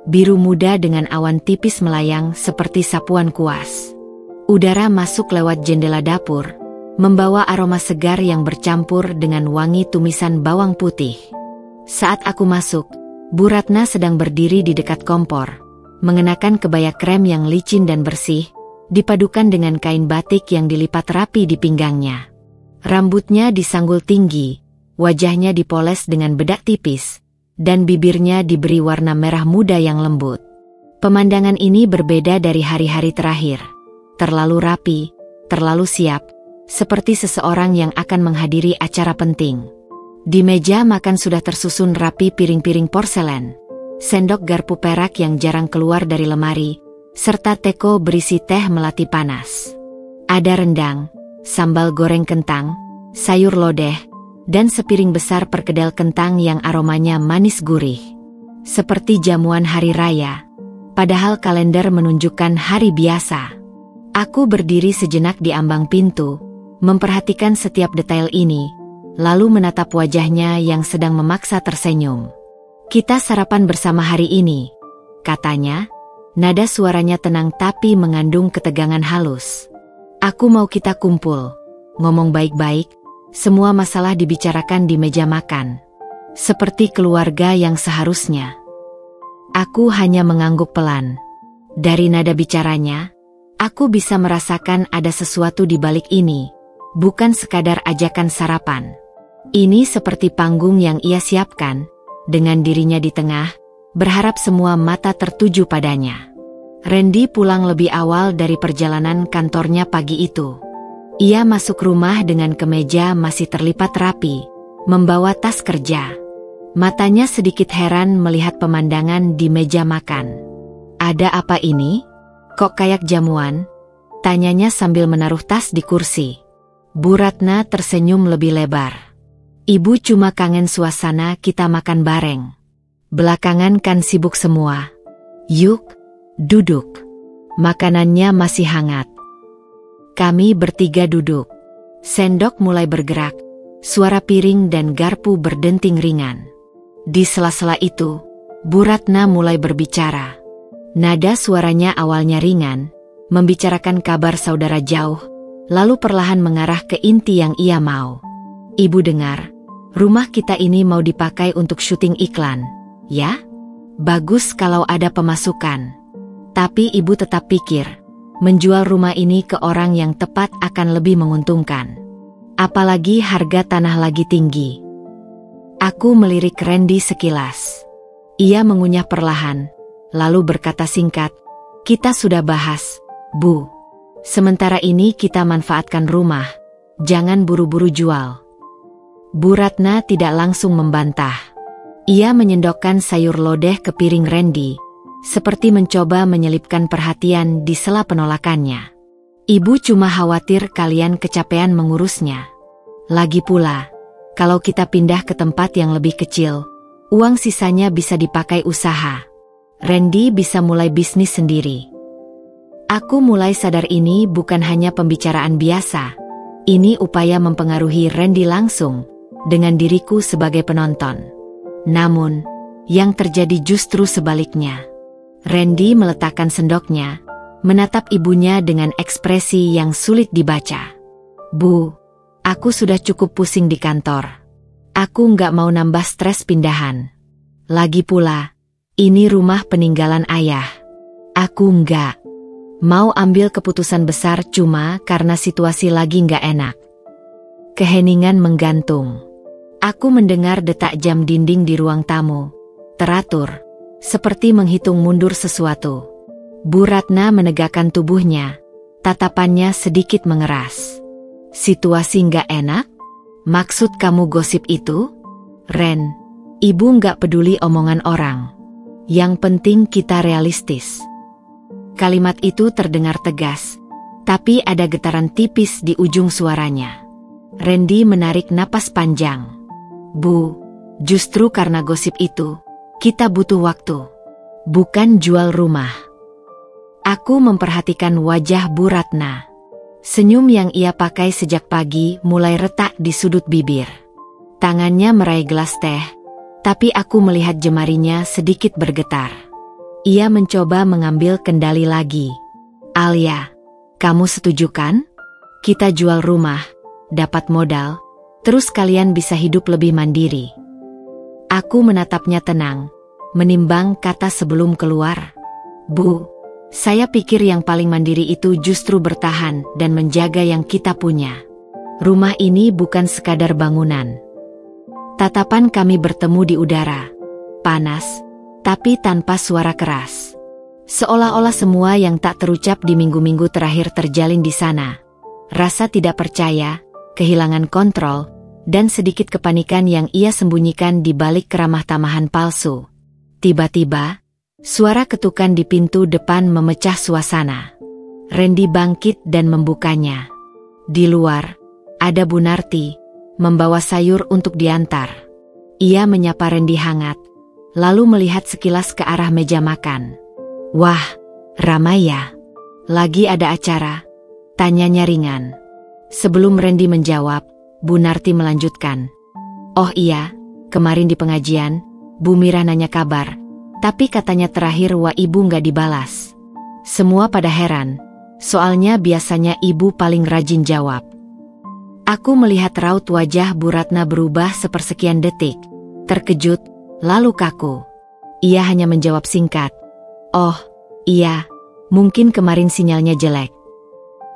biru muda dengan awan tipis melayang seperti sapuan kuas. Udara masuk lewat jendela dapur, membawa aroma segar yang bercampur dengan wangi tumisan bawang putih. Saat aku masuk, Bu Ratna sedang berdiri di dekat kompor, mengenakan kebaya krem yang licin dan bersih, dipadukan dengan kain batik yang dilipat rapi di pinggangnya. Rambutnya disanggul tinggi, wajahnya dipoles dengan bedak tipis, dan bibirnya diberi warna merah muda yang lembut. Pemandangan ini berbeda dari hari-hari terakhir. Terlalu rapi, terlalu siap, seperti seseorang yang akan menghadiri acara penting. Di meja makan sudah tersusun rapi piring-piring porselen, sendok garpu perak yang jarang keluar dari lemari, serta teko berisi teh melati panas. Ada rendang, sambal goreng kentang, sayur lodeh, dan sepiring besar perkedel kentang yang aromanya manis gurih. Seperti jamuan hari raya, padahal kalender menunjukkan hari biasa. Aku berdiri sejenak di ambang pintu, memperhatikan setiap detail ini, lalu menatap wajahnya yang sedang memaksa tersenyum. "Kita sarapan bersama hari ini," katanya, nada suaranya tenang tapi mengandung ketegangan halus. "Aku mau kita kumpul, ngomong baik-baik, semua masalah dibicarakan di meja makan. Seperti keluarga yang seharusnya." Aku hanya mengangguk pelan. Dari nada bicaranya, aku bisa merasakan ada sesuatu di balik ini, bukan sekadar ajakan sarapan. Ini seperti panggung yang ia siapkan, dengan dirinya di tengah, berharap semua mata tertuju padanya. Randy pulang lebih awal dari perjalanan kantornya pagi itu. Ia masuk rumah dengan kemeja masih terlipat rapi, membawa tas kerja. Matanya sedikit heran melihat pemandangan di meja makan. "Ada apa ini? Kok kayak jamuan?" tanyanya sambil menaruh tas di kursi. Bu Ratna tersenyum lebih lebar. "Ibu cuma kangen suasana kita makan bareng. Belakangan kan sibuk semua. Yuk, duduk. Makanannya masih hangat." Kami bertiga duduk. Sendok mulai bergerak, suara piring dan garpu berdenting ringan. Di sela-sela itu, Bu Ratna mulai berbicara. Nada suaranya awalnya ringan, membicarakan kabar saudara jauh, lalu perlahan mengarah ke inti yang ia mau. Ibu dengar, rumah kita ini mau dipakai untuk syuting iklan, ya? Bagus kalau ada pemasukan. Tapi ibu tetap pikir, menjual rumah ini ke orang yang tepat akan lebih menguntungkan. Apalagi harga tanah lagi tinggi. Aku melirik Randy sekilas. Ia mengunyah perlahan, lalu berkata singkat, "Kita sudah bahas, Bu. Sementara ini kita manfaatkan rumah, jangan buru-buru jual." Bu Ratna tidak langsung membantah. Ia menyendokkan sayur lodeh ke piring Randy, seperti mencoba menyelipkan perhatian di sela penolakannya. "Ibu cuma khawatir kalian kecapean mengurusnya. Lagi pula, kalau kita pindah ke tempat yang lebih kecil, uang sisanya bisa dipakai usaha. Randy bisa mulai bisnis sendiri." Aku mulai sadar ini bukan hanya pembicaraan biasa. Ini upaya mempengaruhi Randy langsung, dengan diriku sebagai penonton. Namun, yang terjadi justru sebaliknya. Randy meletakkan sendoknya, menatap ibunya dengan ekspresi yang sulit dibaca. "Bu, aku sudah cukup pusing di kantor. Aku nggak mau nambah stres pindahan. Lagi pula, ini rumah peninggalan ayah. Aku nggak mau ambil keputusan besar cuma karena situasi lagi nggak enak." Keheningan menggantung. Aku mendengar detak jam dinding di ruang tamu, teratur, seperti menghitung mundur sesuatu. Bu Ratna menegakkan tubuhnya, tatapannya sedikit mengeras. "Situasi nggak enak? Maksud kamu gosip itu? Ren, ibu nggak peduli omongan orang. Yang penting kita realistis." Kalimat itu terdengar tegas, tapi ada getaran tipis di ujung suaranya. Randy menarik napas panjang. "Bu, justru karena gosip itu, kita butuh waktu. Bukan jual rumah." Aku memperhatikan wajah Bu Ratna. Senyum yang ia pakai sejak pagi mulai retak di sudut bibir. Tangannya meraih gelas teh, tapi aku melihat jemarinya sedikit bergetar. Ia mencoba mengambil kendali lagi. "Alia, kamu setuju kan? Kita jual rumah, dapat modal, terus kalian bisa hidup lebih mandiri." Aku menatapnya tenang, menimbang kata sebelum keluar. "Bu, saya pikir yang paling mandiri itu justru bertahan dan menjaga yang kita punya. Rumah ini bukan sekadar bangunan." Tatapan kami bertemu di udara, panas, tapi tanpa suara keras. Seolah-olah semua yang tak terucap di minggu-minggu terakhir terjalin di sana. Rasa tidak percaya, kehilangan kontrol, dan sedikit kepanikan yang ia sembunyikan di balik keramah tamahan palsu. Tiba-tiba, suara ketukan di pintu depan memecah suasana. Randy bangkit dan membukanya. Di luar, ada Bu Narti, membawa sayur untuk diantar. Ia menyapa Randy hangat, lalu melihat sekilas ke arah meja makan. "Wah, ramai ya. Lagi ada acara?" tanyanya ringan. Sebelum Randy menjawab, Bu Narti melanjutkan. "Oh iya, kemarin di pengajian, Bu Mira nanya kabar, tapi katanya terakhir wa ibu nggak dibalas." Semua pada heran, soalnya biasanya ibu paling rajin jawab. Aku melihat raut wajah Bu Ratna berubah sepersekian detik, terkejut, lalu kaku. Ia hanya menjawab singkat, "Oh, iya, mungkin kemarin sinyalnya jelek."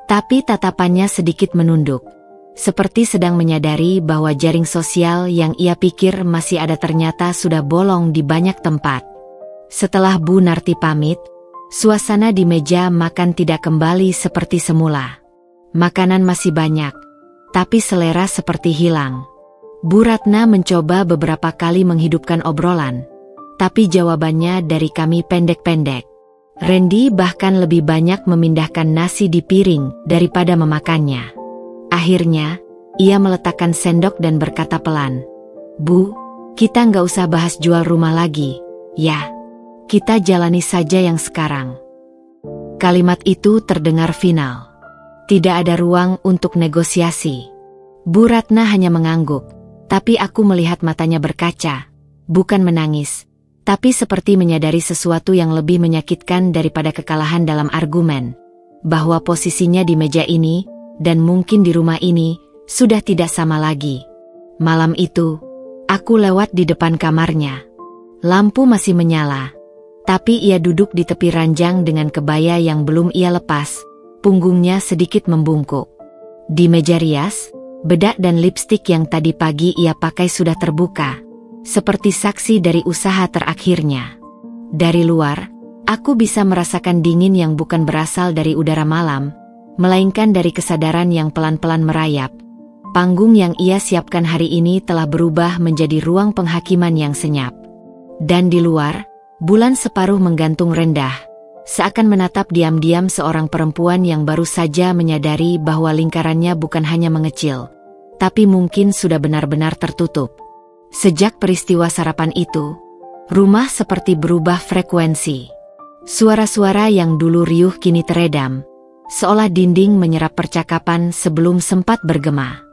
Tapi tatapannya sedikit menunduk, seperti sedang menyadari bahwa jaring sosial yang ia pikir masih ada ternyata sudah bolong di banyak tempat. Setelah Bu Narti pamit, suasana di meja makan tidak kembali seperti semula. Makanan masih banyak, tapi selera seperti hilang. Bu Ratna mencoba beberapa kali menghidupkan obrolan, tapi jawabannya dari kami pendek-pendek. Randy bahkan lebih banyak memindahkan nasi di piring daripada memakannya. Akhirnya, ia meletakkan sendok dan berkata pelan, "Bu, kita nggak usah bahas jual rumah lagi, ya. Kita jalani saja yang sekarang." Kalimat itu terdengar final. Tidak ada ruang untuk negosiasi. Bu Ratna hanya mengangguk, tapi aku melihat matanya berkaca, bukan menangis, tapi seperti menyadari sesuatu yang lebih menyakitkan daripada kekalahan dalam argumen, bahwa posisinya di meja ini dan mungkin di rumah ini sudah tidak sama lagi. Malam itu, aku lewat di depan kamarnya. Lampu masih menyala, tapi ia duduk di tepi ranjang dengan kebaya yang belum ia lepas, punggungnya sedikit membungkuk. Di meja rias, bedak dan lipstik yang tadi pagi ia pakai sudah terbuka, seperti saksi dari usaha terakhirnya. Dari luar, aku bisa merasakan dingin yang bukan berasal dari udara malam, melainkan dari kesadaran yang pelan-pelan merayap. Panggung yang ia siapkan hari ini telah berubah menjadi ruang penghakiman yang senyap. Dan di luar, bulan separuh menggantung rendah, seakan menatap diam-diam seorang perempuan yang baru saja menyadari bahwa lingkarannya bukan hanya mengecil, tapi mungkin sudah benar-benar tertutup. Sejak peristiwa sarapan itu, rumah seperti berubah frekuensi. Suara-suara yang dulu riuh kini teredam, seolah dinding menyerap percakapan sebelum sempat bergema.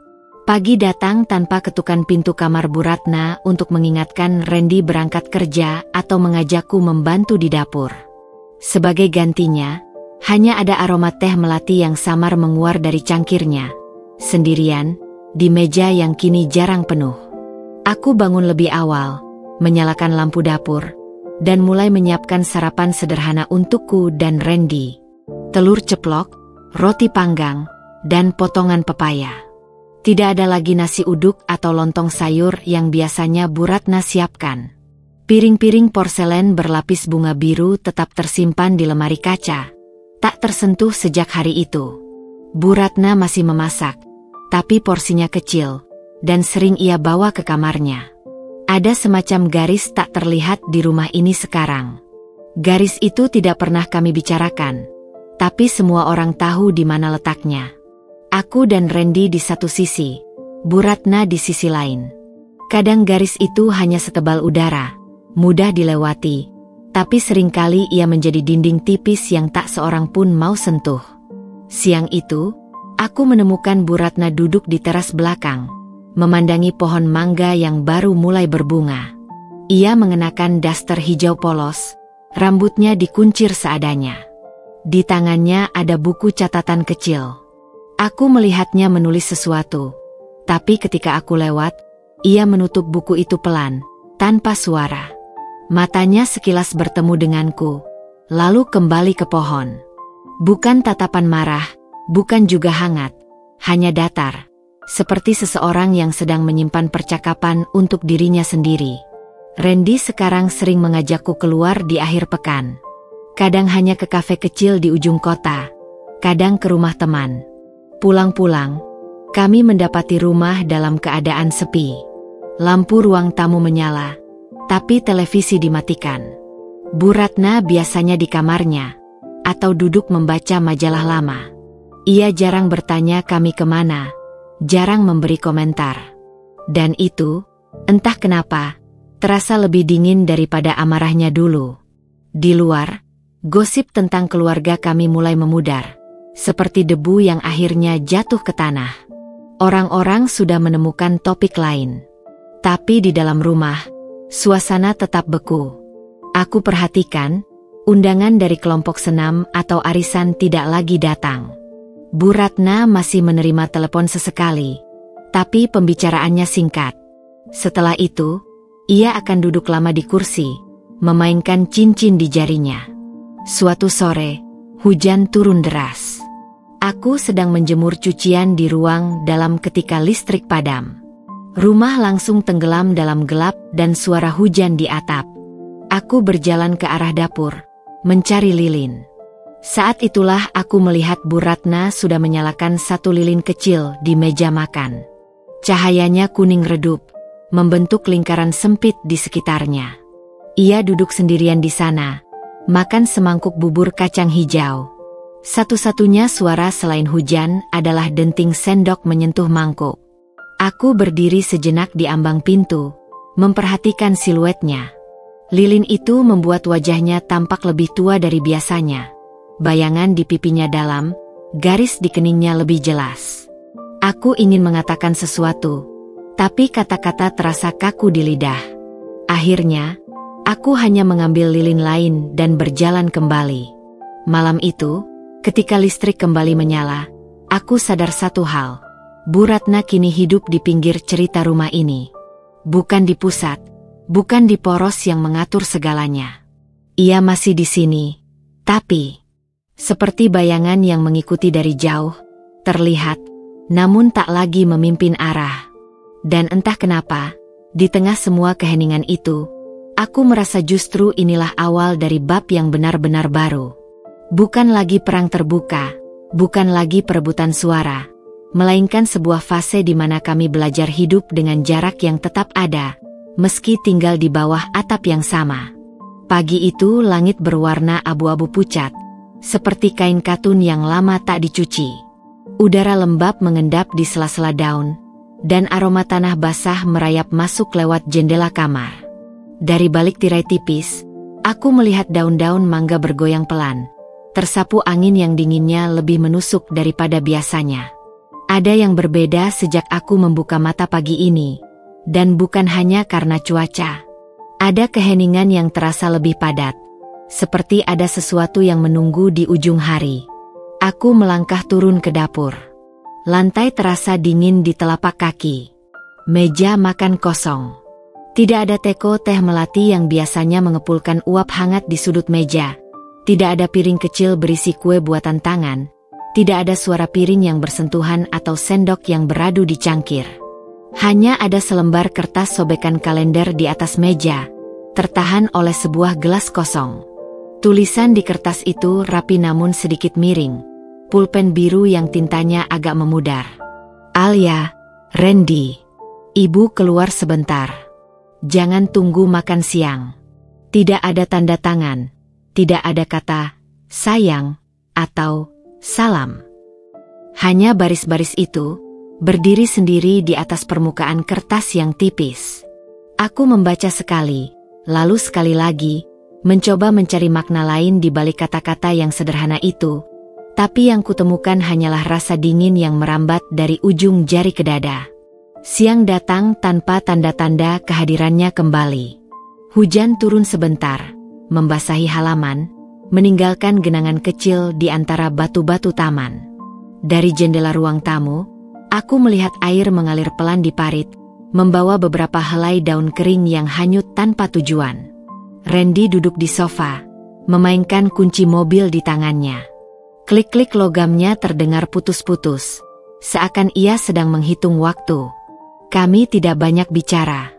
Pagi datang tanpa ketukan pintu kamar Bu Ratna untuk mengingatkan Randy berangkat kerja atau mengajakku membantu di dapur. Sebagai gantinya, hanya ada aroma teh melati yang samar menguar dari cangkirnya, sendirian, di meja yang kini jarang penuh. Aku bangun lebih awal, menyalakan lampu dapur, dan mulai menyiapkan sarapan sederhana untukku dan Randy. Telur ceplok, roti panggang, dan potongan pepaya. Tidak ada lagi nasi uduk atau lontong sayur yang biasanya Bu Ratna siapkan. Piring-piring porselen berlapis bunga biru tetap tersimpan di lemari kaca, tak tersentuh sejak hari itu. Bu Ratna masih memasak, tapi porsinya kecil, dan sering ia bawa ke kamarnya. Ada semacam garis tak terlihat di rumah ini sekarang. Garis itu tidak pernah kami bicarakan, tapi semua orang tahu di mana letaknya. Aku dan Randy di satu sisi, Bu Ratna di sisi lain. Kadang garis itu hanya setebal udara, mudah dilewati, tapi seringkali ia menjadi dinding tipis yang tak seorang pun mau sentuh. Siang itu, aku menemukan Bu Ratna duduk di teras belakang, memandangi pohon mangga yang baru mulai berbunga. Ia mengenakan daster hijau polos, rambutnya dikuncir seadanya. Di tangannya ada buku catatan kecil. Aku melihatnya menulis sesuatu, tapi ketika aku lewat, ia menutup buku itu pelan, tanpa suara. Matanya sekilas bertemu denganku, lalu kembali ke pohon. Bukan tatapan marah, bukan juga hangat, hanya datar, seperti seseorang yang sedang menyimpan percakapan untuk dirinya sendiri. Randy sekarang sering mengajakku keluar di akhir pekan. Kadang hanya ke kafe kecil di ujung kota, kadang ke rumah teman. Pulang-pulang, kami mendapati rumah dalam keadaan sepi. Lampu ruang tamu menyala, tapi televisi dimatikan. Bu Ratna biasanya di kamarnya, atau duduk membaca majalah lama. Ia jarang bertanya kami kemana, jarang memberi komentar. Dan itu, entah kenapa, terasa lebih dingin daripada amarahnya dulu. Di luar, gosip tentang keluarga kami mulai memudar, seperti debu yang akhirnya jatuh ke tanah. Orang-orang sudah menemukan topik lain. Tapi di dalam rumah, suasana tetap beku. Aku perhatikan, undangan dari kelompok senam atau arisan tidak lagi datang. Bu Ratna masih menerima telepon sesekali, tapi pembicaraannya singkat. Setelah itu, ia akan duduk lama di kursi, memainkan cincin di jarinya. Suatu sore, hujan turun deras. Aku sedang menjemur cucian di ruang dalam ketika listrik padam. Rumah langsung tenggelam dalam gelap dan suara hujan di atap. Aku berjalan ke arah dapur, mencari lilin. Saat itulah aku melihat Bu Ratna sudah menyalakan satu lilin kecil di meja makan. Cahayanya kuning redup, membentuk lingkaran sempit di sekitarnya. Ia duduk sendirian di sana, makan semangkuk bubur kacang hijau. Satu-satunya suara selain hujan adalah denting sendok menyentuh mangkuk. Aku berdiri sejenak di ambang pintu, memperhatikan siluetnya. Lilin itu membuat wajahnya tampak lebih tua dari biasanya. Bayangan di pipinya dalam, garis di keningnya lebih jelas. Aku ingin mengatakan sesuatu, tapi kata-kata terasa kaku di lidah. Akhirnya, aku hanya mengambil lilin lain dan berjalan kembali. Malam itu, ketika listrik kembali menyala, Aku sadar satu hal. Bu Ratna kini hidup di pinggir cerita rumah ini. Bukan di pusat, bukan di poros yang mengatur segalanya. Ia masih di sini, tapi seperti bayangan yang mengikuti dari jauh, terlihat, namun tak lagi memimpin arah. Dan entah kenapa, di tengah semua keheningan itu, aku merasa justru inilah awal dari bab yang benar-benar baru. Bukan lagi perang terbuka, bukan lagi perebutan suara, melainkan sebuah fase di mana kami belajar hidup dengan jarak yang tetap ada, meski tinggal di bawah atap yang sama. Pagi itu langit berwarna abu-abu pucat, seperti kain katun yang lama tak dicuci. Udara lembab mengendap di sela-sela daun, dan aroma tanah basah merayap masuk lewat jendela kamar. Dari balik tirai tipis, aku melihat daun-daun mangga bergoyang pelan, tersapu angin yang dinginnya lebih menusuk daripada biasanya. Ada yang berbeda sejak aku membuka mata pagi ini, dan bukan hanya karena cuaca. Ada keheningan yang terasa lebih padat, seperti ada sesuatu yang menunggu di ujung hari. Aku melangkah turun ke dapur. Lantai terasa dingin di telapak kaki. Meja makan kosong. Tidak ada teko teh melati yang biasanya mengepulkan uap hangat di sudut meja. Tidak ada piring kecil berisi kue buatan tangan. Tidak ada suara piring yang bersentuhan atau sendok yang beradu di cangkir. Hanya ada selembar kertas sobekan kalender di atas meja, tertahan oleh sebuah gelas kosong. Tulisan di kertas itu rapi namun sedikit miring. Pulpen biru yang tintanya agak memudar. Alia, Randy. Ibu keluar sebentar. Jangan tunggu makan siang. Tidak ada tanda tangan. Tidak ada kata, sayang, atau salam. Hanya baris-baris itu, berdiri sendiri di atas permukaan kertas yang tipis. Aku membaca sekali, lalu sekali lagi, mencoba mencari makna lain di balik kata-kata yang sederhana itu, tapi yang kutemukan hanyalah rasa dingin yang merambat dari ujung jari ke dada. Siang datang tanpa tanda-tanda kehadirannya kembali. Hujan turun sebentar, membasahi halaman, meninggalkan genangan kecil di antara batu-batu taman. Dari jendela ruang tamu, aku melihat air mengalir pelan di parit, membawa beberapa helai daun kering yang hanyut tanpa tujuan. Randy duduk di sofa, memainkan kunci mobil di tangannya. Klik-klik logamnya terdengar putus-putus, seakan ia sedang menghitung waktu. Kami tidak banyak bicara.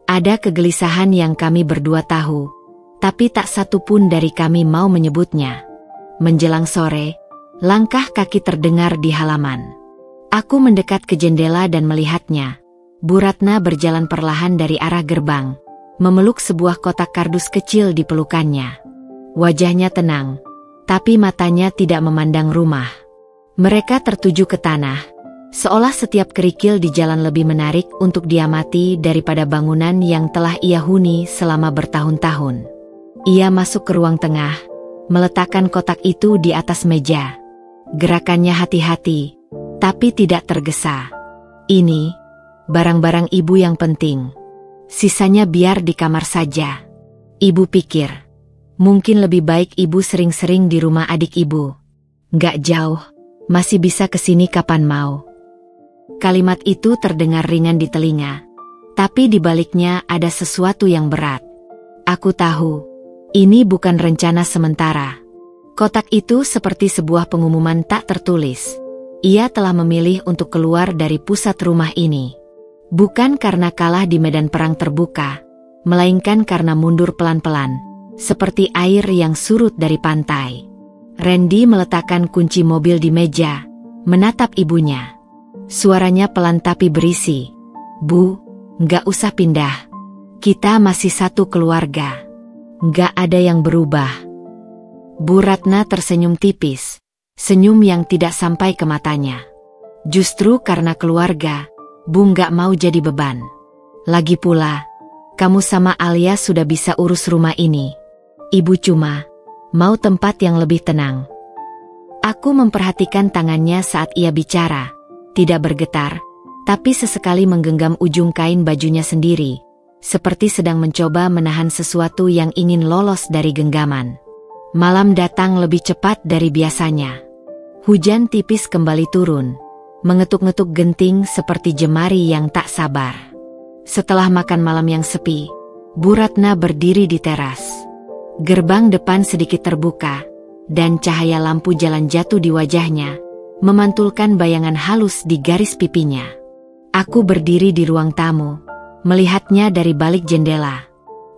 Ada kegelisahan yang kami berdua tahu, tapi tak satu pun dari kami mau menyebutnya. Menjelang sore, langkah kaki terdengar di halaman. Aku mendekat ke jendela dan melihatnya. Bu Ratna berjalan perlahan dari arah gerbang, memeluk sebuah kotak kardus kecil di pelukannya. Wajahnya tenang, tapi matanya tidak memandang rumah. Mereka tertuju ke tanah, seolah setiap kerikil di jalan lebih menarik untuk diamati daripada bangunan yang telah ia huni selama bertahun-tahun. Ia masuk ke ruang tengah, meletakkan kotak itu di atas meja. Gerakannya hati-hati, tapi tidak tergesa. Ini barang-barang ibu yang penting. Sisanya biar di kamar saja. Ibu pikir, mungkin lebih baik ibu sering-sering di rumah adik ibu. Nggak jauh, masih bisa kesini kapan mau. Kalimat itu terdengar ringan di telinga, tapi di baliknya ada sesuatu yang berat. Aku tahu, ini bukan rencana sementara. Kotak itu seperti sebuah pengumuman tak tertulis. Ia telah memilih untuk keluar dari pusat rumah ini. Bukan karena kalah di medan perang terbuka, melainkan karena mundur pelan-pelan, seperti air yang surut dari pantai. Randy meletakkan kunci mobil di meja, menatap ibunya. Suaranya pelan tapi berisi. Bu, nggak usah pindah. Kita masih satu keluarga. Nggak ada yang berubah. Bu Ratna tersenyum tipis, senyum yang tidak sampai ke matanya. Justru karena keluarga, Bu nggak mau jadi beban. Lagi pula, kamu sama Alia sudah bisa urus rumah ini. Ibu cuma mau tempat yang lebih tenang. Aku memperhatikan tangannya saat ia bicara, tidak bergetar, tapi sesekali menggenggam ujung kain bajunya sendiri, seperti sedang mencoba menahan sesuatu yang ingin lolos dari genggaman. Malam datang lebih cepat dari biasanya. Hujan tipis kembali turun, mengetuk-ngetuk genting seperti jemari yang tak sabar. Setelah makan malam yang sepi, Bu Ratna berdiri di teras. Gerbang depan sedikit terbuka, dan cahaya lampu jalan jatuh di wajahnya, memantulkan bayangan halus di garis pipinya. Aku berdiri di ruang tamu, melihatnya dari balik jendela.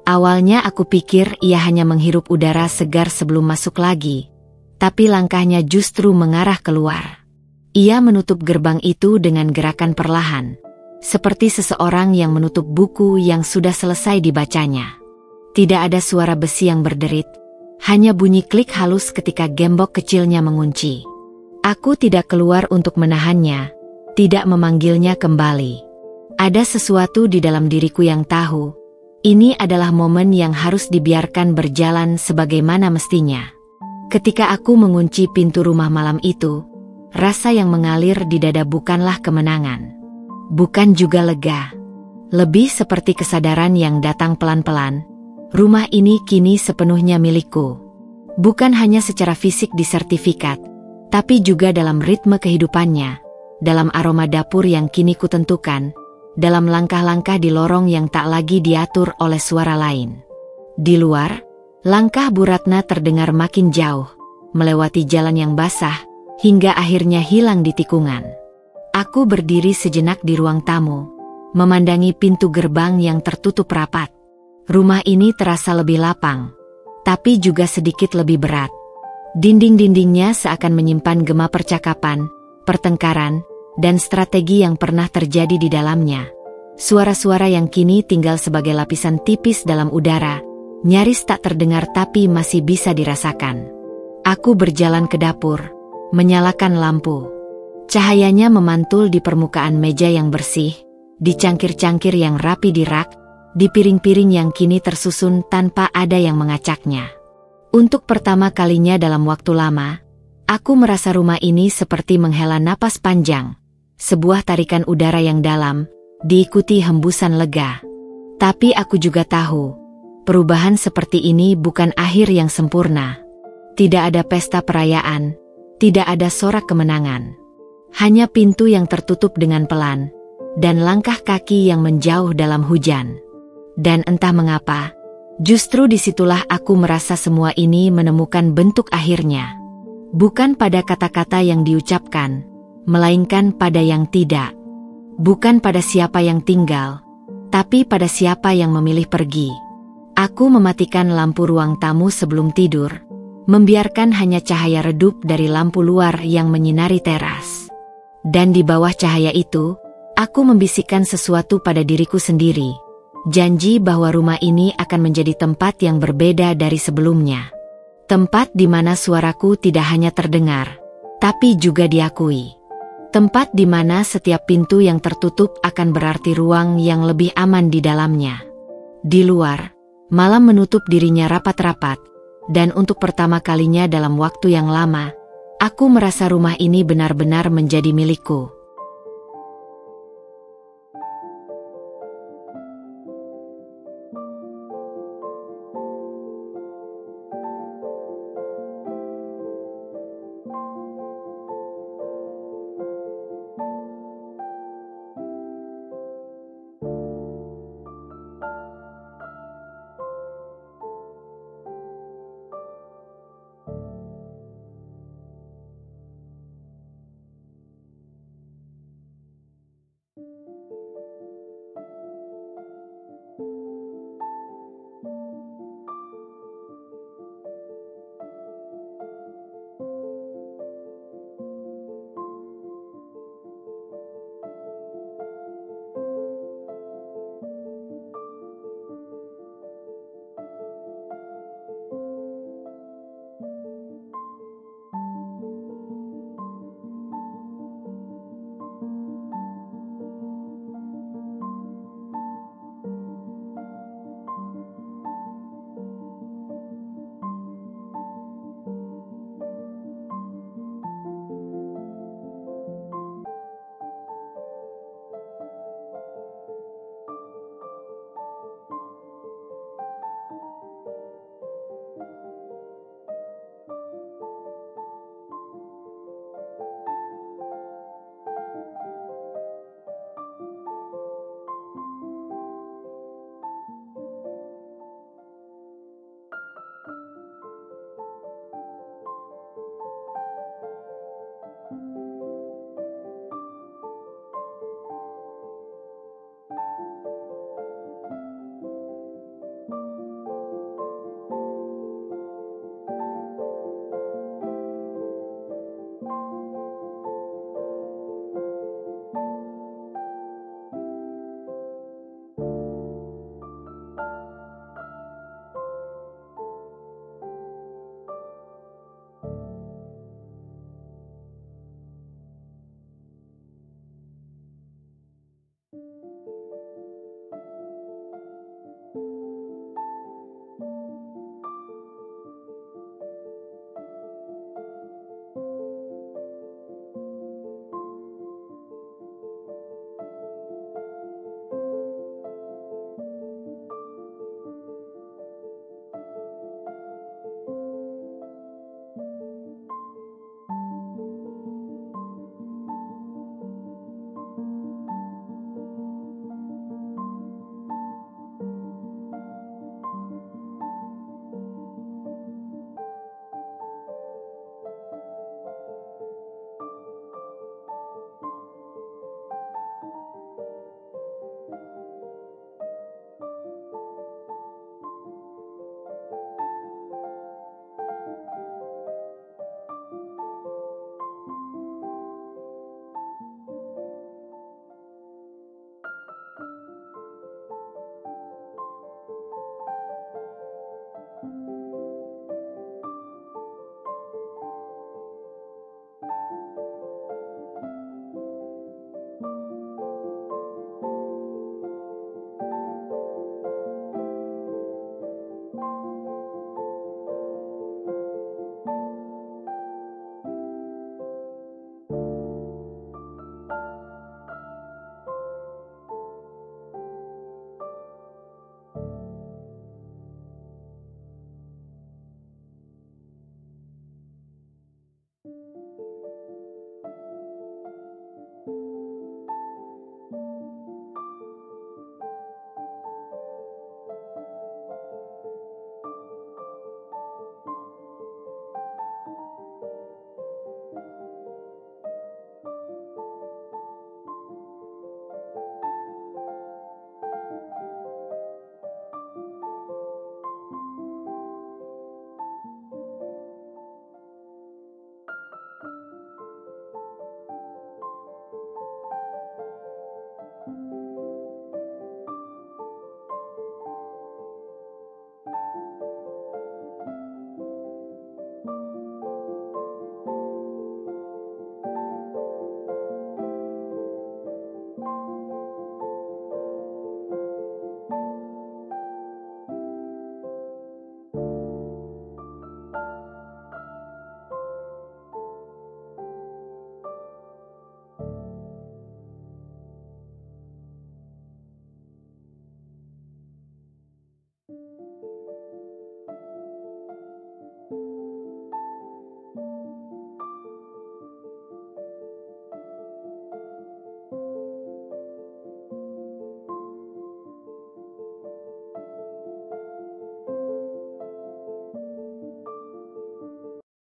Awalnya aku pikir ia hanya menghirup udara segar sebelum masuk lagi, tapi langkahnya justru mengarah keluar. Ia menutup gerbang itu dengan gerakan perlahan, seperti seseorang yang menutup buku yang sudah selesai dibacanya. Tidak ada suara besi yang berderit, hanya bunyi klik halus ketika gembok kecilnya mengunci. Aku tidak keluar untuk menahannya, tidak memanggilnya kembali. Ada sesuatu di dalam diriku yang tahu, ini adalah momen yang harus dibiarkan berjalan sebagaimana mestinya. Ketika aku mengunci pintu rumah malam itu, rasa yang mengalir di dada bukanlah kemenangan. Bukan juga lega. Lebih seperti kesadaran yang datang pelan-pelan, rumah ini kini sepenuhnya milikku. Bukan hanya secara fisik di sertifikat, tapi juga dalam ritme kehidupannya, dalam aroma dapur yang kini kutentukan, dalam langkah-langkah di lorong yang tak lagi diatur oleh suara lain. Di luar, langkah Bu Ratna terdengar makin jauh, melewati jalan yang basah, hingga akhirnya hilang di tikungan. Aku berdiri sejenak di ruang tamu, memandangi pintu gerbang yang tertutup rapat. Rumah ini terasa lebih lapang, tapi juga sedikit lebih berat. Dinding-dindingnya seakan menyimpan gema percakapan, pertengkaran, dan strategi yang pernah terjadi di dalamnya. Suara-suara yang kini tinggal sebagai lapisan tipis dalam udara, nyaris tak terdengar tapi masih bisa dirasakan. Aku berjalan ke dapur, menyalakan lampu. Cahayanya memantul di permukaan meja yang bersih, di cangkir-cangkir yang rapi di rak, di piring-piring yang kini tersusun tanpa ada yang mengacaknya. Untuk pertama kalinya dalam waktu lama, aku merasa rumah ini seperti menghela napas panjang. Sebuah tarikan udara yang dalam, diikuti hembusan lega. Tapi aku juga tahu, perubahan seperti ini bukan akhir yang sempurna. Tidak ada pesta perayaan, tidak ada sorak kemenangan. Hanya pintu yang tertutup dengan pelan, dan langkah kaki yang menjauh dalam hujan. Dan entah mengapa, justru disitulah aku merasa semua ini menemukan bentuk akhirnya. Bukan pada kata-kata yang diucapkan, melainkan pada yang tidak. Bukan pada siapa yang tinggal, tapi pada siapa yang memilih pergi. Aku mematikan lampu ruang tamu sebelum tidur, membiarkan hanya cahaya redup dari lampu luar yang menyinari teras. Dan di bawah cahaya itu, aku membisikkan sesuatu pada diriku sendiri. Janji bahwa rumah ini akan menjadi tempat yang berbeda dari sebelumnya. Tempat di mana suaraku tidak hanya terdengar, tapi juga diakui. Tempat di mana setiap pintu yang tertutup akan berarti ruang yang lebih aman di dalamnya. Di luar, malam menutup dirinya rapat-rapat, dan untuk pertama kalinya dalam waktu yang lama, aku merasa rumah ini benar-benar menjadi milikku.